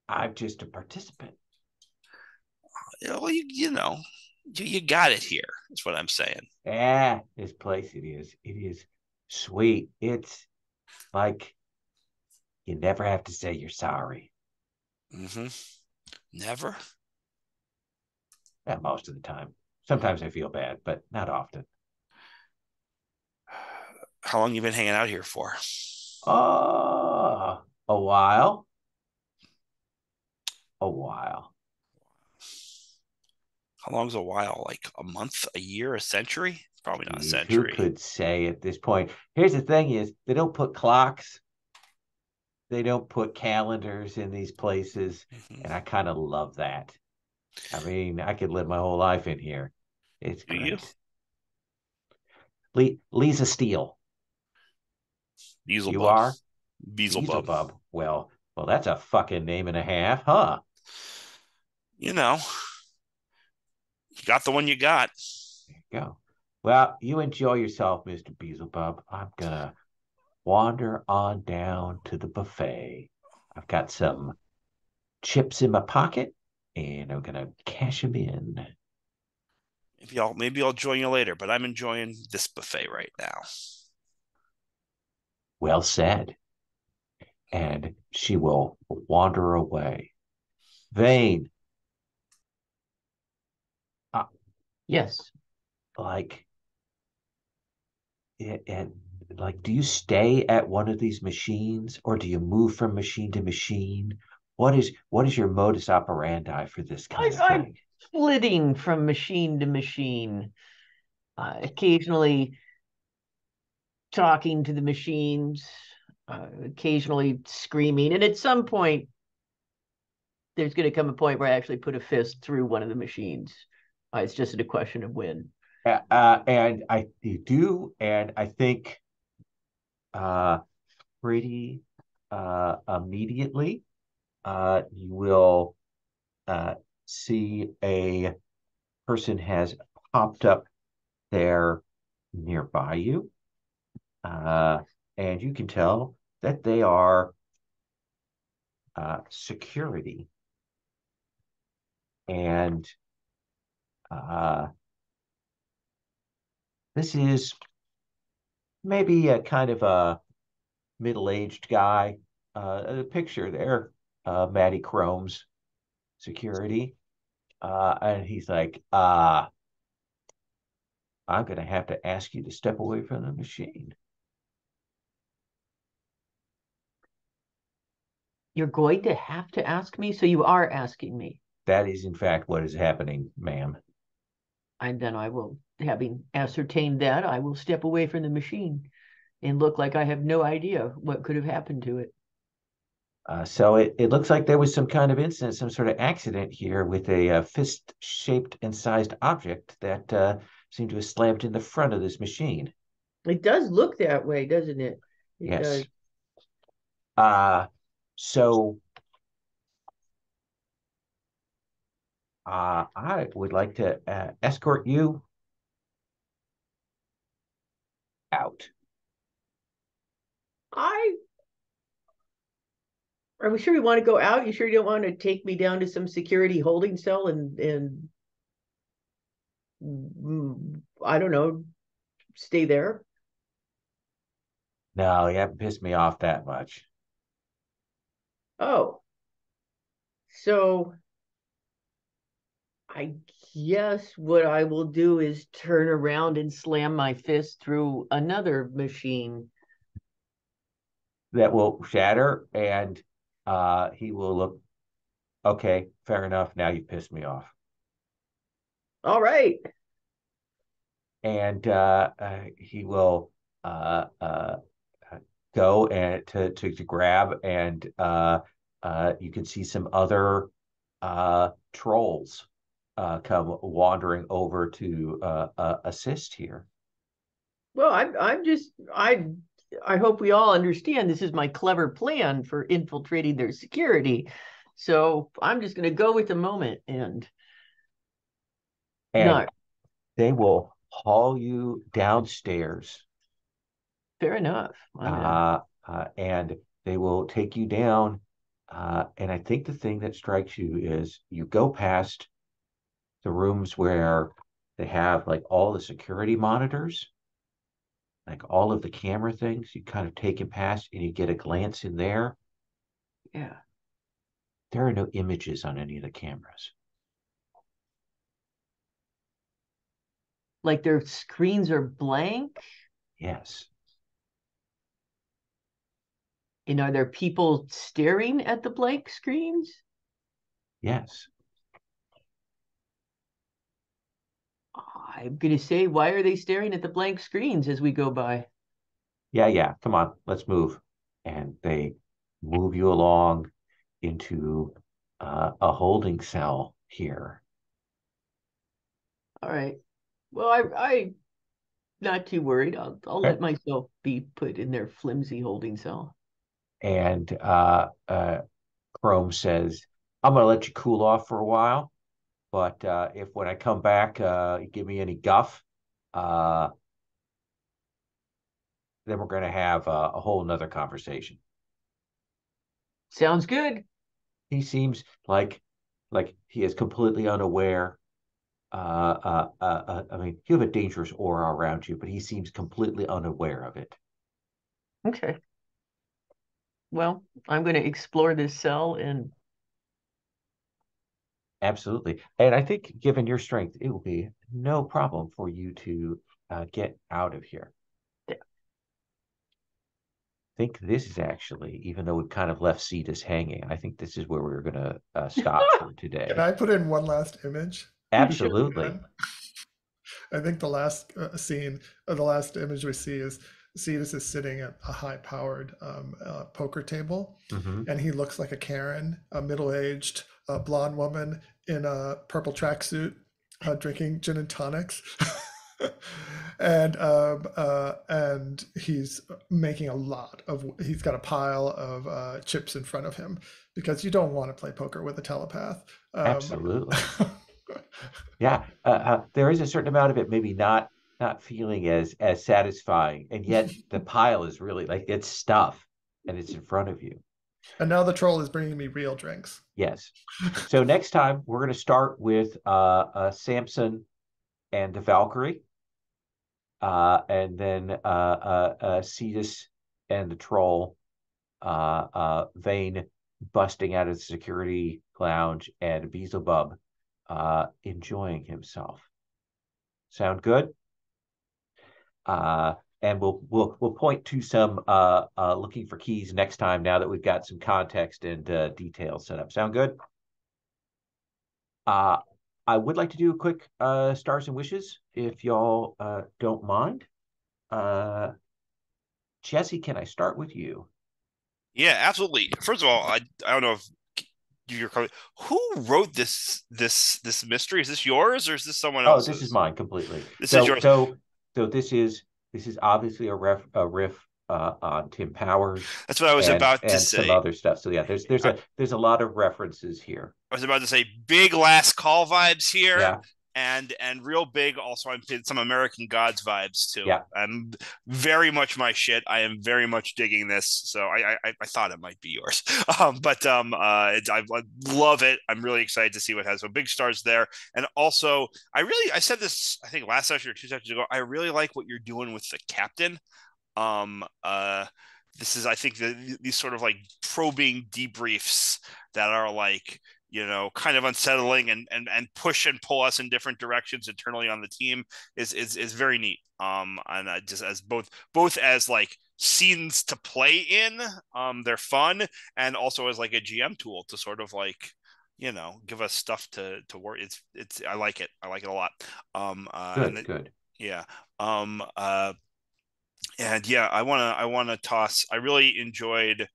[SPEAKER 1] I'm just a participant.
[SPEAKER 4] Well, you got it here. That's what I'm saying.
[SPEAKER 1] Yeah, this place, it is sweet. It's like you never have to say you're sorry.
[SPEAKER 4] Mm-hmm. Never.
[SPEAKER 1] Yeah, most of the time. Sometimes I feel bad, but not often.
[SPEAKER 4] How long you been hanging out here for?
[SPEAKER 1] A while. A while.
[SPEAKER 4] How long's a while? Like a month, a year, a century? Probably not a
[SPEAKER 1] Jeez, who
[SPEAKER 4] century.
[SPEAKER 1] could say at this point? Here's the thing: is they don't put clocks, they don't put calendars in these places,
[SPEAKER 4] Mm-hmm.
[SPEAKER 1] and I kind of love that. I mean, I could live my whole life in here. It's
[SPEAKER 4] Do you?
[SPEAKER 1] great. Lisa Steele, you
[SPEAKER 4] Beelzebub.
[SPEAKER 1] are
[SPEAKER 4] Beelzebub.
[SPEAKER 1] Well, that's a fucking name and a half, huh?
[SPEAKER 4] You got the one you got.
[SPEAKER 1] There you go. Well, you enjoy yourself, Mr. Beelzebub. I'm gonna wander on down to the buffet. I've got some chips in my pocket, and I'm gonna cash him in.
[SPEAKER 4] Maybe I'll join you later, but I'm enjoying this buffet right now.
[SPEAKER 1] Well said. And she will wander away. Vane,
[SPEAKER 5] Yes.
[SPEAKER 1] like, and like, do you stay at one of these machines, or do you move from machine to machine? What is your modus operandi for this kind of
[SPEAKER 5] I'm
[SPEAKER 1] thing?
[SPEAKER 5] flitting from machine to machine, occasionally talking to the machines, occasionally screaming. And at some point, there's going to come a point where I actually put a fist through one of the machines. It's just a question of when.
[SPEAKER 1] And you do, and I think uh, pretty immediately, you will see a person has popped up there nearby you, and you can tell that they are security. And this is maybe a kind of a middle-aged guy. A picture there, Matty Chrome's security. And he's like, I'm going to have to ask you to step away from the machine.
[SPEAKER 5] You're going to have to ask me? So you are asking me.
[SPEAKER 1] That is, in fact, what is happening, ma'am.
[SPEAKER 5] And then I will, having ascertained that, I will step away from the machine and look like I have no idea what could have happened to it.
[SPEAKER 1] So it looks like there was some kind of incident, some sort of accident here with a fist-shaped and sized object that seemed to have slammed in the front of this machine.
[SPEAKER 5] It does look that way, doesn't it? It
[SPEAKER 1] Yes.
[SPEAKER 5] does.
[SPEAKER 1] So I would like to escort you out.
[SPEAKER 5] Are we sure we want to go out? You sure you don't want to take me down to some security holding cell and I don't know, stay there?
[SPEAKER 1] No, you haven't pissed me off that much.
[SPEAKER 5] Oh, so I guess what I will do is turn around and slam my fist through another machine.
[SPEAKER 1] That will shatter, and he will look, okay, fair enough. Now you pissed me off.
[SPEAKER 5] All right.
[SPEAKER 1] And he will go and to grab, and you can see some other trolls come wandering over to assist here.
[SPEAKER 5] Well, I hope we all understand this is my clever plan for infiltrating their security. So I'm just going to go with the moment and no,
[SPEAKER 1] they will haul you downstairs.
[SPEAKER 5] fair enough.
[SPEAKER 1] And they will take you down. And I think the thing that strikes you is you go past the rooms where they have like all the security monitors, like all of the camera things. You kind of take it past and you get a glance in there.
[SPEAKER 5] Yeah.
[SPEAKER 1] There are no images on any of the cameras.
[SPEAKER 5] Like their screens are blank?
[SPEAKER 1] Yes.
[SPEAKER 5] And are there people staring at the blank screens?
[SPEAKER 1] Yes.
[SPEAKER 5] I'm going to say, why are they staring at the blank screens as we go by?
[SPEAKER 1] Yeah. Come on, let's move. And they move you along into a holding cell here.
[SPEAKER 5] All right. Well, I not too worried. I'll let myself be put in their flimsy holding cell.
[SPEAKER 1] And Chrome says, I'm going to let you cool off for a while. But if when I come back, you give me any guff, then we're going to have a whole nother conversation.
[SPEAKER 5] Sounds good.
[SPEAKER 1] He seems like like he is completely unaware. I mean, you have a dangerous aura around you, but he seems completely unaware of it.
[SPEAKER 5] Okay. Well, I'm going to explore this cell and
[SPEAKER 1] Absolutely. And I think, given your strength, it will be no problem for you to get out of here.
[SPEAKER 5] Yeah.
[SPEAKER 1] I think this is actually, even though we've kind of left Cetus hanging, I think this is where we're going to stop for today.
[SPEAKER 6] Can I put in one last image?
[SPEAKER 1] Absolutely.
[SPEAKER 6] I think the last scene, or the last image we see is Cetus is sitting at a high-powered poker table, and he looks like a Karen, a middle-aged blonde woman in a purple tracksuit, drinking gin and tonics, and he's making a lot of. He's got a pile of chips in front of him because you don't want to play poker with a telepath.
[SPEAKER 1] Absolutely. Yeah, there is a certain amount of it maybe not feeling as satisfying, and yet the pile is really like it's stuff, and it's in front of you.
[SPEAKER 6] And now the troll is bringing me real drinks.
[SPEAKER 1] Yes. So next time we're going to start with Samson and the Valkyrie, and then Cetus and the troll, Vane busting out of the security lounge, and Beelzebub enjoying himself. Sound good? And we'll point to some looking for keys next time, now that we've got some context and details set up. Sound good? I would like to do a quick stars and wishes, if y'all don't mind. Jesse, can I start with you?
[SPEAKER 4] Yeah, absolutely. First of all, I don't know if you're who wrote this mystery? Is this yours or is this someone else's?
[SPEAKER 1] Oh, this is mine completely.
[SPEAKER 4] This is yours.
[SPEAKER 1] So this is obviously a riff on Tim Powers.
[SPEAKER 4] That's what I was about to say.
[SPEAKER 1] And some other stuff. So yeah, there's a lot of references here.
[SPEAKER 4] I was about to say big last call vibes here.
[SPEAKER 1] Yeah.
[SPEAKER 4] And real big also, I'm some American Gods vibes too.
[SPEAKER 1] Yeah.
[SPEAKER 4] I'm very much my shit. I am very much digging this. So I thought it might be yours. I love it. I'm really excited to see what has. So big stars there. And also I said this, I think last session or 2 sessions ago, I really like what you're doing with the captain. This is, I think, these sort of like probing debriefs that are like, kind of unsettling and push and pull us in different directions internally on the team is very neat. And just as both as like scenes to play in, they're fun, and also as like a GM tool to sort of like, give us stuff to work. It's I like it a lot.
[SPEAKER 1] Good.
[SPEAKER 4] Yeah. And yeah, I want to toss. I really enjoyed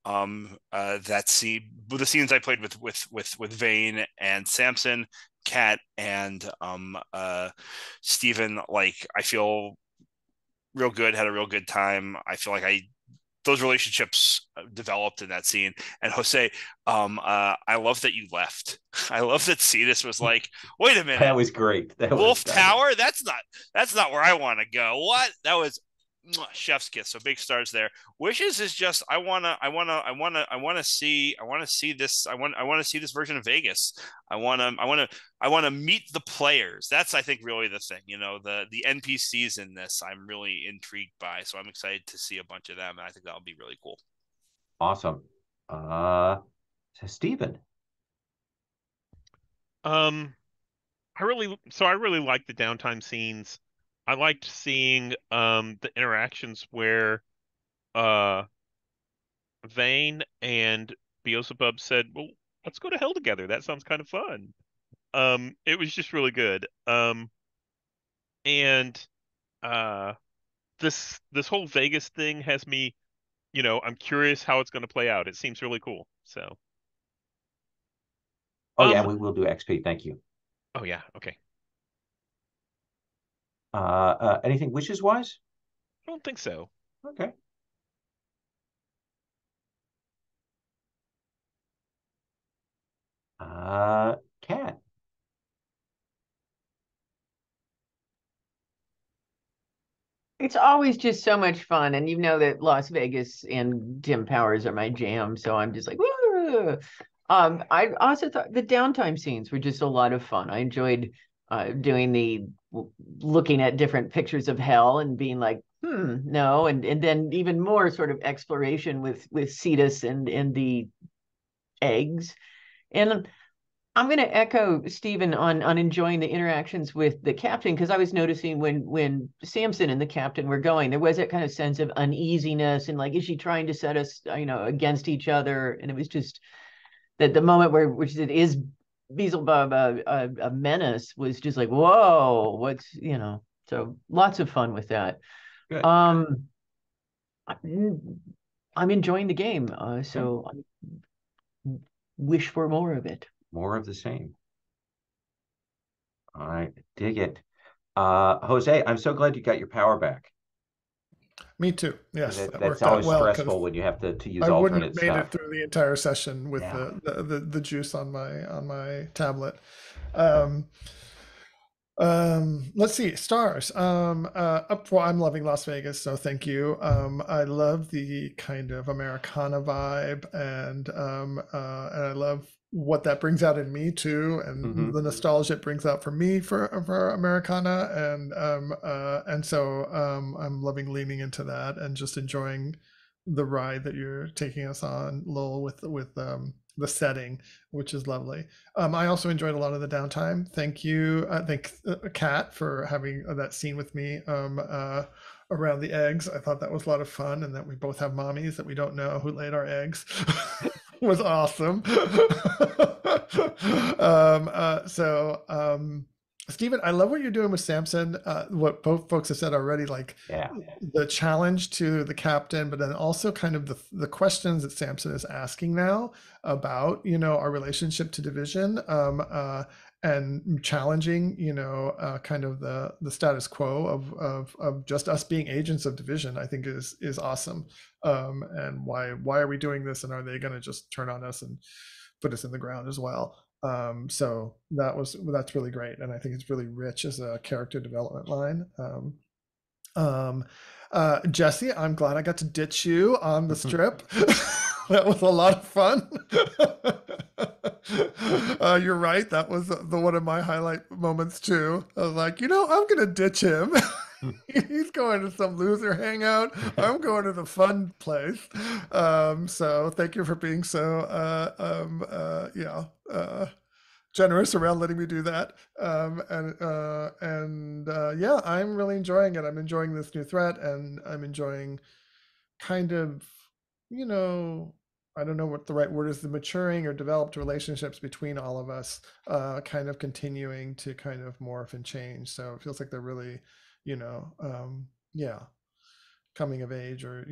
[SPEAKER 4] that scene, the scenes I played with Vane and Samson, Kat, and Steven. Like, I feel real good, had a real good time. I feel like those relationships developed in that scene. And Jose, I love that you left. I love that Cetus was like, wait a minute,
[SPEAKER 1] that was great.
[SPEAKER 4] Wolf Tower? That's not where I want to go. What? That was chef's kiss. So big stars there. Wishes is just I want to see this. I want to see this version of Vegas. I want to meet the players. That's, I think, really the thing. The NPCs in this I'm really intrigued by. So I'm excited to see a bunch of them, and I think that'll be really cool.
[SPEAKER 1] Awesome. So Steven.
[SPEAKER 3] I really like the downtime scenes. I liked seeing the interactions where Vane and Beelzebub said, "Well, let's go to hell together. That sounds kind of fun." It was just really good. And this whole Vegas thing has me, I'm curious how it's going to play out. It seems really cool. So.
[SPEAKER 1] Oh yeah, we will do XP. Thank you.
[SPEAKER 3] Oh yeah. Okay.
[SPEAKER 1] Anything wishes wise?
[SPEAKER 3] I don't think so.
[SPEAKER 1] Okay. Kat.
[SPEAKER 5] it's always just so much fun. And that Las Vegas and Tim Powers are my jam. So I'm just like, woo! I also thought the downtime scenes were just a lot of fun. I enjoyed doing looking at different pictures of hell and being like, no, and then even more sort of exploration with Cetus and the eggs. And I'm going to echo Stephen on enjoying the interactions with the captain, because I was noticing when Samson and the captain were going, there was that kind of sense of uneasiness and like, is she trying to set us, against each other? And it was just that the moment which it is Beelzebub a menace was just like, whoa, so lots of fun with that.
[SPEAKER 1] Good.
[SPEAKER 5] I'm enjoying the game, so I wish for more of it.
[SPEAKER 1] More of the same. All right, dig it. Jose, I'm so glad you got your power back.
[SPEAKER 6] Me too. Yes,
[SPEAKER 1] That's
[SPEAKER 6] worked
[SPEAKER 1] always
[SPEAKER 6] out well,
[SPEAKER 1] stressful when you have to use
[SPEAKER 6] I wouldn't
[SPEAKER 1] alternate
[SPEAKER 6] have made
[SPEAKER 1] stuff.
[SPEAKER 6] it through the entire session with
[SPEAKER 1] Yeah.
[SPEAKER 6] the juice on my tablet. Let's see, stars. Well, I'm loving Las Vegas, so thank you. I love the kind of Americana vibe, and I love what that brings out in me too, and the nostalgia it brings out for me for Americana, and so I'm loving leaning into that and just enjoying the ride that you're taking us on, Lowell, with the setting, which is lovely. I also enjoyed a lot of the downtime. Thank you. Thank Kat for having that scene with me around the eggs. I thought that was a lot of fun, and that we both have mommies that we don't know who laid our eggs was awesome. Stephen, I love what you're doing with Samson. What both folks have said already, like the challenge to the captain, but then also kind of the questions that Samson is asking now about, our relationship to division, and challenging, kind of the status quo of just us being agents of division, I think is awesome. And why are we doing this? And are they going to just turn on us and put us in the ground as well? So that's really great, and I think it's really rich as a character development line. Jesse, I'm glad I got to ditch you on the strip. That was a lot of fun. You're right, that was the one of my highlight moments too. I was like, I'm gonna ditch him. He's going to some loser hangout. I'm going to the fun place. So thank you for being so generous around letting me do that. Yeah, I'm really enjoying it. I'm enjoying this new threat, and I'm enjoying kind of, I don't know what the right word is, the maturing or developed relationships between all of us, kind of continuing to kind of morph and change. So it feels like they're really, coming of age, or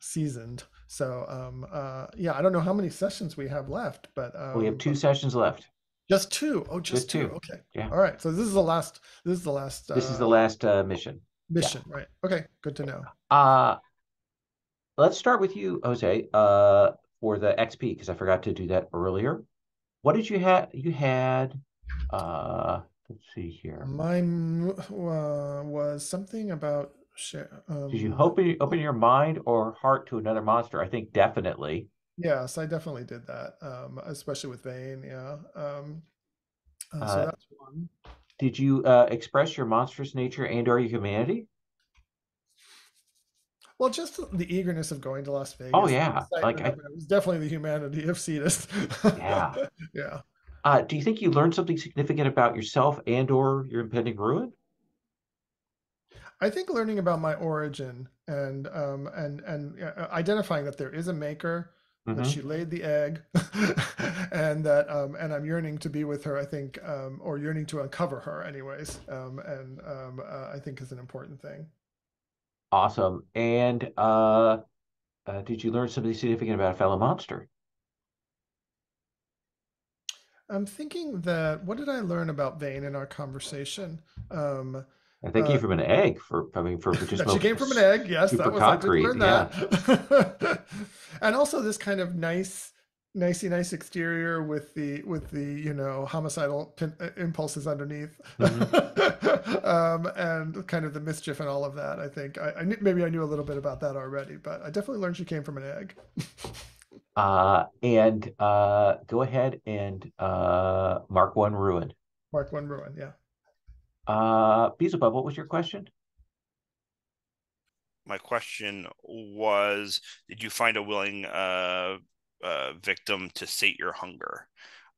[SPEAKER 6] seasoned. So yeah, I don't know how many sessions we have left, but
[SPEAKER 1] we have 2 sessions left.
[SPEAKER 6] Just 2. Oh, just two. Okay. Yeah. All right. So this is the last. This is the last
[SPEAKER 1] mission.
[SPEAKER 6] Mission, right? Okay. Good to know.
[SPEAKER 1] Let's start with you, Jose, for the XP, because I forgot to do that earlier. What did you have? You had. Let's see here.
[SPEAKER 6] Mine was something about.
[SPEAKER 1] Did you open your mind or heart to another monster? I think definitely.
[SPEAKER 6] Yes, I definitely did that, especially with Vane. Yeah. So that's one.
[SPEAKER 1] Did you express your monstrous nature and/or your humanity?
[SPEAKER 6] Well, just the eagerness of going to Las Vegas.
[SPEAKER 1] Oh yeah,
[SPEAKER 6] it was definitely the humanity of Cetus.
[SPEAKER 1] Yeah.
[SPEAKER 6] Yeah.
[SPEAKER 1] Do you think you learned something significant about yourself and/or your impending ruin?
[SPEAKER 6] I think learning about my origin and identifying that there is a maker, that she laid the egg, and that and I'm yearning to be with her, I think, or yearning to uncover her anyways, I think is an important thing.
[SPEAKER 1] Awesome. And did you learn something significant about a fellow monster?
[SPEAKER 6] I'm thinking that, what did I learn about Vane in our conversation?
[SPEAKER 1] I think came from an egg for just
[SPEAKER 6] that she came from an egg. Yes, that was,
[SPEAKER 1] concrete,
[SPEAKER 6] I did learn that. And also this kind of nice exterior with the homicidal impulses underneath, and kind of the mischief and all of that. I think maybe I knew a little bit about that already, but I definitely learned she came from an egg.
[SPEAKER 1] And go ahead and mark one ruin.
[SPEAKER 6] Mark one ruin. Yeah.
[SPEAKER 1] Beelzebub, what was your question?
[SPEAKER 4] My question was, did you find a willing victim to sate your hunger?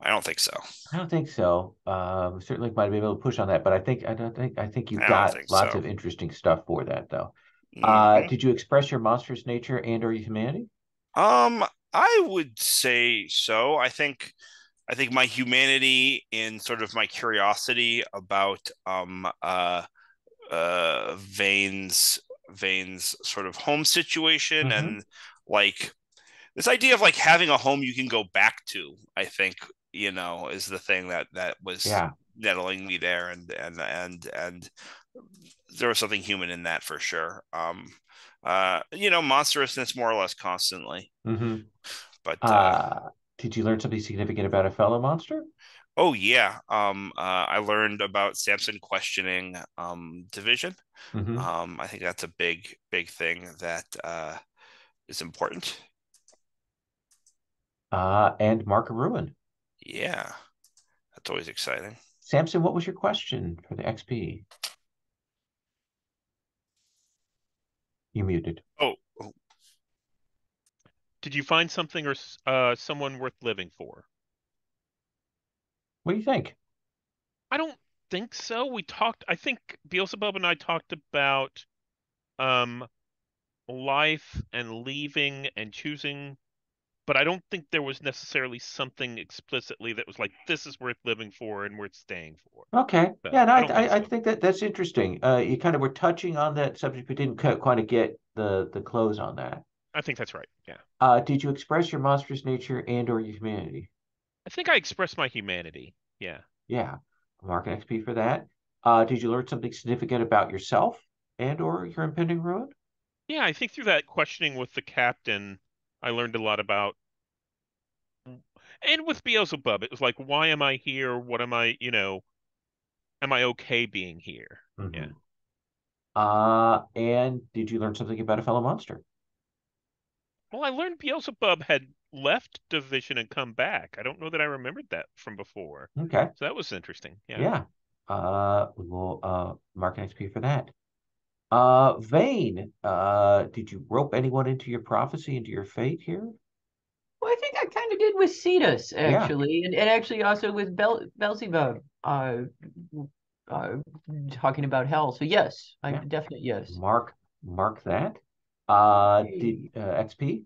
[SPEAKER 4] I don't think so.
[SPEAKER 1] I don't think so. We certainly might be able to push on that, but I think you've
[SPEAKER 4] I don't
[SPEAKER 1] got
[SPEAKER 4] think
[SPEAKER 1] lots
[SPEAKER 4] so.
[SPEAKER 1] of interesting stuff for that, though.
[SPEAKER 4] Mhm.
[SPEAKER 1] Did you express your monstrous nature and or your humanity?
[SPEAKER 4] I would say so. I think my humanity and sort of my curiosity about Vane's sort of home situation
[SPEAKER 1] Mm-hmm.
[SPEAKER 4] and like this idea of like having a home you can go back to, I think, is the thing that was
[SPEAKER 1] Yeah.
[SPEAKER 4] nettling me there, and there was something human in that for sure. Monstrousness more or less constantly.
[SPEAKER 1] Mm-hmm.
[SPEAKER 4] But
[SPEAKER 1] Did you learn something significant about a fellow monster?
[SPEAKER 4] oh yeah, I learned about Samson questioning division.
[SPEAKER 1] Mm-hmm.
[SPEAKER 4] I think that's a big thing that is important.
[SPEAKER 1] And mark a ruin.
[SPEAKER 4] Yeah, that's always exciting.
[SPEAKER 1] Samson, what was your question for the XP? You muted.
[SPEAKER 4] Oh,
[SPEAKER 3] Did you find something or someone worth living for?
[SPEAKER 1] What do you think?
[SPEAKER 3] I don't think so. I think Beelzebub and I talked about um life and leaving and choosing, but I don't think there was necessarily something explicitly that was like, this is worth living for and worth staying for.
[SPEAKER 1] Okay. Yeah,
[SPEAKER 3] So
[SPEAKER 1] no,
[SPEAKER 3] I don't think
[SPEAKER 1] I
[SPEAKER 3] so.
[SPEAKER 1] think that's interesting. You kind of were touching on that subject, but didn't quite of get the close on that.
[SPEAKER 3] I think that's right. Yeah.
[SPEAKER 1] Did you express your monstrous nature and or your humanity?
[SPEAKER 3] I think I expressed my humanity. Yeah.
[SPEAKER 1] Yeah. Mark an XP for that. Did you learn something significant about yourself and or your impending ruin?
[SPEAKER 3] Yeah, I think through that questioning with the captain, I learned a lot about, and with Beelzebub, it was like, why am I here? What am I, am I okay being here? Yeah.
[SPEAKER 1] Mm-hmm. And did you learn something about a fellow monster?
[SPEAKER 3] Well, I learned Beelzebub had left Division and come back. I don't know that I remembered that from before.
[SPEAKER 1] Okay.
[SPEAKER 3] So that was interesting. Yeah.
[SPEAKER 1] Yeah. We will mark an XP for that. Vane, did you rope anyone into your prophecy, into your fate here?
[SPEAKER 5] Well, I think I kind of did with Cetus
[SPEAKER 1] Yeah.
[SPEAKER 5] actually, and actually also with Beelzebub, uh, talking about hell. So yes, I
[SPEAKER 1] Yeah.
[SPEAKER 5] definitely yes.
[SPEAKER 1] Mark that. Did
[SPEAKER 5] Yay.
[SPEAKER 1] XP?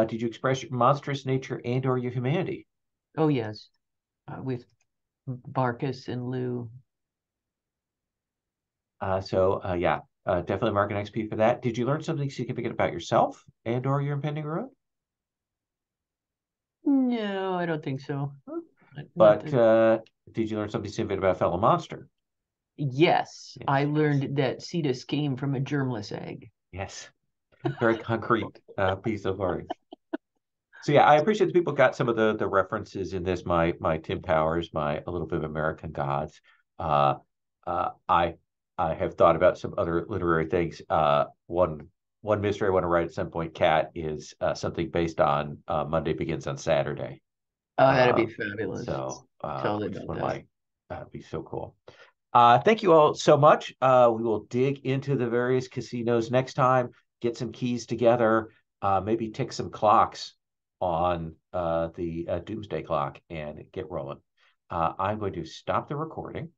[SPEAKER 1] Did you express your monstrous nature and or your humanity?
[SPEAKER 5] Oh yes, with Barkus and Lou.
[SPEAKER 1] Yeah, definitely mark an XP for that. Did you learn something significant about yourself and or your impending ruin?
[SPEAKER 5] No, I don't think so. Not
[SPEAKER 1] But
[SPEAKER 5] that.
[SPEAKER 1] did you learn something significant about a fellow monster?
[SPEAKER 5] Yes,
[SPEAKER 1] Yes.
[SPEAKER 5] I learned that Cetus came from a germless egg.
[SPEAKER 1] Yes. Very concrete piece of art. So yeah, I appreciate that people got some of the references in this. My Tim Powers, my A Little Bit of American Gods. Uh, I have thought about some other literary things. One mystery I want to write at some point, Cat, is something based on Monday Begins on Saturday.
[SPEAKER 5] Oh, that'd
[SPEAKER 1] Uh,
[SPEAKER 5] be fabulous.
[SPEAKER 1] so
[SPEAKER 5] Tell me
[SPEAKER 1] which is
[SPEAKER 5] about
[SPEAKER 1] one of
[SPEAKER 5] that.
[SPEAKER 1] my be so cool. Thank you all so much. We will dig into the various casinos next time, get some keys together, maybe tick some clocks on the doomsday clock and get rolling. I'm going to stop the recording.